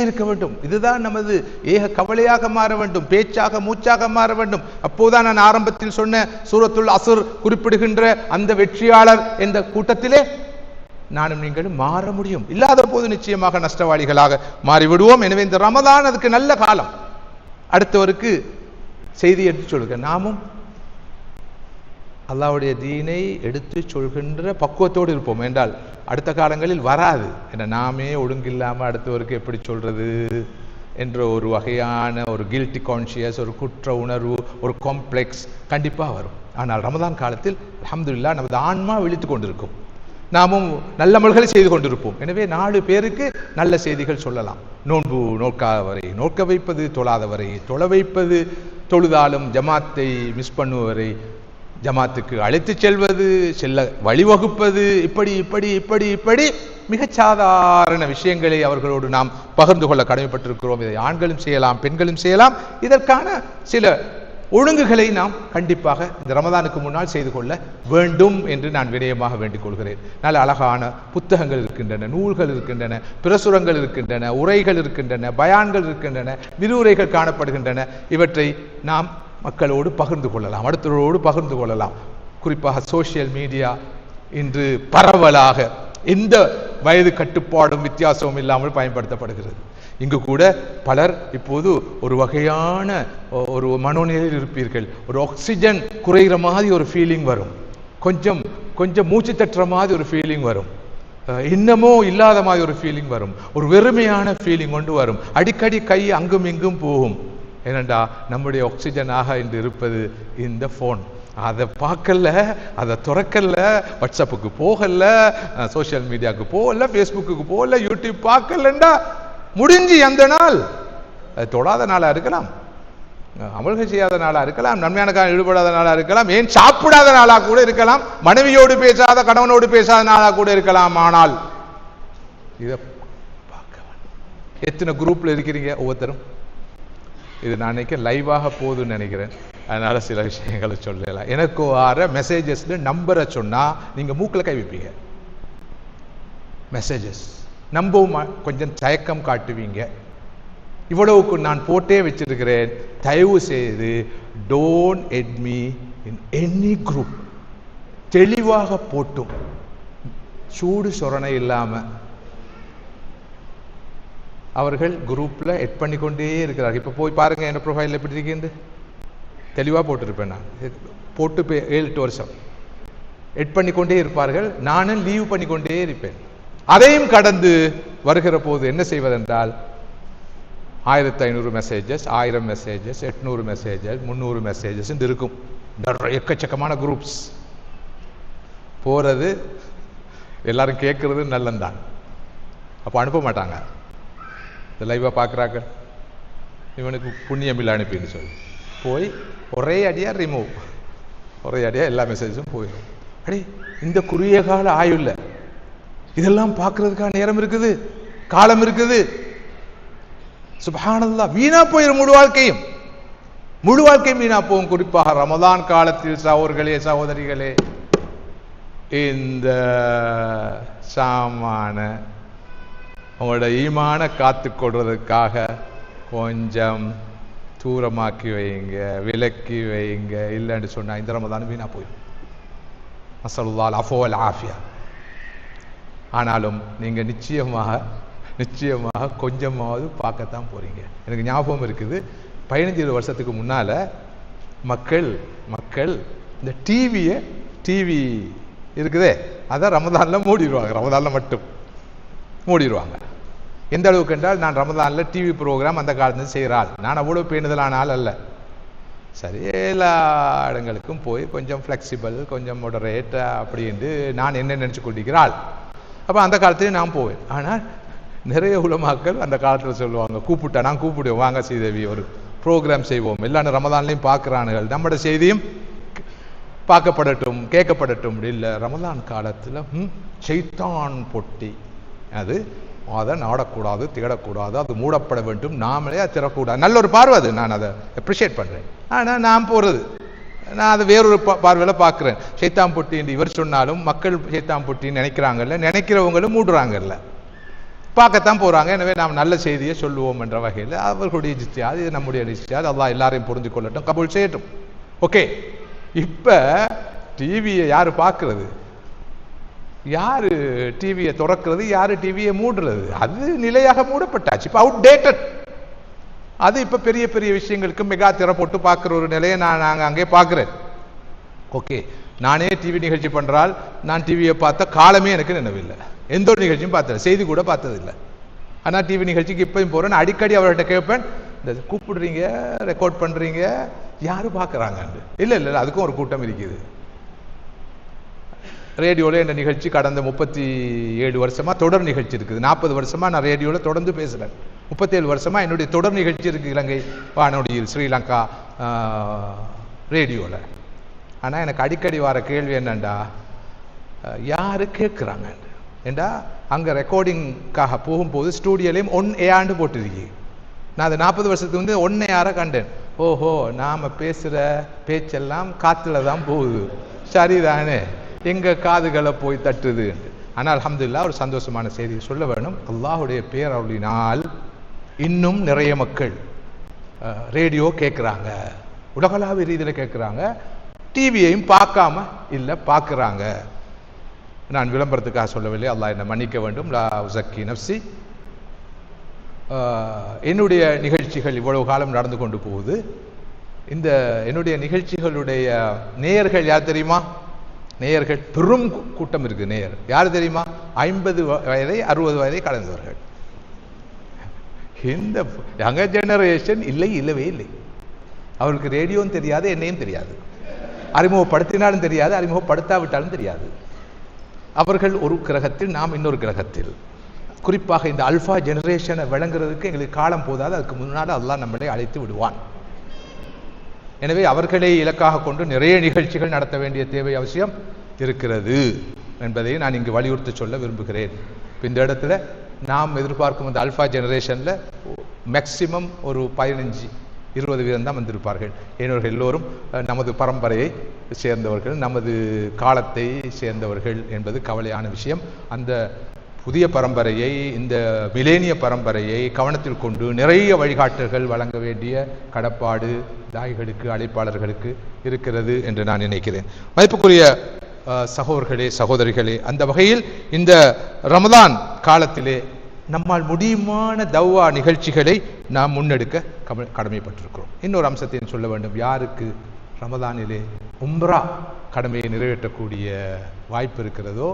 இருக்க வேண்டும். இதுதான் நமது ஏக கவலையாக மாற வேண்டும், பேச்சாக மூச்சாக மாற வேண்டும். அப்போதான் நான் ஆரம்பத்தில் சொன்ன சூரத்துல் அஸ்ர் குறிப்பிடுகின்ற அந்த வெற்றியாளர் என்ற கூட்டத்திலே நானும் நீங்களும் மாற முடியும். இல்லாத போது நிச்சயமாக நஷ்டவாளிகளாக மாறிவிடுவோம். எனவே இந்த ரமதான் அதுக்கு நல்ல காலம். அடுத்தவருக்கு செய்தி எடுத்து சொல்லுங்க. நாமும் அல்லாஹ்வுடைய தீனை எடுத்து சொல்கின்ற பக்குவத்தோடு இருப்போம். என்றால் அடுத்த காலங்களில் வராது. என நாமே ஒழுங்கில்லாமல் அடுத்தவருக்கு எப்படி சொல்றது என்ற ஒரு வகையான ஒரு கில்ட்டி கான்ஷியஸ், ஒரு குற்ற உணர்வு, ஒரு காம்ப்ளெக்ஸ் கண்டிப்பாக வரும். ஆனால் ரமதான் காலத்தில் அல்ஹம்துலில்லாஹ் நமது ஆன்மா விழித்து கொண்டிருக்கும், நாமும் நல்ல அமல்களை செய்து கொண்டிருப்போம். எனவே 4 பேருக்கு நல்ல செய்திகள் சொல்லலாம். நோன்பு நோக்காதவரை நோக்க வைப்பது, தொழாதவரை தொழ வைப்பது, தொழுதாலும் ஜமாத்தை மிஸ் பண்ணுவவரை ஜமாத்துக்கு அழைத்து செல்வது, செல்ல வழிவகுப்பது, இப்படி மிகச் சாதாரண விஷயங்களை அவர்களோடு நாம் பகிர்ந்து கொள்ள கடமைப்பட்டிருக்கிறோம். இதை ஆண்களும் செய்யலாம், பெண்களும் செய்யலாம். இதற்கான சில ஒழுங்குகளை நாம் கண்டிப்பாக இந்த ரமதானுக்கு முன்னால் செய்து கொள்ள வேண்டும் என்று நான் வினயமாக வேண்டிக் கொள்கிறேன். நல்ல அழகான புத்தகங்கள் இருக்கின்றன, நூல்கள் இருக்கின்றன, பிரசுரங்கள் இருக்கின்றன, உரைகள் இருக்கின்றன, பயான்கள் இருக்கின்றன, விரிவுரைகள் காணப்படுகின்றன. இவற்றை நாம் மக்களோடு பகிர்ந்து கொள்ளலாம், அடுத்தவரோடு பகிர்ந்து கொள்ளலாம். குறிப்பாக சோசியல் மீடியா இன்று பரவலாக எந்த வயது கட்டுப்பாடும் வித்தியாசமும் இல்லாமல் பயன்படுத்தப்படுகிறது. இங்கு கூட பலர் இப்போது ஒரு வகையான ஒரு மனோநிலையில் இருப்பீர்கள். ஒரு ஆக்சிஜன் குறைகிற மாதிரி ஒரு ஃபீலிங் வரும், கொஞ்சம் மூச்சு தட்டுற மாதிரி ஒரு ஃபீலிங் வரும். இன்னமோ இல்லாத மாதிரி ஒரு ஃபீலிங் வரும், ஒரு வெறுமையான ஃபீலிங் கொண்டு வரும். அடிக்கடி கை அங்கும் இங்கும் போகும். ஏனண்டா நம்முடைய ஆக்சிஜனாக இன்று இருப்பது இந்த ஃபோன். அதை பார்க்கல, அதை துறக்கல, வாட்ஸ்அப்புக்கு போகல, சோசியல் மீடியாவுக்கு போகல, ஃபேஸ்புக்கு போகல, யூடியூப் பார்க்கலண்டா முடிஞ்சு அந்த நாள். அது தொடாத நாளாக இருக்கலாம், அமல்கள் செய்யாத நாளாக இருக்கலாம், நன்மையான காலம் ஈடுபடாத நாளாக இருக்கலாம், ஏன் சாப்பிடாத நாளாக கூட இருக்கலாம், மனைவியோடு பேசாத கணவனோடு பேசாத நாளாக கூட இருக்கலாம். ஆனால் இதை பார்க்க வேண்டும். எத்தனை குரூப்ல இருக்கிறீங்க ஒவ்வொருத்தரும்? இது நான் நினைக்கிறேன் லைவாக போகுதுன்னு நினைக்கிறேன், அதனால சில விஷயங்களை சொல்லலாம். எனக்கு வர மெசேஜஸ்ல நம்பரை சொன்னா நீங்க மூக்கில் கை வைப்பீங்க. மெசேஜஸ் நம்பவும் கொஞ்சம் தயக்கம் காட்டுவீங்க. இவ்வளவுக்கு நான் போட்டே வச்சிருக்கிறேன், தயவு செய்து don't add me in any group. தெளிவாக போட்டும் சூடு சொரணை இல்லாம அவர்கள் குரூப்ல எட் பண்ணிக்கொண்டே இருக்கிறார்கள். இப்ப போய் பாருங்க என்ன ப்ரொஃபைல் எப்படி இருக்குது, தெளிவா போட்டிருப்பேன். நான் போட்டு 7-8 வருஷம் எட் பண்ணிக்கொண்டே இருப்பார்கள். நானும் லீவ் பண்ணிக்கொண்டே இருப்பேன். அதையும் கடந்து வருகிற போது என்ன செய்வதென்றால் 1500 மெசேஜஸ், 1000 மெசேஜஸ், 800 மெசேஜஸ், 300 மெசேஜஸ் இருக்கும். எக்கச்சக்கமான குரூப்ஸ் போறது, எல்லாரும் கேட்கறது நல்லந்தான். அப்போ அனுப்ப மாட்டாங்க. இந்த லைவா பார்க்குறாங்க, இவனுக்கு புண்ணியம் இல்லை அனுப்பின்னு சொல்லி போய் ஒரே அடியா ரிமூவ், ஒரே அடியா எல்லா மெசேஜும் போயிடும். அடி இந்த குறுகிய கால ஆயுள்ள இதெல்லாம் பார்க்கறதுக்கான நேரம் இருக்குது, காலம் இருக்குது. சுப்ஹானல்லாஹ், வீணா போயிடும் முழு வாழ்க்கையும். முழு வாழ்க்கையும் வீணா போகும். குறிப்பாக ரமதான் காலத்தில் சகோதரர்களே சகோதரிகளே, இந்த சாமான உங்களோட ஈமான காத்து கொள்றதுக்காக கொஞ்சம் தூரமாக்கி வைங்க, விலக்கி வைங்க. இல்லைன்னு சொன்னா இந்த ரமதான் வீணா போயிடும். அஸ்ஸலுல்லாஹ் அஃபவல் ஆஃபியா. ஆனாலும் நீங்க நிச்சயமாக கொஞ்சமாவது பார்க்கத்தான் போறீங்க. எனக்கு ஞாபகம் இருக்குது, 15 வருஷத்துக்கு முன்னால மக்கள் இந்த டிவி இருக்குதே அதை ரமதான்ல மூடிடுவாங்க. ரமதான்ல மட்டும் மூடிடுவாங்க. எந்த அளவுக்கு என்றால், நான் ரமதான்ல டிவி ப்ரோக்ராம் அந்த காலத்துல செய்கிறாள். நான் அவ்வளவு பேணுதலான ஆள் அல்ல. சரி, எல்லா இடங்களுக்கும் போய் கொஞ்சம் ஃப்ளெக்சிபிள், கொஞ்சம் மொடரேட் அப்படின்ட்டு நான் என்ன நினைச்சு கொண்டிருக்கிறாள். அப்போ அந்த காலத்துலேயும் நான் போவேன். ஆனால் நிறைய உலமாக்கள் அந்த காலத்தில் சொல்லுவாங்க, கூப்பிட்டா நான் கூப்பிடுவேன், வாங்க ஸ்ரீதேவி ஒரு ப்ரோக்ராம் செய்வோம், எல்லாரும் ரமதான்லையும் பார்க்குறானுகள், நம்மளோட செய்தியும் பார்க்கப்படட்டும், கேட்கப்படட்டும். இல்லை, ரமதான் காலத்தில் ஷைத்தான் பொட்டி, அதை நாடக்கூடாது, தேடக்கூடாது, அது மூடப்பட வேண்டும், நாமளே அது திறக்கூடாது. நல்ல ஒரு பார்வை, அது நான் அதை அப்ரிஷியேட் பண்ணுறேன். ஆனால் நான் போகிறது, நான் அதை வேறொரு பார்வையில் பார்க்குறேன். ஷைத்தான் பொட்டின்னு இவர் சொன்னாலும் மக்கள் ஷைத்தான் பொட்டின்னு நினைக்கிறாங்கல்ல, நினைக்கிறவங்களும் மூடுறாங்கல்ல, பார்க்கத்தான் போகிறாங்க. எனவே நாம் நல்ல செய்தியை சொல்லுவோம் என்ற வகையில் அவர்களுடைய இஜ்திஹாத், இது நம்முடைய இஜ்திஹாத். அல்லாஹ் எல்லாரையும் புரிந்து கொள்ளட்டும், கபூல் செய்யட்டும். ஓகே, இப்போ டிவியை யாரு பார்க்கறது, யாரு டிவியை திறக்கிறது, யாரு டிவியை மூடுறது? அது நிலையாக மூடப்பட்டாச்சு, இப்போ அவுட்டேட்டட். அது இப்போ பெரிய பெரிய விஷயங்களுக்கு மெகா திரை போட்டு பார்க்குற ஒரு நிலையை நாங்கள் அங்கே பார்க்குறேன். ஓகே, நானே டிவி நிகழ்ச்சி பண்ணுறால் நான் டிவியை பார்த்த காலமே எனக்கு நினைவில்லை. எந்த ஒரு நிகழ்ச்சியும் பார்த்தேன், செய்தி கூட பார்த்ததில்லை. ஆனால் டிவி நிகழ்ச்சிக்கு இப்போயும் போகிறேன். அடிக்கடி அவர்கிட்ட கேட்பேன், இந்த கூப்பிடுறீங்க, ரெக்கார்ட் பண்ணுறீங்க, யாரும் பார்க்குறாங்கன்னு. இல்லை, அதுக்கும் ஒரு கூட்டம் இருக்குது. ரேடியோவில் இந்த நிகழ்ச்சி கடந்த 37 வருஷமாக தொடர் நிகழ்ச்சி இருக்குது. 40 வருஷமாக நான் ரேடியோவில் தொடர்ந்து பேசுகிறேன். 37 வருஷமாக என்னுடைய தொடர் நிகழ்ச்சி இருக்குது இலங்கை வானொலியில், ஸ்ரீலங்கா ரேடியோவில். ஆனால் எனக்கு அடிக்கடி வர கேள்வி என்னண்டா, யாரு கேட்குறாங்க ஏண்டா? அங்கே ரெக்கார்டிங்காக போகும்போது ஸ்டூடியோலையும் 1 ஏஆண்டு போட்டிருக்கி. நான் அது 40 வருஷத்துக்கு வந்து 1 ஏஆரை கண்டேன். ஓஹோ, நாம் பேசுகிற பேச்செல்லாம் காற்றுல தான் போகுது, சரிதானே, எங்கள் காதுகளை போய் தட்டுது. ஆனால் அல்ஹம்துலில்லாஹ், ஒரு சந்தோஷமான செய்தியை சொல்ல வேணும். அல்லாஹுடைய பேரருளினால் இன்னும் நிறைய மக்கள் ரேடியோ கேட்குறாங்க, உலகளாவிய ரீதியில் கேட்குறாங்க, டிவியையும் பார்க்காம இல்லை பார்க்குறாங்க. நான் விளம்பரத்துக்காக சொல்லவில்லை, அல்லாஹ் என்னை மன்னிக்க வேண்டும். லா உஸக்கி நஃப்ஸி. என்னுடைய நிகழ்ச்சிகள் இவ்வளவு காலம் நடந்து கொண்டு போகுது. இந்த என்னுடைய நிகழ்ச்சிகளுடைய நேயர்கள் யார் தெரியுமா? நேயர்கள் பெரும் கூட்டம் இருக்கு. நேயர் யார் தெரியுமா? 50 வயதை 60 வயதை கடந்தவர்கள். இந்த யங்கர் ஜெனரேஷன் இல்லவே இல்லை. அவர்களுக்கு ரேடியோவும் தெரியாது, என்னையும் தெரியாது, அறிமுகப்படுத்தினாலும் தெரியாது, அறிமுகப்படுத்தாவிட்டாலும் தெரியாது. அவர்கள் ஒரு கிரகத்தில், நாம் இன்னொரு கிரகத்தில். குறிப்பாக இந்த அல்ஃபா ஜெனரேஷனை விளங்குறதுக்கு எங்களுக்கு காலம் போதாது. அதுக்கு முன்னால் அல்லாஹ் நம்மளை அழைத்து விடுவான். எனவே அவர்களை இலக்காக கொண்டு நிறைய நிகழ்ச்சிகள் நடத்த வேண்டிய தேவை அவசியம் இருக்கிறது என்பதை நான் இங்கு வலியுறுத்தி சொல்ல விரும்புகிறேன். இந்த இடத்துல நாம் எதிர்பார்க்கும் இந்த அல்ஃபா ஜெனரேஷனில் மேக்சிமம் ஒரு 15-20 வீதம் தான் வந்திருப்பார்கள். ஏனவர்கள் எல்லோரும் நமது பரம்பரையை சேர்ந்தவர்கள், நமது காலத்தை சேர்ந்தவர்கள் என்பது கவலையான விஷயம். அந்த புதிய பரம்பரையை, இந்த மிலேனிய பரம்பரையை கவனத்தில் கொண்டு நிறைய வழிகாட்டுகள் வழங்க வேண்டிய கடப்பாடு தாய்களுக்கு, அழைப்பாளர்களுக்கு இருக்கிறது என்று நான் நினைக்கிறேன். மதிப்புக்குரிய சகோதரர்களே, சகோதரிகளே, அந்த வகையில் இந்த ரமதான் காலத்திலே நம்மால் முடியுமான தவ்வா நிகழ்ச்சிகளை நாம் முன்னெடுக்க கடமைப்பட்டிருக்கிறோம். இன்னொரு அம்சத்தை சொல்ல வேண்டும். யாருக்கு ரமதானிலே உம்ரா கடமையை நிறைவேற்றக்கூடிய வாய்ப்பு இருக்கிறதோ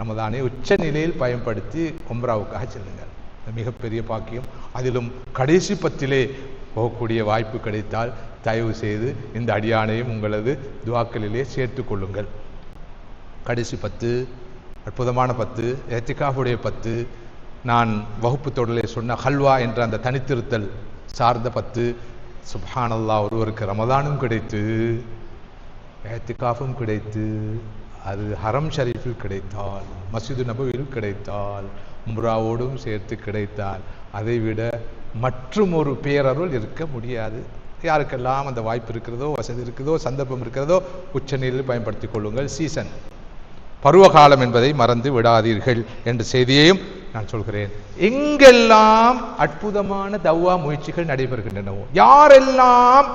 ரமதானை உச்ச நிலையில் பயன்படுத்தி உம்ராவுக்காக செல்லுங்கள். மிகப்பெரிய பாக்கியம். அதிலும் கடைசி 10 போகக்கூடிய வாய்ப்பு கிடைத்தால் தயவு செய்து இந்த அடியானையும் உங்களது துவாக்களிலே சேர்த்து கொள்ளுங்கள். கடைசி 10 அற்புதமான 10, ஏத்திகாஃபுடைய 10, நான் வகுப்பு தொடரிலே சொன்ன ஹல்வா என்ற அந்த தனித்திருத்தல் சார்ந்த 10. சுப்ஹானல்லாஹ், ஒருவருக்கு ரமதானும் கிடைத்து, ஏத்திகாஃபும் கிடைத்து, அது ஹரம் ஷரீஃபில் கிடைத்தால், மஸ்ஜிது நபவியில் கிடைத்தால், உம்ராவோடும் சேர்த்து கிடைத்தால், அதைவிட மற்றும் ஒரு பேரருள் இருக்க முடியாது. யாருக்கெல்லாம் அந்த வாய்ப்பு இருக்கிறதோ, வசதி இருக்கிறதோ, சந்தர்ப்பம் இருக்கிறதோ உச்சநிலையில் பயன்படுத்தி கொள்ளுங்கள். சீசன், பருவகாலம் என்பதை மறந்து விடாதீர்கள் என்ற செய்தியையும் நான் சொல்கிறேன். எங்கெல்லாம் அற்புதமான தவ்வா முயற்சிகள் நடைபெறுகின்றனவோ, யாரெல்லாம்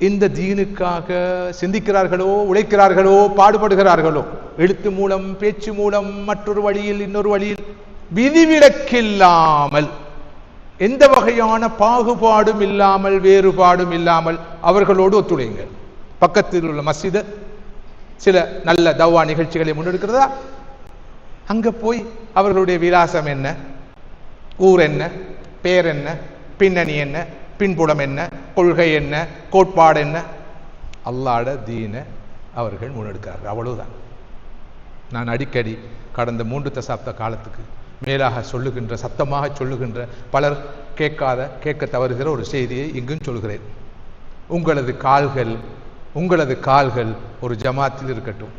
இந்த தீனுக்காக சிந்திக்கிறார்களோ, உழைக்கிறார்களோ, பாடுபடுகிறார்களோ, எழுத்து மூலம், பேச்சு மூலம், மற்றொரு வழியில், இன்னொரு வழியில், விதிவிலக்கில்லாமல், எந்த வகையான பாகுபாடும் இல்லாமல், வேறுபாடும் இல்லாமல் அவர்களோடு ஒத்துழையுங்கள். பக்கத்தில் உள்ள மஸ்ஜித் சில நல்ல தவ்வா நிகழ்ச்சிகளை முன்னெடுக்கிறதா, அங்க போய் அவர்களுடைய விலாசம் என்ன, ஊர் என்ன, பேர் என்ன, பின்னணி என்ன, பின்புலம் என்ன, கொள்கை என்ன, கோட்பாடு என்ன, அல்லாஹ்வுடைய தீனை அவர்கள் முன்னெடுக்கிறார்கள். அவ்வளவுதான். நான் அடிக்கடி கடந்த 3 தசாப்த காலத்துக்கு மேலாக சொல்லுகின்ற, சத்தமாக சொல்லுகின்ற, பலர் கேட்க தவறுகிற ஒரு செய்தியை இங்கும் சொல்கிறேன். உங்களது கால்கள் ஒரு ஜமாத்தில் இருக்கட்டும்,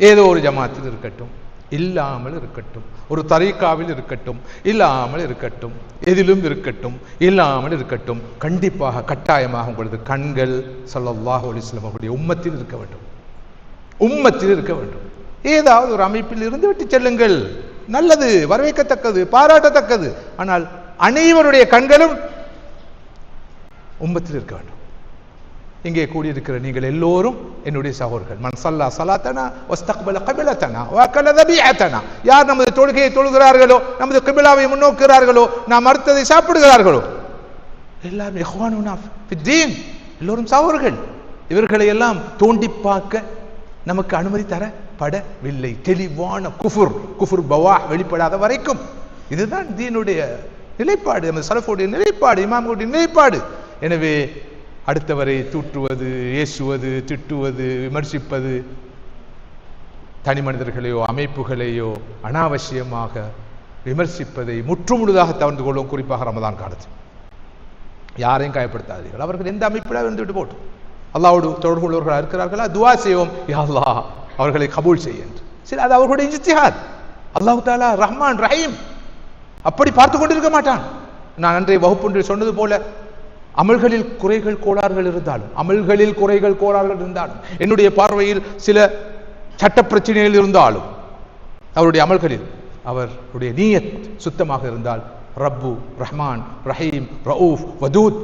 ஏதோ ஒரு ஜமாத்தில் இருக்கட்டும், இல்லாமல் இருக்கட்டும், ஒரு தரீக்காவில் இருக்கட்டும், இல்லாமல் இருக்கட்டும், எதிலும் இருக்கட்டும், இல்லாமல் இருக்கட்டும், கண்டிப்பாக கட்டாயமாக உங்களது கண்கள் ஸல்லல்லாஹு அலைஹி வஸல்லம் அவர்களுடைய உம்மத்தில் இருக்க வேண்டும். உம்மத்தில் இருக்க வேண்டும். ஏதாவது ஒரு அமைப்பில் இருந்து விட்டு செல்லுங்கள், நல்லது, வரவேற்கத்தக்கது, பாராட்டத்தக்கது. ஆனால் அனைவருடைய கண்களும் உம்மத்தில் இருக்க வேண்டும். இங்கே கூடியிருக்கிற நீங்கள் எல்லோரும் என்னுடைய சகோதரர்கள். மன் ஸல்லா ஸலாத்தனா வஸ்தக்பல கிப்லத்தனா வஅகல தபீஅத்தனா. யார் நமது தொழுகையை தொழுகிறார்களோ, நமது கிப்லாவை முன்னோக்குகிறார்களோ, நாம் அறுத்ததை சாப்பிடுகிறார்களோ, எல்லாரும் இஹ்வானுனா ஃபித்தீன், எல்லோரும் சகோதரர்கள். இவர்களை எல்லாம் தோண்டி பார்க்க நமக்கு அனுமதி தரப்படவில்லை. தெளிவான குஃபுர் பவாஹ் வெளிப்படாத வரைக்கும். இதுதான் தீனுடைய நிலைப்பாடு, நமது சலஃபுடைய நிலைப்பாடு, இமாம்களுடைய நிலைப்பாடு. எனவே அடுத்தவரை தூற்றுவது, ஏசுவது, திட்டுவது, விமர்சிப்பது, தனி மனிதர்களையோ அமைப்புகளையோ அனாவசியமாக விமர்சிப்பதை முற்றுமுழுதாக தவிர்த்து கொள்வோம். குறிப்பாக ரமதான் காலத்தில் யாரையும் காயப்படுத்தாதீர்கள். அவர்கள் எந்த அமைப்பில் இருந்துவிட்டு போட்டு அல்லாஹ்வோடு தொடர்பு உள்ளவர்களாக இருக்கிறார்களா, துஆ செய்வோம், யா அல்லாஹ் அவர்களை கபூல் செய்ய என்று. சரி, அது அவர்களுடைய இஜ்திஹாத். அல்லாஹ் தஆலா ரஹ்மான் ரஹீம், அப்படி பார்த்து கொண்டிருக்க மாட்டான். நான் அன்றைய வகுப்பொன்றில் சொன்னது போல, அமல்களில் குறைகள் கோளாறுகள் இருந்தாலும், என்னுடைய பார்வையில் சில சட்ட பிரச்சனைகள் இருந்தாலும், அவருடைய அமல்களில் அவருடைய நீயத் சுத்தமாக இருந்தால், ரப்பு ரஹ்மான் ரஹீம் ரவுஃப் வதூத்,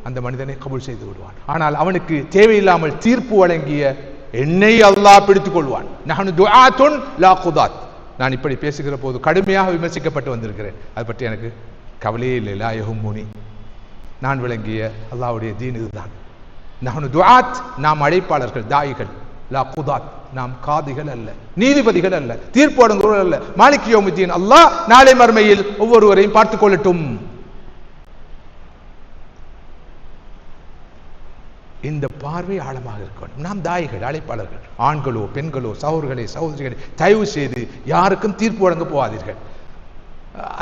அந்த மனிதனை கபூல் செய்து விடுவான். ஆனால் அவனுக்கு தேவையில்லாமல் தீர்ப்பு வழங்கிய என்னை அல்லாஹ் பிடித்துக் கொள்வான். நஹ்னு துஆத்துன் லா குதாத். நான் இப்படி பேசுகிற போது கடுமையாக விமர்சிக்கப்பட்டு வந்திருக்கிறேன். அது பற்றி எனக்கு கவலையே இல்லை. லா யஹும்முனி. நான் விளங்கிய அல்லாஹ்வுடைய தீன் இதுதான். நஹ்னு துஆத், நாம் அழைப்பாளர்கள், தாயிகள். லா குதாத், நாம் காதிகள் அல்ல, நீதிபதிகள் அல்ல, தீர்ப்பு வழங்குவோர் அல்ல. மாலிக் யௌமித்தீன், அல்லாஹ் நாளை மறுமையில் ஒவ்வொருவரையும் பார்த்துக் கொள்ளட்டும். இந்த பார்வை ஆழமாக இருக்க வேண்டும். நாம் தாயிகள், அழைப்பாளர்கள், ஆண்களோ பெண்களோ சகோதரர்களே சகோதரிகளே, தயவு செய்து யாருக்கும் தீர்ப்பு வழங்க போகாதீர்கள்.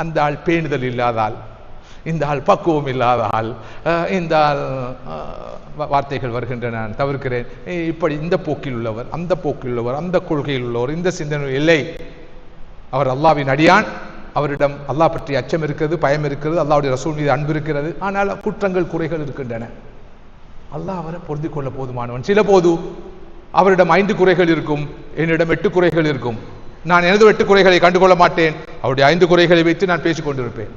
அந்த ஆள் பேணுதல் இல்லாதால், இந்த ஆள் பக்குவம் இல்லாதால், இந்த ஆள் வார்த்தைகள் வருகின்றன, நான் தவிர்க்கிறேன், இப்படி இந்த போக்கில் உள்ளவர், அந்த போக்கில் உள்ளவர், அந்த கொள்கையில் உள்ளவர், இந்த சிந்தனை இல்லை. அவர் அல்லாஹ்வின் அடியான், அவரிடம் அல்லாஹ் பற்றி அச்சம் இருக்கிறது, பயம் இருக்கிறது, அல்லாஹ்வுடைய ரசூல் மீது அன்பு இருக்கிறது. ஆனால் குற்றங்கள் குறைகள் இருக்கின்றன. அல்லாஹ் அவரை பொருந்திக் கொள்ள போதுமானவன். சில போது அவரிடம் 5 குறைகள் இருக்கும், என்னிடம் 8 குறைகள் இருக்கும். நான் எனது 8 குறைகளை கண்டுகொள்ள மாட்டேன், அவருடைய 5 குறைகளை வைத்து நான் பேசிக் கொண்டிருப்பேன்.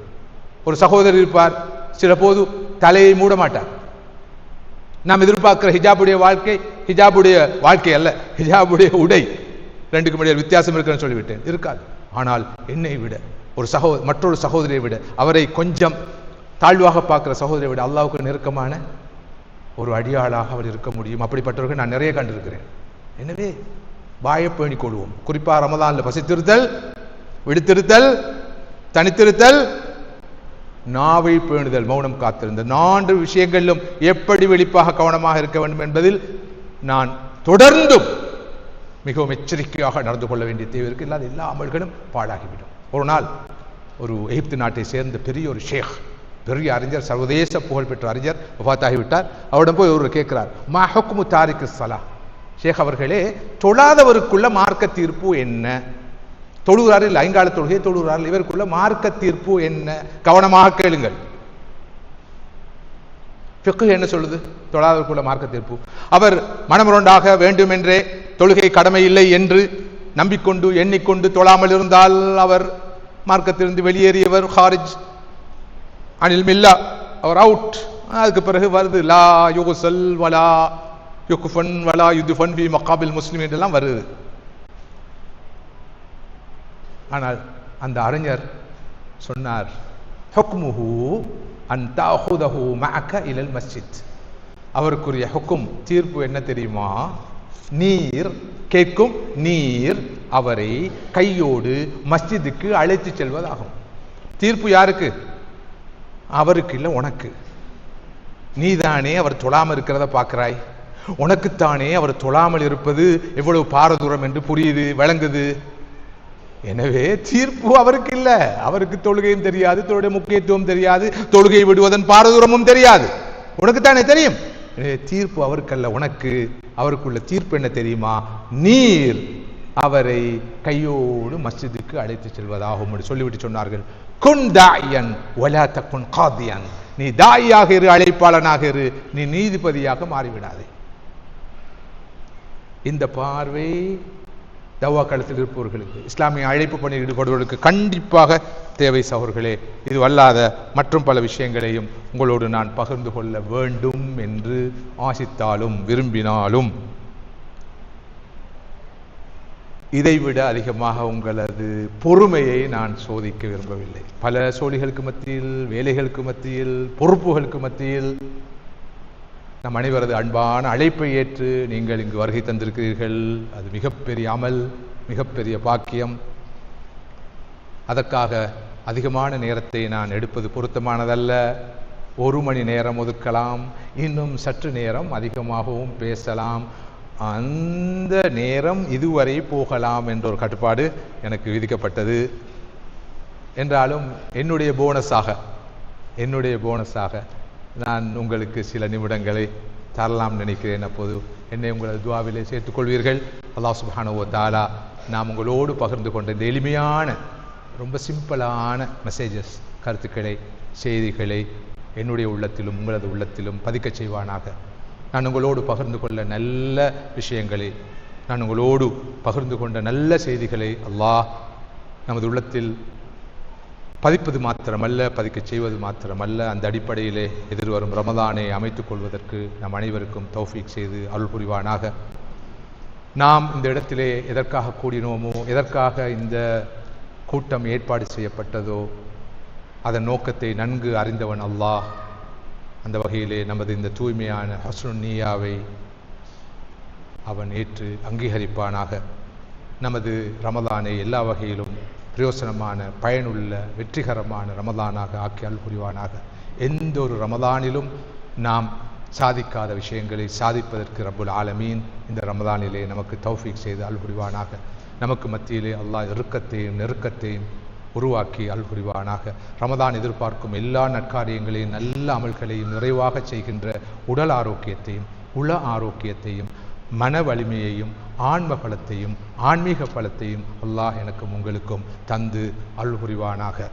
ஒரு சகோதரர் இருப்பார், சில போது தலையை மூட மாட்டார். நாம் எதிர்பார்க்கிற ஹிஜாபுடைய வாழ்க்கை அல்ல, ஹிஜாபுடைய உடை, 2க்கும் இடையே வித்தியாசம் இருக்குன்னு சொல்லிவிட்டேன், இருக்காது. ஆனால் என்னை விட மற்றொரு சகோதரியை விட, அவரை கொஞ்சம் தாழ்வாக பார்க்கிற சகோதரியை விட அல்லாஹ்வுக்கு நெருக்கமான ஒரு அடியாளாக அவர் இருக்க முடியும். அப்படிப்பட்டவர்கள் நான் நிறைய கண்டிருக்கிறேன். எனவே வாயை பேணிக் கொள்வோம். குறிப்பாக ரமதான்ல பசித்திருத்தல், விடுத்திருத்தல், தனித்திருத்தல், நாவை பேணுதல், மௌனம் காத்திருந்தல், 4 விஷயங்களிலும் எப்படி வெளிப்பாக கவனமாக இருக்க வேண்டும் என்பதில் நான் தொடர்ந்தும் மிகவும் எச்சரிக்கையாக நடந்து கொள்ள வேண்டிய தேவை இருக்கு. இல்லாத எல்லா அமல்களும் பாழாகிவிடும். ஒரு நாள் ஒரு எகிப்து நாட்டை சேர்ந்த பெரிய ஒரு ஷேக், பெரிய அறிஞர், சர்வதேச புகழ்பெற்ற அறிஞர் வஃபாத்தாகிவிட்டார். அவரிடம் போய் ஒருவர் கேட்கிறார், மா ஹுக்மு தாரிக்கு ஸலா, ஷேக் அவர்களே, தொழாதவருக்குள்ள மார்க்க தீர்ப்பு என்ன? தொழுகிறாரு இல்லை, 5 கால தொழுகையை தொழுகிறார்கள், இவருக்குள்ள மார்க்க தீர்ப்பு என்ன? கவனமாக கேளுங்கள். ஃபிக்ஹ் என்ன சொல்லுது தொழாதவருக்குள்ள மார்க்க தீர்ப்பு? அவர் மனமுரண்டாக வேண்டுமென்றே தொழுகை கடமை இல்லை என்று நம்பிக்கொண்டு எண்ணிக்கொண்டு தொழாமல் இருந்தால் அவர் மார்க்கத்திலிருந்து வெளியேறியவர், ஹாரிஜ் அனில் மில்லா, அவர் அவுட். அதுக்கு பிறகு வருது லா யுகுசல் வலா யுகுஃபன் வலா யுதுஃபன் ஃபி மகாபில் முஸ்லிம் என்றெல்லாம் வருது. ஆனால் அந்த அறிஞர் சொன்னார், ஹுக்முஹு அன் தஅஹுதஹு மஅக இலல் மஸ்ஜித், அவருக்குரிய ஹுக்கும் தீர்ப்பு என்ன தெரியுமா? கேட்கும் நீர் அவரை கையோடு மஸ்ஜிதுக்கு அழைத்து செல்வதாகும். தீர்ப்பு யாருக்கு? அவருக்கு இல்லை, உனக்கு. நீதானே அவர் தொழாமல் இருக்கிறத பார்க்கிறாய், உனக்குத்தானே அவர் தொழாமல் இருப்பது எவ்வளவு பாரதூரம் என்று புரியுது, விளங்குது. எனவே தீர்ப்பு அவருக்கு இல்லை, அவருக்கு தொழுகையும் தெரியாது, தொழுகை முக்கியத்துவம் தெரியாது, தொழுகை விடுவதன் பாரதூரமும் தெரியாது, உனக்குத்தானே தெரியும். தீர்ப்பு அவருக்கல்ல, உனக்கு. அவருக்குள்ள தீர்ப்பு என்ன தெரியுமா? நீர் அவரை கையோடு மஸ்ஜிதுக்கு அழைத்து செல்வதாகும் என்று சொல்லிவிட்டு சொன்னார்கள், குன் தாயன் வலா தகுன் காதியன், நீ தாயாக இரு, அழைப்பாளனாக இரு, நீ நீதிபதியாக மாறிவிடாதே. இந்த பார்வை தவா களத்தில் இருப்பவர்களுக்கு, இஸ்லாமிய அழைப்பு பணியில் ஈடுபடுவதற்கு கண்டிப்பாக தேவை சகோதரர்களே. இது அல்லாத மற்றும் பல விஷயங்களையும் உங்களோடு நான் பகிர்ந்து கொள்ள வேண்டும் என்று ஆசித்தாலும் விரும்பினாலும் இதைவிட அதிகமாக உங்களது பொறுமையை நான் சோதிக்க விரும்பவில்லை. பல சோழிகளுக்கு மத்தியில், வேலைகளுக்கு மத்தியில், பொறுப்புகளுக்கு மத்தியில் நம் அனைவரது அன்பான அழைப்பை ஏற்று நீங்கள் இங்கு வருகை தந்திருக்கிறீர்கள். அது மிகப்பெரிய அமல், மிகப்பெரிய பாக்கியம். அதற்காக அதிகமான நேரத்தை நான் எடுப்பது பொருத்தமானதல்ல. 1 மணி நேரம் ஒதுக்கலாம், இன்னும் சற்று நேரம் அதிகமாகவும் பேசலாம், அந்த நேரம் இதுவரை போகலாம் என்ற ஒரு கட்டுப்பாடு எனக்கு விதிக்கப்பட்டது. என்றாலும் என்னுடைய போனஸாக நான் உங்களுக்கு சில நிமிடங்களை தரலாம் நினைக்கிறேன். அப்போது என்னை உங்களது துஆவிலே சேர்த்துக் கொள்வீர்கள். அல்லாஹ் சுப்ஹானஹு வ தஆலா நாம் உங்களோடு பகிர்ந்து கொண்ட இந்த எளிமையான, ரொம்ப சிம்பிளான மெசேஜஸ், கருத்துக்களை, செய்திகளை என்னுடைய உள்ளத்திலும் உங்களது உள்ளத்திலும் பதிக்கச் செய்வானாக. நான் உங்களோடு பகிர்ந்து கொள்ள நல்ல விஷயங்களை, நான் உங்களோடு பகிர்ந்து கொண்ட நல்ல செய்திகளை அல்லாஹ் நமது உள்ளத்தில் பதிப்பது மாத்திரமல்ல, பதிக்கச் செய்வது மாத்திரமல்ல, அந்த அடிப்படையிலே எதிர்வரும் ரமதானை அமைத்துக் கொள்வதற்கு நம் அனைவருக்கும் தௌஃபீக் செய்து அருள் புரிவானாக. நாம் இந்த இடத்திலே எதற்காக கூடினோமோ, எதற்காக இந்த கூட்டம் ஏற்பாடு செய்யப்பட்டதோ, அதன் நோக்கத்தை நன்கு அறிந்தவன் அல்லாஹ். அந்த வகையிலே நமது இந்த தூய்மையான ஹஸ்னுன் நிய்யாவை அவன் ஏற்று அங்கீகரிப்பானாக. நமது ரமதானை எல்லா வகையிலும் பிரயோசனமான, பயனுள்ள, வெற்றிகரமான ரமதானாக ஆக்கி அருள் புரிவானாக. எந்த ஒரு ரமதானிலும் நாம் சாதிக்காத விஷயங்களை சாதிப்பதற்கு ரப்புல் ஆலமீன் இந்த ரமதானிலே நமக்கு தௌஃபீக் செய்து அருள் புரிவானாக. நமக்கு மத்தியிலே அல்லாஹ் இறுக்கத்தையும் நெருக்கத்தையும் உருவாக்கி அருள் புரிவானாக. ரமதான் எதிர்பார்க்கும் எல்லா நற்காரியங்களையும், நல்ல அமல்களையும் நிறைவாக செய்கின்ற உடல் ஆரோக்கியத்தையும், உள ஆரோக்கியத்தையும், மன வலிமையையும், ஆன்ம பலத்தையும், ஆன்மீக பலத்தையும் அல்லாஹ் எனக்கும் உங்களுக்கும் தந்து அருள் புரிவானாக.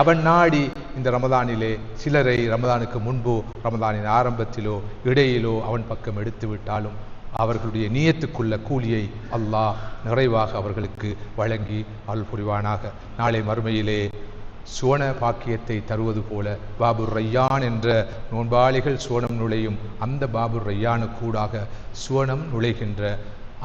அவன் நாடி இந்த ரமதானிலே சிலரை ரமதானுக்கு முன்போ, ரமதானின் ஆரம்பத்திலோ இடையிலோ அவன் பக்கம் எடுத்து விட்டாலும் அவர்களுடைய நியத்துக்குள்ள கூலியை அல்லாஹ் நிறைவாக அவர்களுக்கு வழங்கி அருள் புரிவானாக. நாளை மறுமையிலே சுவன பாக்கியத்தை தருவது போல பாபுர் ரையான் என்ற நோன்பாளிகள் சுவனம் நுழையும் அந்த பாபுர் ரையானுக்கூடாக சுவனம் நுழைகின்ற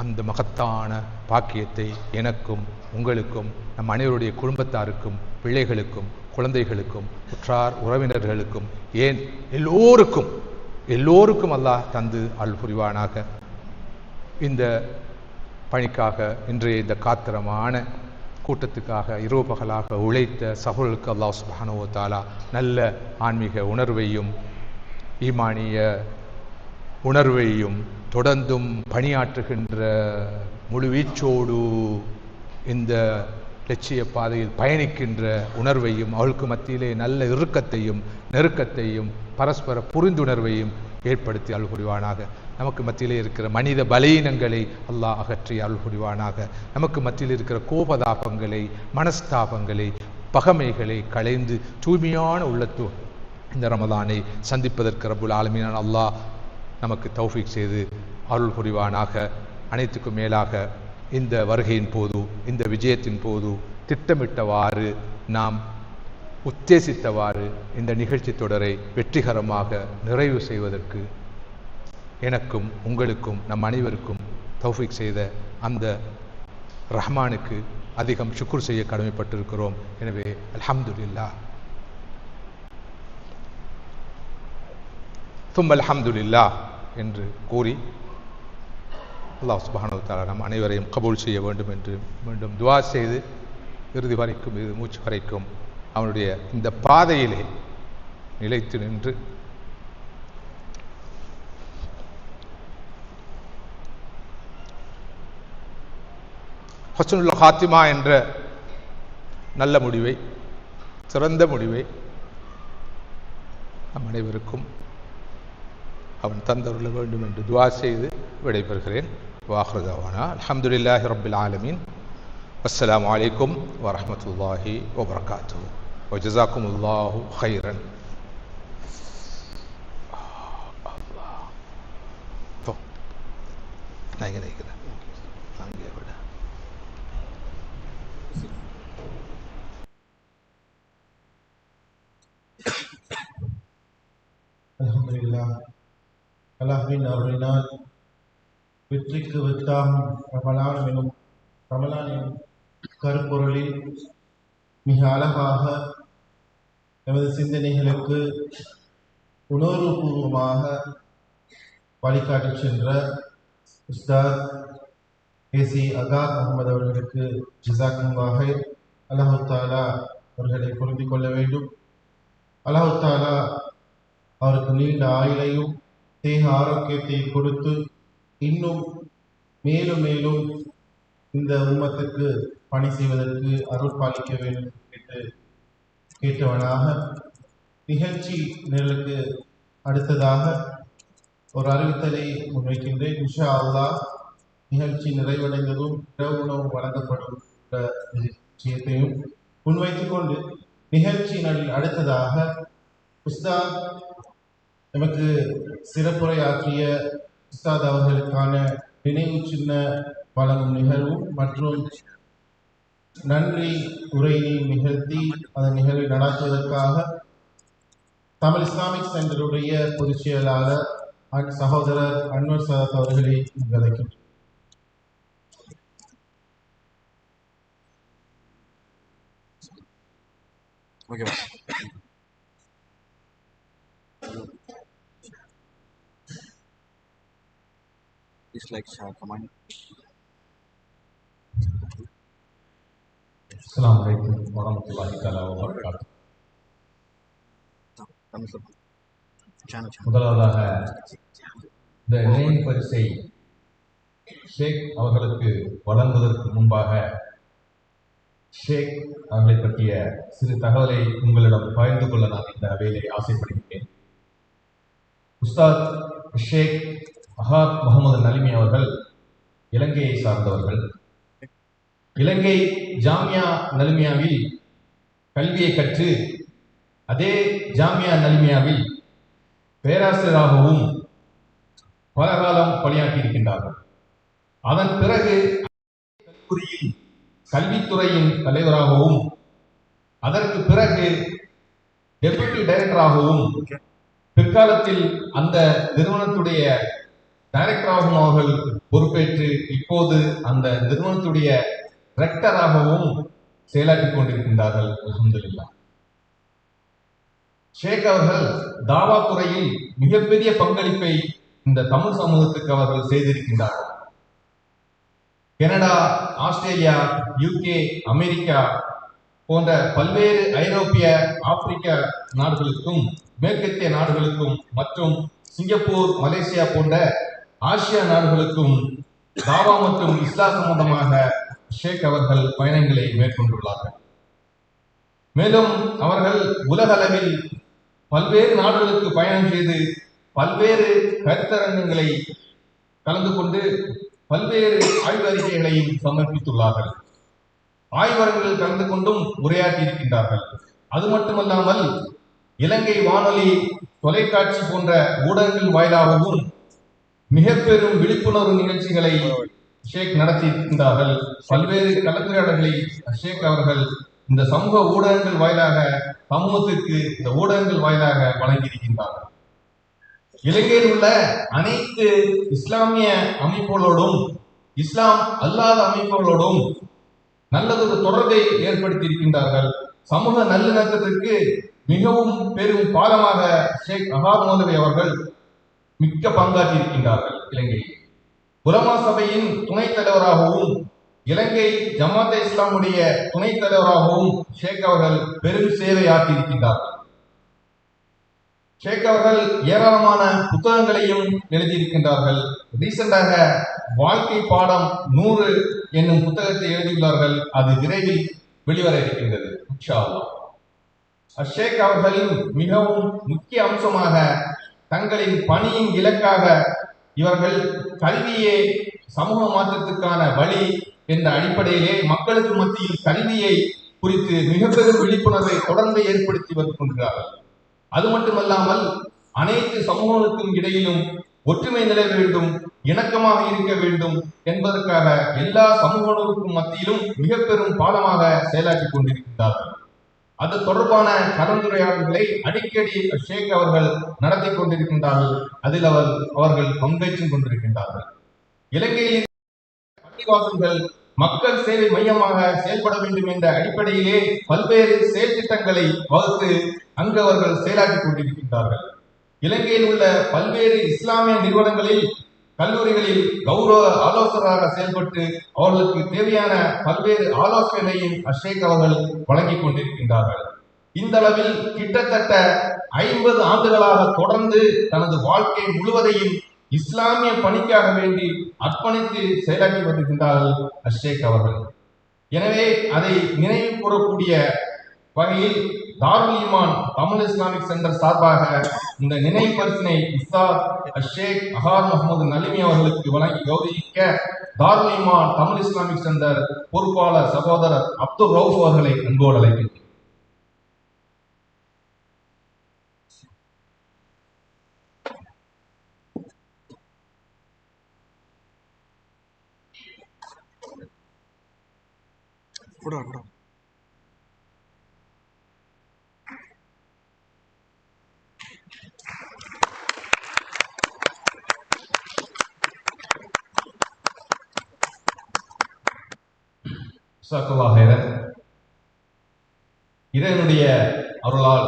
அந்த மகத்தான பாக்கியத்தை எனக்கும் உங்களுக்கும் நம் அனைவருடைய குடும்பத்தாருக்கும், பிள்ளைகளுக்கும், குழந்தைகளுக்கும், உற்றார் உறவினர்களுக்கும், ஏன் எல்லோருக்கும் அல்லாஹ் தந்து அருள் புரிவானாக. இந்த பணிக்காக, இன்றைய இந்த காத்திரமான கூட்டத்துக்காக இரவு பகலாக உழைத்த சகோதரர்களுக்கு அல்லாஹ் சுப்ஹானஹு வ தஆலா நல்ல ஆன்மீக உணர்வையும் ஈமானிய உணர்வையும் தொடர்ந்தும் பணியாற்றுகின்ற முழுவீச்சோடு இந்த லட்சிய பாதையில் பயணிக்கின்ற உணர்வையும், அவளுக்கு மத்தியிலே நல்ல இறுக்கத்தையும் நெருக்கத்தையும் பரஸ்பர புரிந்துணர்வையும் ஏற்படுத்தி அருள் புரிவானாக. நமக்கு மத்தியிலே இருக்கிற மனித பலீனங்களை அல்லாஹ் அகற்றி அருள் புரிவானாக. நமக்கு மத்தியில் இருக்கிற கோபதாபங்களை, மனஸ்தாபங்களை, பகைமைகளை களைந்து தூய்மையான உள்ளத்தோ இந்த ரமதானை சந்திப்பதற்கு ரப்புல் ஆலமீன் அல்லாஹ் நமக்கு தௌஃபீக் செய்து அருள் புரிவானாக. அனைத்துக்கும் மேலாக இந்த வருகையின் போது, இந்த விஜயத்தின் போது திட்டமிட்டவாறு, நாம் உத்தேசித்தவாறு இந்த நிகழ்ச்சி தொடரை வெற்றிகரமாக நிறைவு செய்வதற்கு எனக்கும் உங்களுக்கும் நம் அனைவருக்கும் தௌஃபீக் செய்த அந்த ரஹ்மானுக்கு அதிகம் ஷுக்ர் செய்ய கடமைப்பட்டிருக்கிறோம். எனவே அல்ஹம்துலில்லாஹ் தும் அல்ஹம்துலில்லாஹ் என்று கூறி அல்லாஹ் சுப்ஹானஹு வ தஆலா நம் அனைவரையும் கபூல் செய்ய வேண்டும் என்று மீண்டும் துஆ செய்து இறுதி வரைக்கும், இது மூச்சு வரைக்கும் அவனுடைய இந்த பாதையிலே நிலைத்து நின்று ஹஸ்னுல் ஹாத்திமா என்ற நல்ல முடிவை, சிறந்த முடிவை நம் அனைவருக்கும் அவன் தந்தருள வேண்டும் என்று துஆ செய்து விடைபெறுகிறேன். வாஹிரு தஅவானா அல்ஹம்துலில்லாஹி ரப்பில் ஆலமீன். அஸ்ஸலாமு அலைக்கும் வரஹ்மத்துல்லாஹி வபரகாத்துஹு வஜஸாக்குமுல்லாஹு கைரன். நான் நினைக்கிறேன் அங்கே விட அல்ஹம்துலில்லாஹ். அல்லாஹ்வின் அருளினால் வெற்றிக்கு வித்தாகும் ரமலான் எனும் கருப்பொருளில் மிக அழகாக எமது சிந்தனைகளுக்கு உணர்வுபூர்வமாக வழிகாட்டி சென்ற உஸ்தாத் ஏசி அகாத் முகமது அவர்களுக்கு ஜஸாக்குல்லாஹ் ஹைர். அல்லாஹ் தஆலா அவர்களை பொருந்திக் கொள்ள வேண்டும். அல்லாஹ் தஆலா அவருக்கு நீண்ட ஆயுளையும் தேக ஆரோக்கியத்தை கொடுத்து இன்னும் மேலும் மேலும் இந்த உம்மத்துக்கு பணி செய்வதற்கு அருள் பாலிக்க வேண்டும் என்று கேட்டவனாக, நிகழ்ச்சி நிரலுக்கு அடுத்ததாக ஒரு அறிவித்தலை முன்வைக்கின்றேன். இன்ஷா அல்லாஹ் நிகழ்ச்சி நிறைவடைந்ததும் இரவு உணவு வழங்கப்படும் விஷயத்தையும் முன்வைத்துக் கொண்டு நிகழ்ச்சியினில் அடுத்ததாக உஸ்தாத் நமக்கு சிறப்புரையாற்றிய உஸ்தாத் அவர்களுக்கான நினைவு சின்ன வழங்கும் நிகழ்வும் மற்றும் நன்றி உரையை நிகழ்த்தி அதன் நிகழ்வை நடாத்துவதற்காக தமிழ் இஸ்லாமிக் சென்டருடைய பொதுச் செயலாளர் சகோதரர் அன்வர் சதாத் அவர்களை அழைக்கின்றனர். ஓகேவா? Please like, share, comment. அஸ்ஸலாமு அலைக்கும் வரஹ்மத்துல்லாஹி தஆலா வ பரகாத்துஹு. Thumbs up. Channel. முதலாவதாக இந்த நினைவு பரிசை ஷேக் அவர்களுக்கு வழங்குவதற்கு முன்பாக ஷேக் அவர்களை பற்றிய சிறு தகவலை உங்களிடம் பகிர்ந்து கொள்ள நான் இந்த வேலை ஆசைப்படுகிறேன். உஸ்தாத் ஷேக் அஹாத் முகமது நலிமி அவர்கள் இலங்கையை சார்ந்தவர்கள். இலங்கை ஜாமியா நலிமியாவில் கல்வியை கற்று அதே ஜாமியா நலிமியாவில் பேராசிரியராகவும் பல காலம் பணியாற்றியிருக்கின்றார்கள். அதன் பிறகு கல்லூரியில் கல்வித்துறையின் தலைவராகவும் அதற்கு பிறகு டெபுட்டி டைரக்டராகவும் பிற்காலத்தில் அந்த நிறுவனத்துடைய டைரக்டராகவும் அவர்கள் பொறுப்பேற்று இப்போது அந்த நிறுவனத்துடைய ரெக்டராகவும் செயலாற்றிக் கொண்டிருக்கின்றார்கள். அல்ஹம்துலில்லாஹ். ஷேக் அவர்கள் தாவா துறையில் மிகப்பெரிய பங்களிப்பை இந்த தமிழ் சமூகத்துக்கு அவர்கள் செய்திருக்கின்றார்கள். கனடா, ஆஸ்திரேலியா, யூகே, அமெரிக்கா போன்ற பல்வேறு ஐரோப்பிய, ஆப்பிரிக்க நாடுகளுக்கும் மேற்கத்திய நாடுகளுக்கும் மற்றும் சிங்கப்பூர், மலேசியா போன்ற ஆசியா நாடுகளுக்கும் தாவா மற்றும் இஸ்லாம் சம்பந்தமாக ஷேக் அவர்கள் பயணங்களை மேற்கொண்டுள்ளார்கள். மேலும் அவர்கள் உலக அளவில் பல்வேறு நாடுகளுக்கு பயணம் செய்து பல்வேறு கருத்தரங்கங்களை கலந்து கொண்டு பல்வேறு ஆய்வறிக்கைகளையும் சமர்ப்பித்துள்ளார்கள். ஆய்வரங்களில் கலந்து கொண்டும் உரையாற்றி இருக்கின்றார்கள். அது மட்டுமல்லாமல் இலங்கை வானொலி, தொலைக்காட்சி போன்ற ஊடகங்கள் வாயிலாகவும் மிக பெரும் விழிப்புணர்வு நிகழ்ச்சிகளை ஷேக் நடத்தி இருக்கின்றார்கள். பல்வேறு கலந்துரையாடல்களை ஷேக் அவர்கள் இந்த சமூக ஊடகங்கள் வாயிலாக சமூகத்திற்கு இந்த ஊடகங்கள் வாயிலாக வழங்கியிருக்கின்றார்கள். இலங்கையில் உள்ள அனைத்து இஸ்லாமிய அமைப்புகளோடும் இஸ்லாம் அல்லாத அமைப்புகளோடும் நல்லதொரு தொடர்பை ஏற்படுத்தி இருக்கின்றார்கள். சமூக நல்லிணக்கத்திற்கு மிகவும் பெரும் பாலமாக ஷேக் அஹாத் மௌலவி அவர்கள் மிக்க பங்காற்றி இருக்கின்றார்கள். இலங்கையில் உலமா சபையின் துணைத் தலைவராகவும் இலங்கை ஜமாத் இஸ்லாமுடைய துணைத் தலைவராகவும் ஷேக் அவர்கள் பெரும் சேவை ஆற்றியிருக்கின்றார்கள். ஷேக் அவர்கள் ஏராளமான புத்தகங்களையும் எழுதியிருக்கின்றார்கள். ரீசெண்டாக வாழ்க்கை பாடம் 100 என்னும் புத்தகத்தை எழுதியுள்ளார்கள். அது விரைவில் வெளிவர இருக்கின்றது இன்ஷா அல்லாஹ். ஷேக் அவர்களின் மிகவும் முக்கிய அம்சமாக தங்களின் பணியின் இலக்காக இவர்கள் கல்வியே சமூக மாற்றத்துக்கான வழி என்ற அடிப்படையிலே மக்களுக்கு மத்தியில் கல்வியை குறித்து மிகப்பெரும் விழிப்புணர்வை தொடர்ந்து ஏற்படுத்தி வந்து கொண்டிருக்கிறார்கள். அது மட்டுமல்லாமல் அனைத்து சமூகங்களுக்கும் இடையிலும் ஒற்றுமை நிலவ வேண்டும், இணக்கமாக இருக்க வேண்டும் என்பதற்காக எல்லா சமூகங்களுக்கும் மத்தியிலும் மிக பெரும் பாலமாக செயலாற்றிக் கொண்டிருக்கின்றார்கள். அது தொடர்பான கலந்துரையாடல்களை அடிக்கடி ஷேக் அவர்கள் நடத்தி கொண்டிருக்கின்றார்கள். அதில் அவர்கள் பங்கேற்றுக் கொண்டிருக்கின்றார்கள். இலங்கையில் பள்ளிவாசல்கள் மக்கள் சேவை மையமாக செயல்பட வேண்டும் என்ற அடிப்படையிலே பல்வேறு செயல் திட்டங்களை வகுத்து அங்கு அவர்கள் செயலாற்றிக் கொண்டிருக்கின்றார்கள். இலங்கையில் உள்ள பல்வேறு இஸ்லாமிய நிறுவனங்களில், கல்லூரிகளில் கௌரவ ஆலோசகராக செயல்பட்டு அவர்களுக்கு தேவையான பல்வேறு ஆலோசனைகளையும் ஷேக் அவர்கள் வழங்கிக் கொண்டிருக்கின்றார்கள். இந்த அளவில் கிட்டத்தட்ட 50 ஆண்டுகளாக தொடர்ந்து தனது வாழ்க்கை முழுவதையும் இஸ்லாமிய பணிக்காக வேண்டி அர்ப்பணித்து செயலாற்றி வருகின்றார்கள் ஷேக் அவர்கள். எனவே அதை நினைவு கூறக்கூடிய வகையில் தாருல் ஈமான் தமிழ் இஸ்லாமிக் சென்டர் சார்பாக இந்த நினைவு பரிசினை உஸ்தாத் ஷேக் அஹாத் முகமது நலிமி அவர்களுக்கு வழங்கி கௌரவிக்க தாருல் ஈமான் தமிழ் இஸ்லாமிக் சென்டர் பொறுப்பாளர் சகோதரர் அப்துல் ரவுஃப் அவர்களை அன்போடு அழைக்கின்றேன். Kuda. இறைவனுடைய அருளால்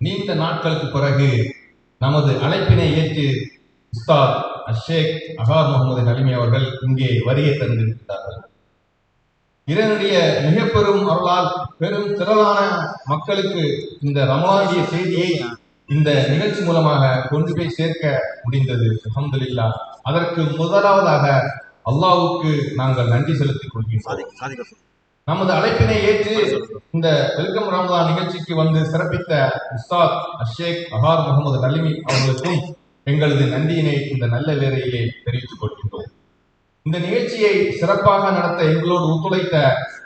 நீண்ட நாட்களுக்கு பிறகு நமது அழைப்பினை ஏற்று உஸ்தாத் அஷேக் அகார் முகமது நலிமி அவர்கள் இங்கே வருகை தந்திருக்கிறார்கள். இதனுடைய மிக பெரும் அருளால் பெரும் திரளான மக்களுக்கு இந்த ரமலானிய செய்தியை இந்த நிகழ்ச்சி மூலமாக கொண்டு போய் சேர்க்க முடிந்தது. அல்ஹம்துலில்லாஹ். அதற்கு முதலாவதாக அல்லாஹ்வுக்கு நாங்கள் நன்றி செலுத்திக் கொள்கிறோம். நமது அழைப்பினை ஏற்று இந்த வெல்கம் ரமலான் நிகழ்ச்சிக்கு வந்து சிறப்பித்த உஸ்தாத் அஷேக் அகார் முகமது நலிமி அவர்களுக்கும் எங்களது நன்றியினை இந்த நல்ல வேளையிலே தெரிவித்துக் கொள்கின்றோம். இந்த நிகழ்ச்சியை சிறப்பாக நடத்த எங்களோடு ஒத்துழைத்த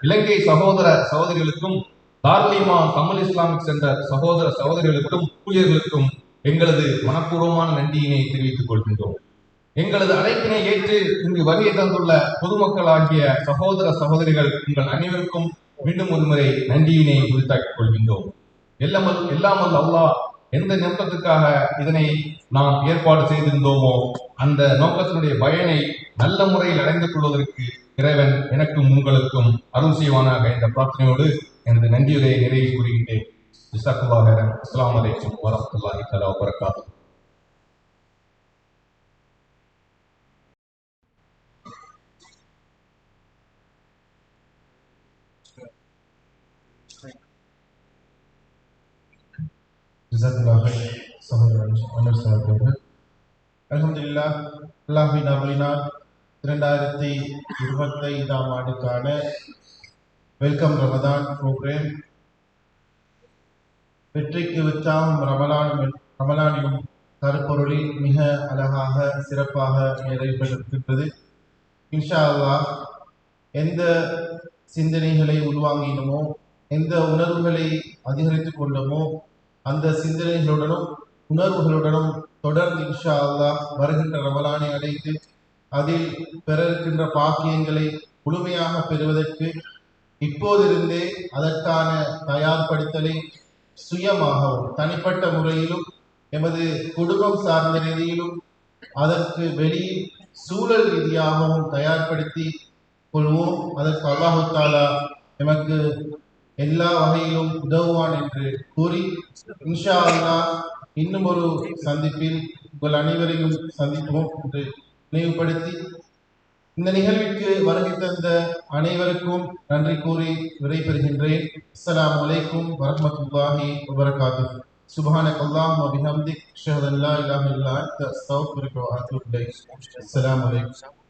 இலங்கை சகோதர சகோதரிகளுக்கும் தார்லீமா தமிழ் இஸ்லாமிக் சென்டர் சகோதர சகோதரிகளுக்கும் ஊழியர்களுக்கும் எங்களது மனப்பூர்வமான நன்றியினை தெரிவித்துக் கொள்கின்றோம். எங்களது அழைப்பினை ஏற்று இங்கு வருகை தந்துள்ள பொதுமக்கள் ஆகிய சகோதர சகோதரிகள் உங்கள் அனைவருக்கும் மீண்டும் ஒருமுறை நன்றியினை உரித்தாக்கிக் கொள்கின்றோம். எல்லாமல் அல்லாஹ் எந்த நோக்கத்துக்காக இதனை நாம் ஏற்பாடு செய்திருந்தோமோ அந்த நோக்கத்தினுடைய பயனை நல்ல முறையில் அடைந்து கொள்வதற்கு இறைவன் எனக்கும் உங்களுக்கும் அருள் செய்வானாக என்ற பிரார்த்தனையோடு எனது நன்றியுரையை நிறைவு கூறுகின்றேன். அஸ்ஸலாமு அலைக்கும் வரஹ்மத்துல்லாஹி தஆலா வ பரகாத்துஹு. அல்ஹம்துலில்லாஹ். அல்லாஹ்வின் அருளினால் 2025ஆம் ஆண்டுக்கான வெல்கம் ரமதான் ப்ரோக்ராம் வெற்றிக்கு உற்சாகம் ரமலானின் கருப்பொருளில் மிக அழகாக சிறப்பாக நிறைவேற்றிருக்கின்றது. இன்ஷா அல்லாஹ் எந்த சிந்தனைகளை உள்வாங்கினோமோ, எந்த உணர்வுகளை அதிகரித்துக் கொண்டோமோ, அந்த சிந்தனைகளுடனும் உணர்வுகளுடனும் தொடர்ந்து இன்ஷா அல்லாஹ் வருகின்ற ரமலானை அடைந்து அதில் பெற இருக்கின்ற பாக்கியங்களை முழுமையாக பெறுவதற்கு இப்போதிருந்தே அதற்கான தயார்படுத்தலை சுயமாகவும் தனிப்பட்ட முறையிலும் எமது குடும்பம் சார்ந்த ரீதியிலும் அதற்கு வெளியில் சூழல் ரீதியாகவும் தயார்படுத்தி கொள்வோம். அதற்கு அல்லாஹு தஆலா எமக்கு எல்லா வகையிலும் உதவுவான் என்று கூறி இன்ஷா அல்லாஹ் இன்னும் ஒரு சந்திப்பில் உங்கள் அனைவரையும் சந்திப்போம் என்று நினைவுபடுத்தி இந்த நிகழ்விற்கு வருகை தந்த அனைவருக்கும் நன்றி கூறி விடைபெறுகின்றேன். அஸ்ஸலாமு அலைக்கும் வரஹ்மத்துல்லாஹி வ பரகாத்துஹு. சுப்ஹானக்கல்லாஹும்ம வ பிஹம்திக் அஷ்ஹது அன் லா இலாஹா இல்லா அன்த அஸ்தக்ஃபிருக வ அத்தூபு இலைக். அஸ்ஸலாமு அலைக்கும்.